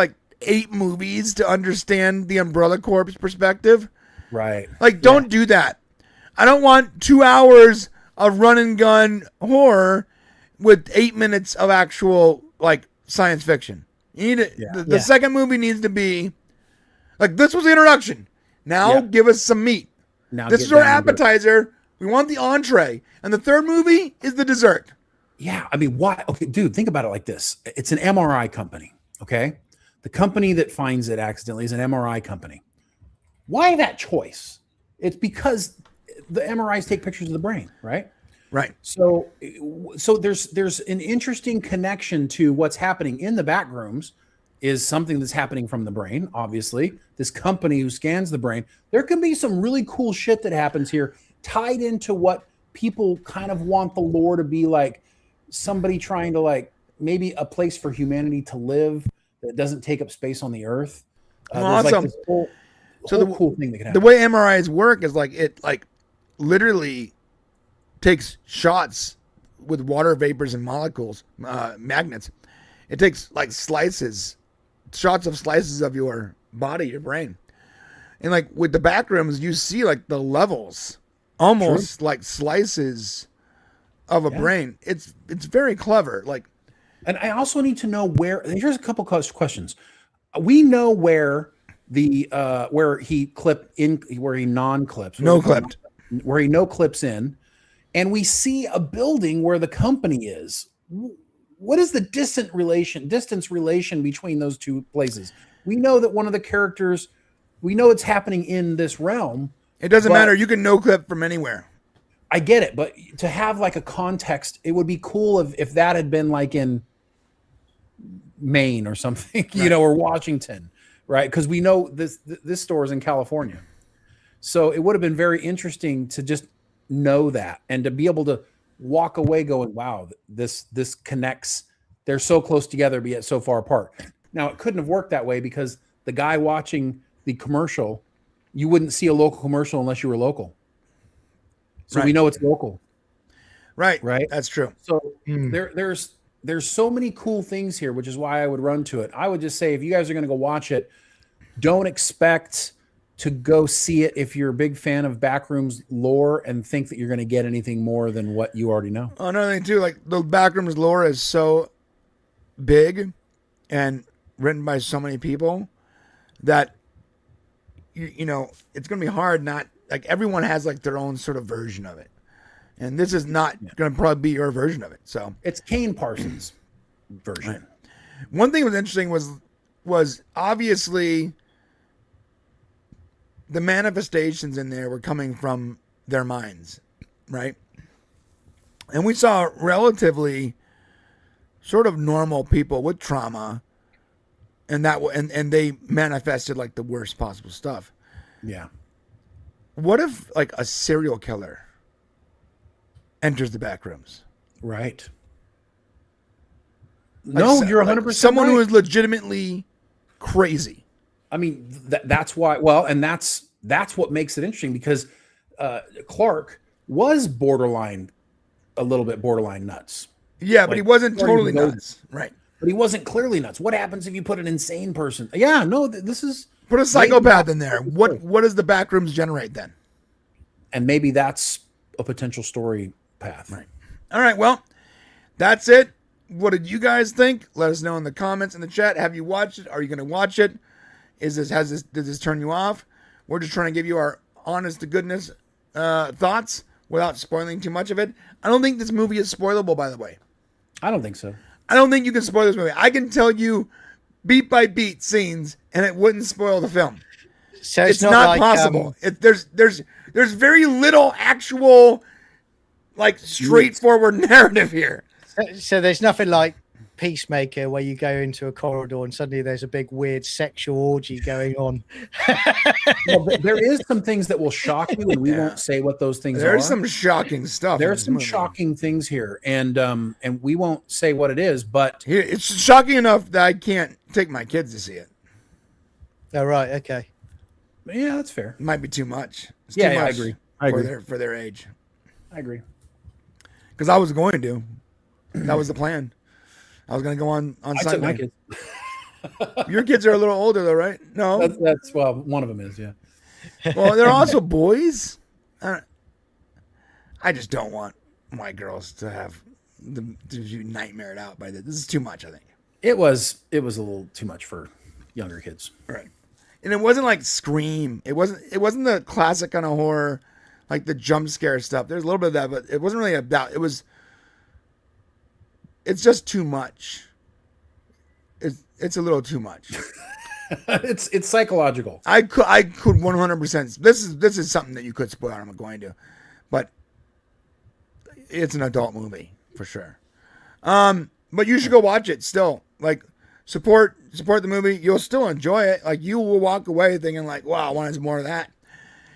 8 movies to understand the Umbrella Corp's perspective. Right. Don't do that. I don't want 2 hours of run and gun horror with 8 minutes of actual science fiction. You need the second movie needs to be this was the introduction. Now give us some meat. Now this is our appetizer. We want the entree, and the third movie is the dessert. Yeah, I mean, why? Okay, dude, think about it like this. It's an MRI company. Okay, the company that finds it accidentally is an MRI company. Why that choice? It's because the MRIs take pictures of the brain, right? Right. So there's an interesting connection to what's happening in the backrooms is something that's happening from the brain. Obviously, this company who scans the brain, there can be some really cool shit that happens here tied into what people kind of want the lore to be like, somebody trying to maybe a place for humanity to live that doesn't take up space on the earth. Awesome. This whole cool thing that can happen. The way MRIs work is it literally takes shots with water vapors and molecules, magnets. It takes shots of slices of your body, your brain. And with the backrooms, you see the levels, almost like slices of a brain. It's very clever. And I also need to know where, here's a couple questions. We know where the where he non-clips, No clipped. where he no clips in, and we see a building where the company is. What is the distance relation between those two places? We know that one of the characters, we know it's happening in this realm. It doesn't matter. You can no clip from anywhere. I get it, but to have like a context, it would be cool if that had been like in Maine or something, you know, or Washington, right? Because we know this store is in California. So it would have been very interesting to just know that and to be able to walk away going, wow, this connects. They're so close together, but yet so far apart. Now, it couldn't have worked that way because the guy watching the commercial, you wouldn't see a local commercial unless you were local. So we know it's local. Right. Right. That's true. So there's so many cool things here, which is why I would run to it. I would just say, if you guys are going to go watch it, don't expect to go see it if you're a big fan of Backrooms lore and think that you're going to get anything more than what you already know. Another thing too, like the Backrooms lore is so big and written by so many people that you know it's going to be hard. Not like everyone has like their own sort of version of it, and this is not going to probably be your version of it. So it's Kane Parsons' version. Right. One thing that was interesting was obviously the manifestations in there were coming from their minds, right? And we saw relatively sort of normal people with trauma, and they manifested like the worst possible stuff. Yeah. What if like a serial killer enters the Backrooms? Right. Like, no, you're 100% like someone right. who is legitimately crazy. I mean, that's why. Well, and that's what makes it interesting because Clark was a little bit borderline nuts. Yeah, but he wasn't totally nuts, right? But he wasn't clearly nuts. What happens if you put an insane person? Yeah, no, this is put a psychopath in there. What does the Backrooms generate then? And maybe that's a potential story path. Right. All right. Well, that's it. What did you guys think? Let us know in the comments in the chat. Have you watched it? Are you going to watch it? Did this turn you off? We're just trying to give you our honest to goodness thoughts without spoiling too much of it. I don't think this movie is spoilable, by the way. I don't think so. I don't think you can spoil this movie. I can tell you beat by beat scenes, and it wouldn't spoil the film. So it's not like, possible. There's very little actual, like, straightforward narrative here. So there's nothing like Peacemaker where you go into a corridor and suddenly there's a big weird sexual orgy going on. Well, there is some things that will shock you, and we won't say what those things are. There's some shocking stuff. There's some shocking things here, and we won't say what it is, but it's shocking enough that I can't take my kids to see it. Oh, right, okay. Yeah, that's fair. It might be too much. It's Yeah, too much I agree. For their age. I agree. Because I was going to. That was the plan. I was going to go on Sunday. I took my kids. Your kids are a little older, though, right? No, that's well, one of them is, yeah. Well, they're also boys. I just don't want my girls to have to be nightmared out by this. This is too much, I think. It was a little too much for younger kids, right? And it wasn't like Scream. It wasn't the classic kind of horror, like the jump scare stuff. There's a little bit of that, but it wasn't really about. It's just too much. It's a little too much. It's psychological. I could 100%. This is something that you could spoil. I'm not going to, but it's an adult movie for sure. But you should go watch it still. Like support the movie. You'll still enjoy it. Like you will walk away thinking like, wow, I wanted more of that.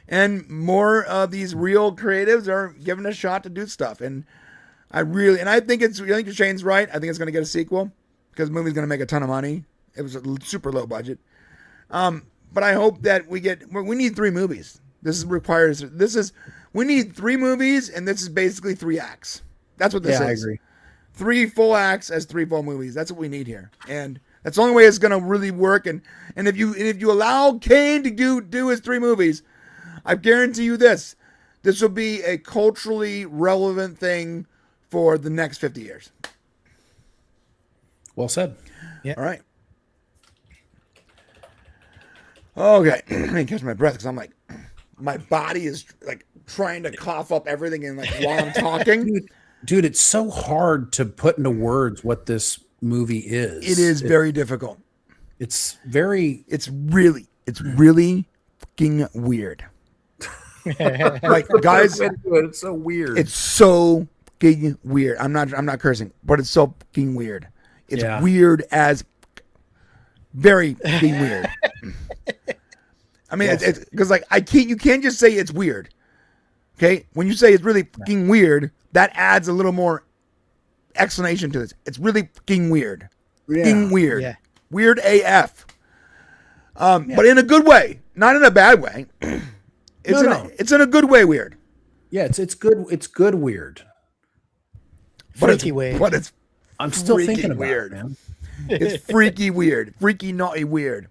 And more of these real creatives are given a shot to do stuff. And I think Shane's right. I think it's going to get a sequel because the movie's going to make a ton of money. It was a super low budget. But I hope that we need 3 movies. We need 3 movies, and this is basically 3 acts. That's what this is. Yeah, I agree. 3 full acts as 3 full movies. That's what we need here. And that's the only way it's going to really work. And if you allow Kane to do his 3 movies, I guarantee you this will be a culturally relevant thing for the next 50 years. Well said. Yeah. All right. Okay, let me catch my breath because I'm like, my body is like trying to cough up everything and like while I'm talking. Dude, it's so hard to put into words what this movie is. It is very difficult. It's really fucking weird. Like, guys, it's so weird. it's so fucking weird. I'm not cursing, but it's so fucking weird. It's weird as very fucking weird. I mean, it's because like you can't just say it's weird. Okay, when you say it's really fucking weird, that adds a little more explanation to this. It's really fucking weird. Fucking weird. Yeah. Weird AF. But in a good way, not in a bad way. It's in a good way weird. Yeah, it's good. It's good weird. Freaky weird. But it's I'm still thinking about weird. it, man. It's freaky weird. Freaky naughty weird.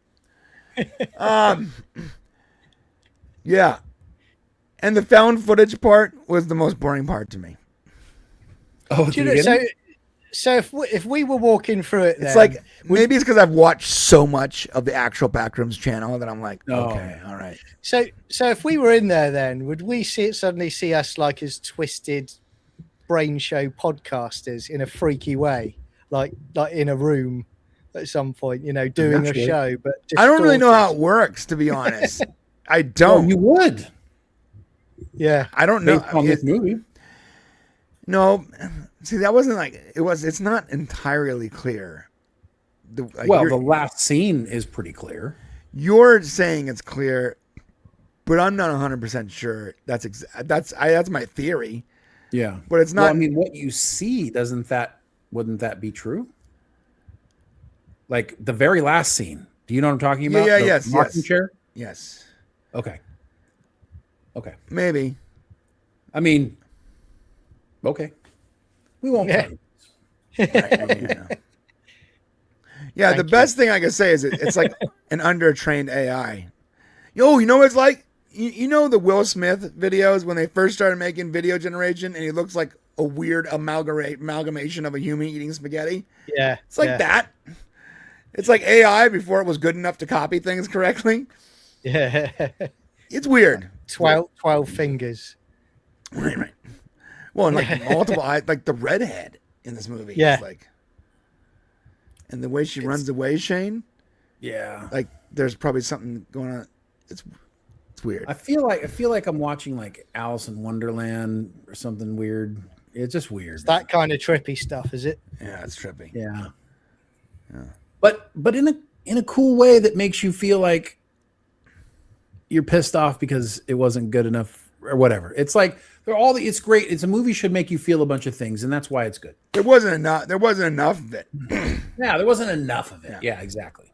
Yeah. And the found footage part was the most boring part to me. Oh, Do you know, so if we were walking through it, It's like maybe it's because I've watched so much of the actual Backrooms channel that I'm like, okay, all right. So if we were in there, then would we suddenly see us like as twisted BRANE Show podcasters in a freaky way, like in a room at some point, you know, doing a show? But I don't really know how it works, to be honest. I don't. Oh, you would. Yeah, I don't know. Based on this movie. No, see, that wasn't like it was. It's not entirely clear. The last scene is pretty clear. You're saying it's clear, but I'm not 100% sure. That's my theory. Yeah, but it's not. Well, I mean, what you see wouldn't that be true? Like the very last scene. Do you know what I'm talking about? Yeah, the yes. rocking chair. Yes. Okay. Maybe. I mean, okay. We won't. Yeah. Yeah, the best thing I can say is it's like an undertrained AI. Yo, you know what it's like? You know the Will Smith videos when they first started making video generation and he looks like a weird amalgamation of a human eating spaghetti? Yeah. It's like that. It's like AI before it was good enough to copy things correctly. Yeah. It's weird. 12 fingers. Right. Well, and like multiple eyes, like the redhead in this movie. Yeah. Is like, and the way she runs away, Shane. Yeah. Like there's probably something going on. It's weird. I feel like I'm watching like Alice in Wonderland or something weird. It's just weird. It's that kind of trippy stuff, is it? Yeah, it's trippy. Yeah. But in a cool way that makes you feel like you're pissed off because it wasn't good enough or whatever. It's like it's great. It's a movie should make you feel a bunch of things, and that's why it's good. There wasn't enough of it. Yeah, there wasn't enough of it. Yeah, exactly.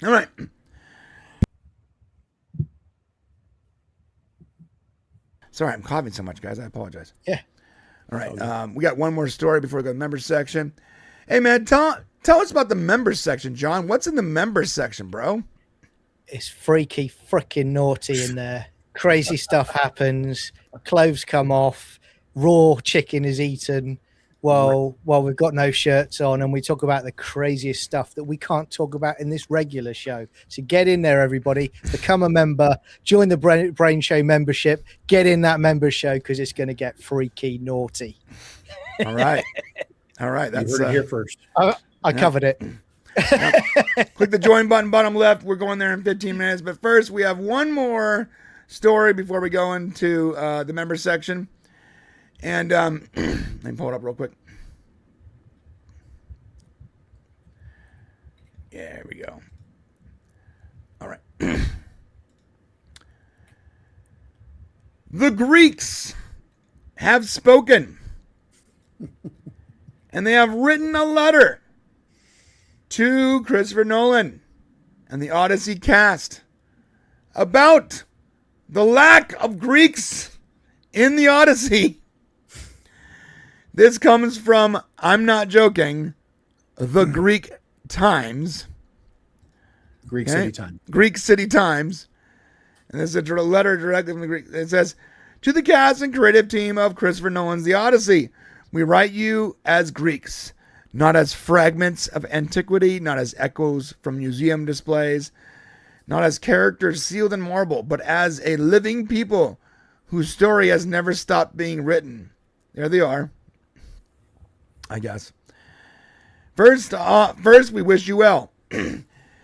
All right. Sorry, I'm coughing so much, guys. I apologize. Yeah. All right. We got one more story before we go to the members section. Hey, man, tell us about the members section, John. What's in the members section, bro? It's freaky, freaking naughty in there. Crazy stuff happens. Clothes come off. Raw chicken is eaten while we've got no shirts on, and we talk about the craziest stuff that we can't talk about in this regular show. So get in there, everybody. Become a member. Join the BRANE Show membership. Get in that member show because it's going to get freaky naughty. All right. That's you heard it here first. I covered it. Click the join button, bottom left. We're going there in 15 minutes. But first, we have one more story before we go into the member section. And let me pull it up real quick. Yeah, here we go. All right. The Greeks have spoken. And they have written a letter to Christopher Nolan and the Odyssey cast about the lack of Greeks in the Odyssey. This comes from, I'm not joking, the Greek Times. Greek City Times. Greek City Times. And this is a letter directly from the Greek. It says, to the cast and creative team of Christopher Nolan's The Odyssey, we write you as Greeks, not as fragments of antiquity, not as echoes from museum displays, not as characters sealed in marble, but as a living people whose story has never stopped being written. There they are, I guess. First, we wish you well.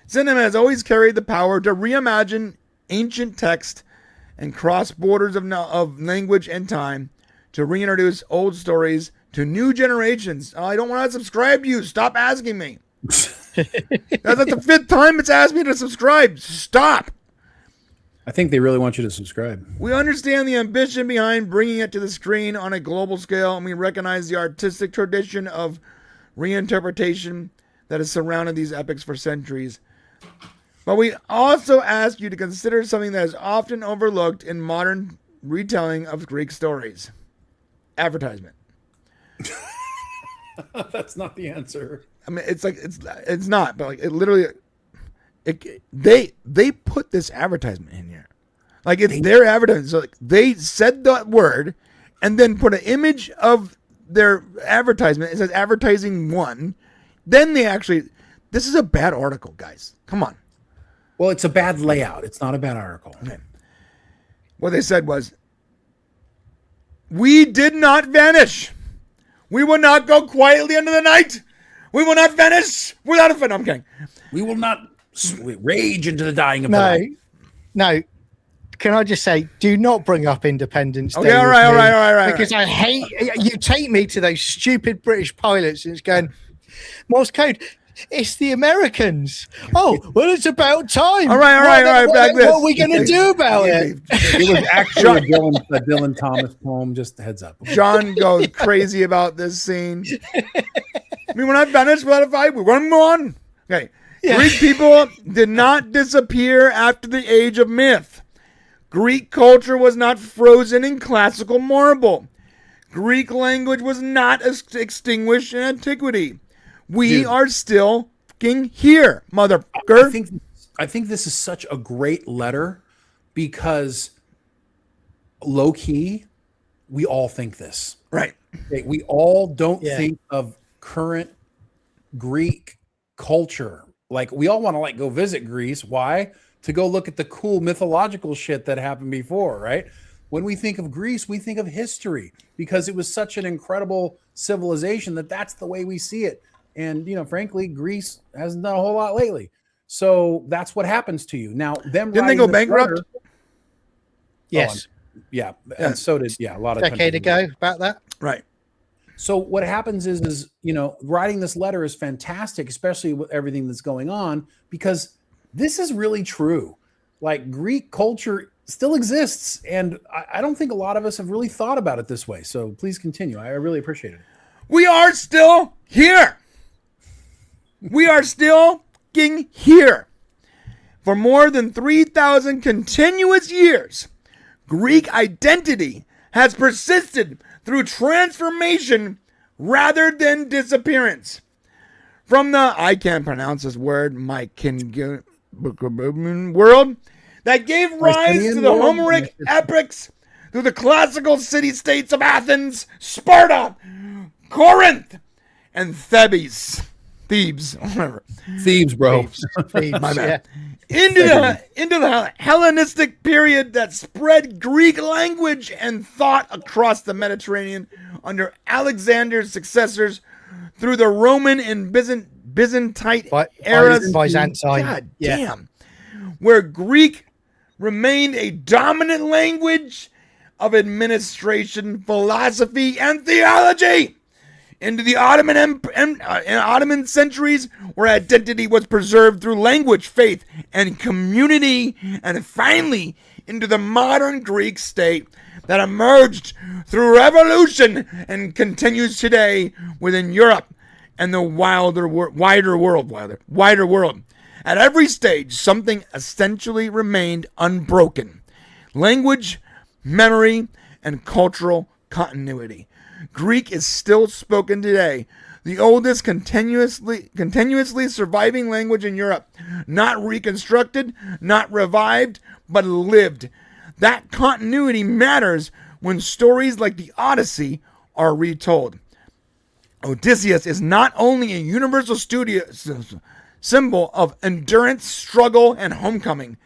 Cinema has always carried the power to reimagine ancient text and cross borders of language and time, to reintroduce old stories to new generations. I don't want to subscribe to you. Stop asking me. That's like the 5th time it's asked me to subscribe. Stop. I think they really want you to subscribe. We understand the ambition behind bringing it to the screen on a global scale, and we recognize the artistic tradition of reinterpretation that has surrounded these epics for centuries. But we also ask you to consider something that is often overlooked in modern retelling of Greek stories. Advertisement. That's not the answer. I mean, it's not, but like it literally, they put this advertisement in here, like it's their advertisement. So like they said that word, and then put an image of their advertisement. It says advertising 1. Then they actually, this is a bad article, guys. Come on. Well, it's a bad layout. It's not a bad article. Okay. What they said was, we did not vanish. We will not go quietly into the night. We will not vanish without a fin. I'm kidding. We will not rage into the dying of the night. No. Can I just say, do not bring up Independence Day. Okay, all right. Because I hate, you take me to those stupid British pilots and it's going, Morse code. It's the Americans. Oh, well, it's about time. All right. What are we going to do about it? It was actually a Dylan Thomas poem. Just a heads up. John goes crazy about this scene. We're not finished without a fight. We're going to move on. Okay. Yeah. Greek people did not disappear after the age of myth. Greek culture was not frozen in classical marble. Greek language was not extinguished in antiquity. We are still here, motherfucker. I think this is such a great letter because low key, we all think this. Right. We all don't think of current Greek culture. Like we all want to go visit Greece. Why? To go look at the cool mythological shit that happened before, right? When we think of Greece, we think of history because it was such an incredible civilization that's the way we see it. And, frankly, Greece hasn't done a whole lot lately. So that's what happens to you. Now, them didn't they go bankrupt? Yes. And so did, a lot of decade ago about that. Right. So what happens is, writing this letter is fantastic, especially with everything that's going on, because this is really true. Like Greek culture still exists. And I don't think a lot of us have really thought about it this way. So please continue. I really appreciate it. We are still here. We are still here. For more than 3,000 continuous years, Greek identity has persisted through transformation rather than disappearance. From the, I can't pronounce this word, world that gave rise to the Homeric epics through the classical city-states of Athens, Sparta, Corinth, and Thebes, whatever. Thebes, bro. Thebes, my bad. Yeah. Into the Hellenistic period that spread Greek language and thought across the Mediterranean under Alexander's successors through the Roman and Byzantine eras. Byzantine. God damn. Where Greek remained a dominant language of administration, philosophy, and theology. Into the Ottoman centuries, where identity was preserved through language, faith, and community, and finally into the modern Greek state that emerged through revolution and continues today within Europe and the wider world. At every stage, something essentially remained unbroken: language, memory, and cultural continuity. Greek is still spoken today, the oldest continuously surviving language in Europe, not reconstructed, not revived, but lived. That continuity matters when stories like the Odyssey are retold. Odysseus is not only a universal symbol of endurance, struggle, and homecoming.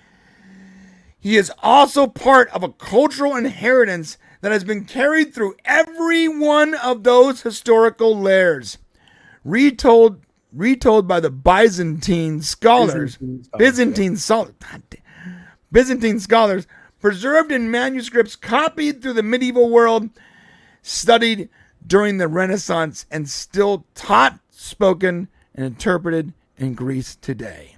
He is also part of a cultural inheritance that has been carried through every one of those historical layers, retold by the Byzantine scholars, preserved in manuscripts copied through the medieval world, studied during the Renaissance, and still taught, spoken, and interpreted in Greece today.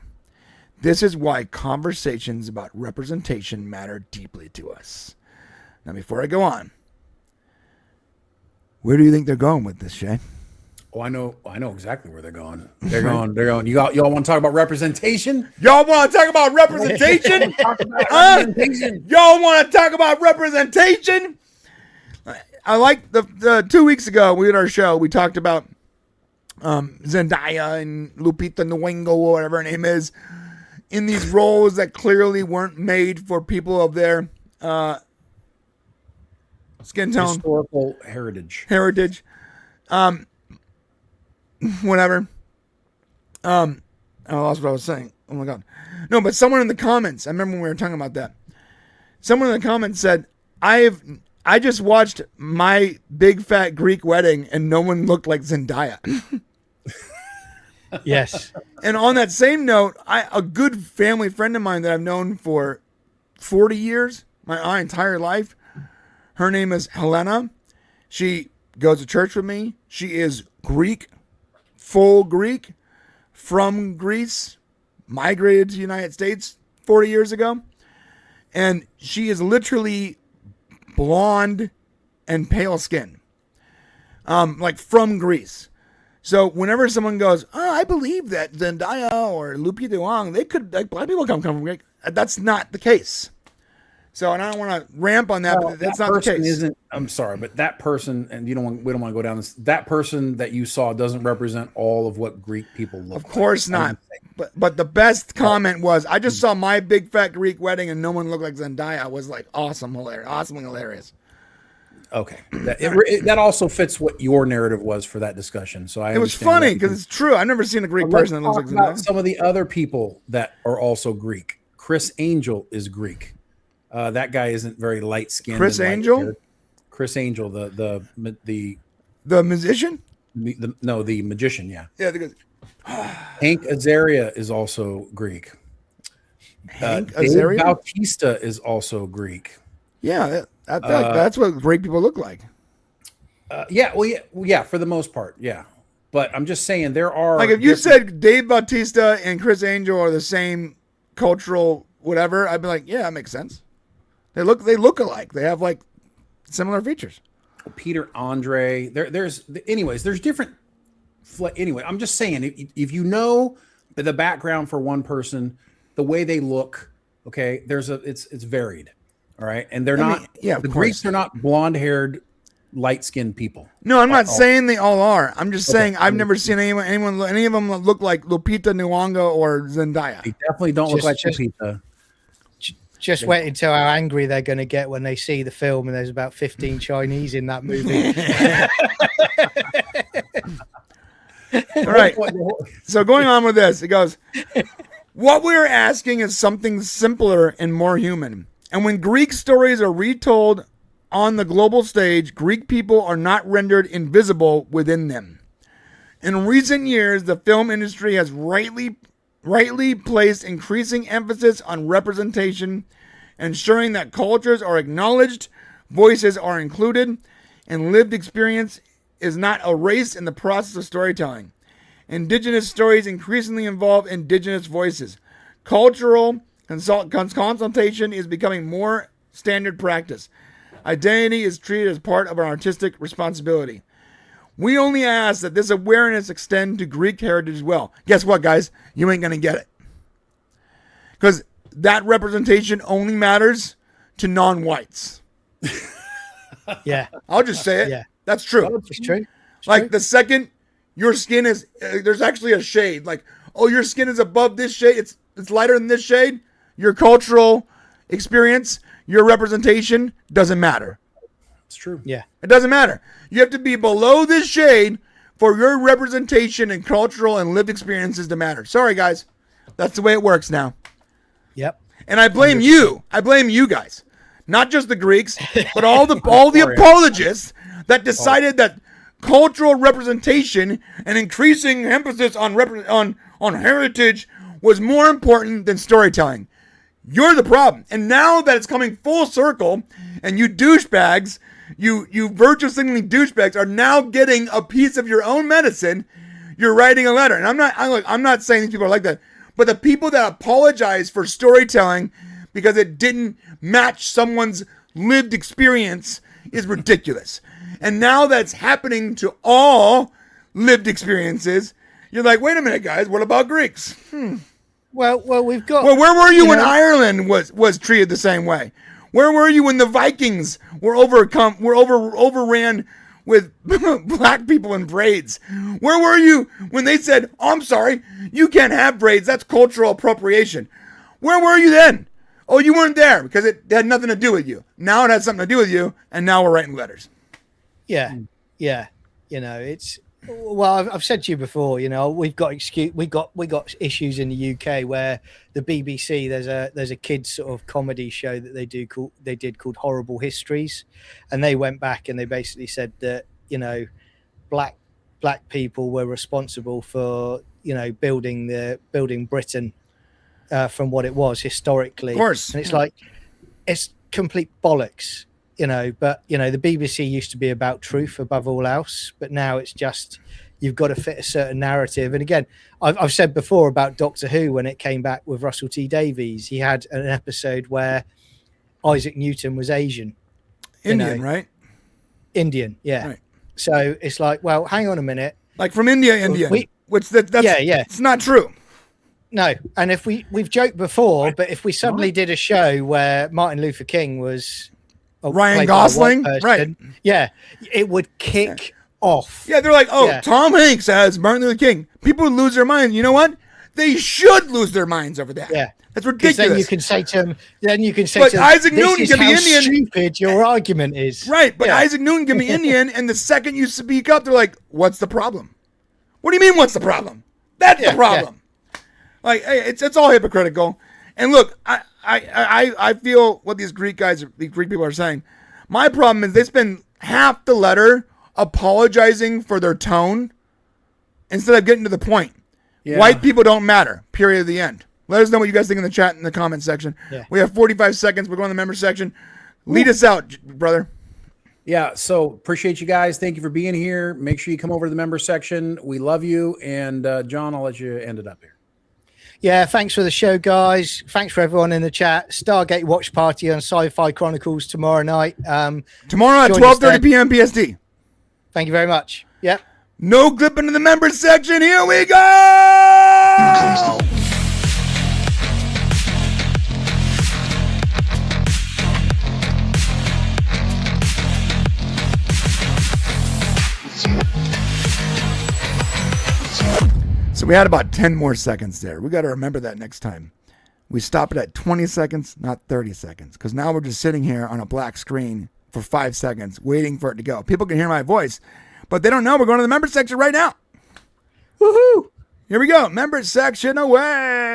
This is why conversations about representation matter deeply to us. Now, before I go on, where do you think they're going with this, Shay? Oh, I know exactly where they're going. They're going. Y'all want to talk about representation? Y'all want to talk about representation? Y'all want to talk about representation? I like the 2 weeks ago we did our show. We talked about Zendaya and Lupita Nyong'o, or whatever her name is, in these roles that clearly weren't made for people of their skin tone, historical heritage. Whatever. I lost what I was saying. Oh my god. No, but someone in the comments, I remember when we were talking about that. Someone in the comments said, I just watched My Big Fat Greek Wedding and no one looked like Zendaya. Yes. And on that same note, a good family friend of mine that I've known for 40 years, my entire life, her name is Helena. She goes to church with me. She is Greek, full Greek, from Greece, migrated to the United States 40 years ago. And she is literally blonde and pale skin, like from Greece. So whenever someone goes, oh, I believe that Zendaya or Lupita Nyong'o, they could, like, black people come from Greek. That's not the case. So, and I don't want to ramp on that, but that's not the case. I'm sorry, but that person, and we don't want to go down this. That person that you saw doesn't represent all of what Greek people look like. Of course not. But the best comment was, I just saw My Big Fat Greek Wedding and no one looked like Zendaya. Was like awesomely hilarious. Okay, that also fits what your narrative was for that discussion. So it was funny because it's true. I've never seen a Greek person that looks like Zendaya. Some of the other people that are also Greek. Chris Angel is Greek. That guy isn't very light skinned. Chris Angel, the musician. The magician. Yeah. Yeah. Hank Azaria is also Greek. Hank Dave Azaria? Bautista is also Greek. Yeah, I feel like that's what Greek people look like. Yeah, for the most part, yeah. But I'm just saying there are, like, if you said Dave Bautista and Chris Angel are the same cultural whatever, I'd be like, yeah, that makes sense. They look alike. They have like similar features. Peter Andre. There's different. Anyway, I'm just saying if you know the background for one person, the way they look, okay, it's varied. All right. And they're not, the Greeks are not blonde haired, light skinned people. No, I'm not saying they all are. I'm just saying I've never seen any of them look like Lupita Nyong'o or Zendaya. They definitely don't look like Lupita. Just wait until how angry they're going to get when they see the film and there's about 15 Chinese in that movie. All right. So going on with this, it goes, what we're asking is something simpler and more human. And when Greek stories are retold on the global stage, Greek people are not rendered invisible within them. In recent years, the film industry has rightly placed increasing emphasis on representation, ensuring that cultures are acknowledged, voices are included, and lived experience is not erased in the process of storytelling. Indigenous stories increasingly involve indigenous voices. Cultural consultation is becoming more standard practice. Identity is treated as part of our artistic responsibility. We only ask that this awareness extend to Greek heritage as well. Guess what, guys? You ain't going to get it. Because that representation only matters to non-whites. Yeah. I'll just say it. Yeah. That's true. It's true. The second your skin is, there's actually a shade. Like, oh, your skin is above this shade. It's lighter than this shade. Your cultural experience, your representation doesn't matter. It's true. Yeah. It doesn't matter. You have to be below this shade for your representation and cultural and lived experiences to matter. Sorry, guys. That's the way it works now. Yep. And I blame you. I blame you guys. Not just the Greeks, but all the apologists that decided that cultural representation and increasing emphasis on heritage was more important than storytelling. You're the problem. And now that it's coming full circle, and you douchebags, you virtue signaling douchebags are now getting a piece of your own medicine, you're writing a letter. And I'm not saying these people are like that, but the people that apologize for storytelling because it didn't match someone's lived experience is ridiculous. And now that's happening to all lived experiences. You're like, wait a minute, guys, what about Greeks? Well, we've got. Well, where were you when Ireland was treated the same way? Where were you when the Vikings were overran with black people in braids? Where were you when they said, oh, I'm sorry, you can't have braids, that's cultural appropriation? Where were you then? Oh, you weren't there because it had nothing to do with you. Now it has something to do with you, and now we're writing letters. Yeah. It's well, I've said to you before. We've got issues in the UK where the BBC there's a kids sort of comedy show that they did called Horrible Histories, and they went back and they basically said that black people were responsible for building Britain from what it was historically. Of course, and it's like it's complete bollocks. But the BBC used to be about truth above all else, but now it's just you've got to fit a certain narrative. And again, I've said before about Doctor Who when it came back with Russell T Davies, he had an episode where Isaac Newton was Asian, Indian, right? Indian, yeah. Right. So it's like, well, hang on a minute, like from India, that's it's not true. No, and if we've joked before, but if we suddenly did a show where Martin Luther King was Ryan Gosling, right? Yeah, it would kick off. Yeah, they're like, Tom Hanks as Martin Luther King. People would lose their minds. You know what? They should lose their minds over that. Yeah, that's ridiculous. Then you can say to him, but Isaac Newton can be Indian. Stupid your argument is. Right, but Isaac Newton can be Indian, and the second you speak up, they're like, "What's the problem? What do you mean? What's the problem? That's the problem." Yeah. Like, hey, it's all hypocritical. And look, I feel what these Greek people are saying. My problem is they spend half the letter apologizing for their tone instead of getting to the point. Yeah. White people don't matter. Period. The end. Let us know what you guys think in the chat in the comment section. Yeah. We have 45 seconds. We're going to the member section. Lead us out, brother. Yeah, so appreciate you guys. Thank you for being here. Make sure you come over to the member section. We love you. And John, I'll let you end it up here. Yeah, thanks for the show, guys. Thanks for everyone in the chat. Stargate watch party on Sci-Fi Chronicles tomorrow night. Tomorrow at 12:30 p.m. PST. Thank you very much. Yep. No clip into the members section. Here we go. So we had about 10 more seconds there. We got to remember that next time. We stop it at 20 seconds, not 30 seconds. Because now we're just sitting here on a black screen for 5 seconds waiting for it to go. People can hear my voice, but they don't know we're going to the member section right now. Woohoo! Here we go. Member section away.